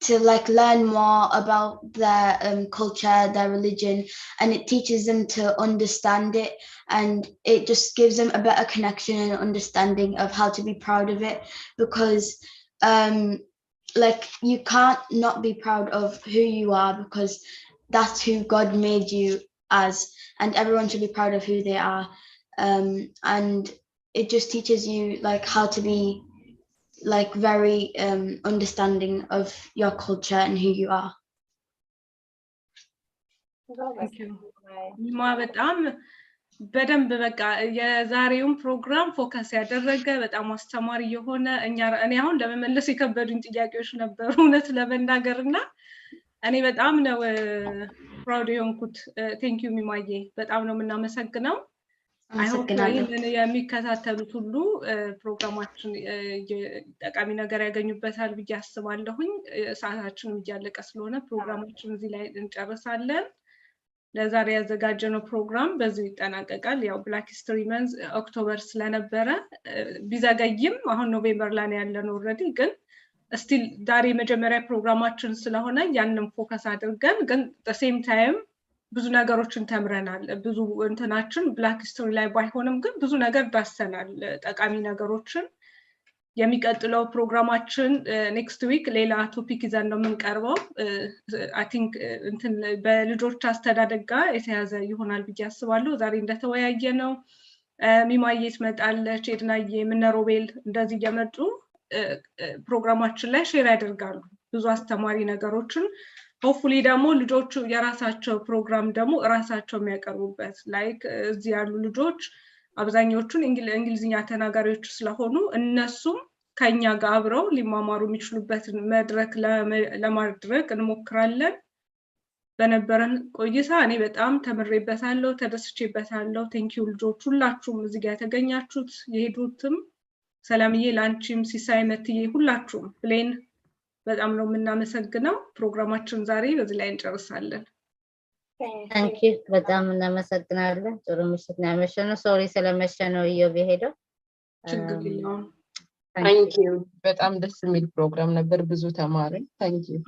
to like learn more about their culture, their religion, and it teaches them to understand it, and it just gives them a better connection and understanding of how to be proud of it, because like you can't not be proud of who you are, because that's who God made you as, and everyone should be proud of who they are. And it just teaches you like how to be like very understanding of your culture and who you are. Thank you. ሚማ በጣም በደንብ በቃ የዛሬውን ፕሮግራም ፎከስ ያደረገ በጣም አስተማሪ የሆነ እኔ አሁን ለመመለስ የከበዱኝ ጥያቄዎች ነበሩ እውነት ለመናገርና እኔ በጣም ነው ፕራውድ የሆንኩት። ቴንክ ዩ ሚማዬ፣ በጣም ነው የምናመሰግነው። አይ ሆፕ ይሄንን የሚከታተሉት ሁሉ ፕሮግራማችን ጠቃሚ ነገር ያገኙበታል ብዬ አስባለሁኝ። ሰዓታችንም እያለቀ ስለሆነ ፕሮግራማችን እዚህ ላይ እንጨርሳለን። ለዛሬ ያዘጋጀነው ፕሮግራም በዚህ ይጠናቀቃል። ያው ብላክ ሂስትሪ መንዝ ኦክቶበር ስለነበረ ቢዘገይም አሁን ኖቬምበር ላይ ያለነው ኦልሬዲ ግን ስቲል ዛሬ መጀመሪያ ፕሮግራማችን ስለሆነ ያንን ፎከስ አድርገን ግን the same time ብዙ ነገሮችን ተምረናል ብዙ እንትናችን ብላክ ሂስትሪ ላይ ባይሆንም ግን ብዙ ነገር ዳሰናል ጠቃሚ ነገሮችን የሚቀጥለው ፕሮግራማችን ኔክስት ዊክ ሌላ ቶፒክ ይዘን ነው የምንቀርበው አይ ቲንክ እንትን በልጆች አስተዳደግ ጋር የተያዘ ይሆናል ብዬ አስባለሁ ዛሬ እንደተወያየ ነው ሚማዬ ትመጣለች ኤድናዬ ምነሮቤል እንደዚህ እየመጡ ፕሮግራማችን ላይ ሼር ያደርጋሉ ብዙ አስተማሪ ነገሮችን ሆፕፉሊ ደግሞ ልጆቹ የራሳቸው ፕሮግራም ደግሞ ራሳቸው የሚያቀርቡበት ላይክ እዚህ ያሉ ልጆች አብዛኞቹን እንግሊዝኛ ተናጋሪዎች ስለሆኑ እነሱም ከኛ ጋር አብረው ሊማማሩ የሚችሉበትን መድረክ ለማድረግ እንሞክራለን በነበረን ቆይታ እኔ በጣም ተምሬበታለሁ ተደስቼበታለሁ ቴንኪው ልጆች ሁላችሁም እዚህ ጋር የተገኛችሁት የሄዱትም ሰላምዬ ላንቺም ሲሳይ መትዬ ሁላችሁም ብሌን በጣም ነው የምናመሰግነው ፕሮግራማችን ዛሬ በዚህ ላይ እንጨርሳለን ታንክ ዩ በጣም እናመሰግናለን ጥሩ ምሽት ነው ያመሸነው ሶሪ ስለመሸነው ኢዮብ ሄደው ችግር የለውም ታንክ ዩ በጣም ደስ የሚል ፕሮግራም ነበር ብዙ ተማሪ ታንክ ዩ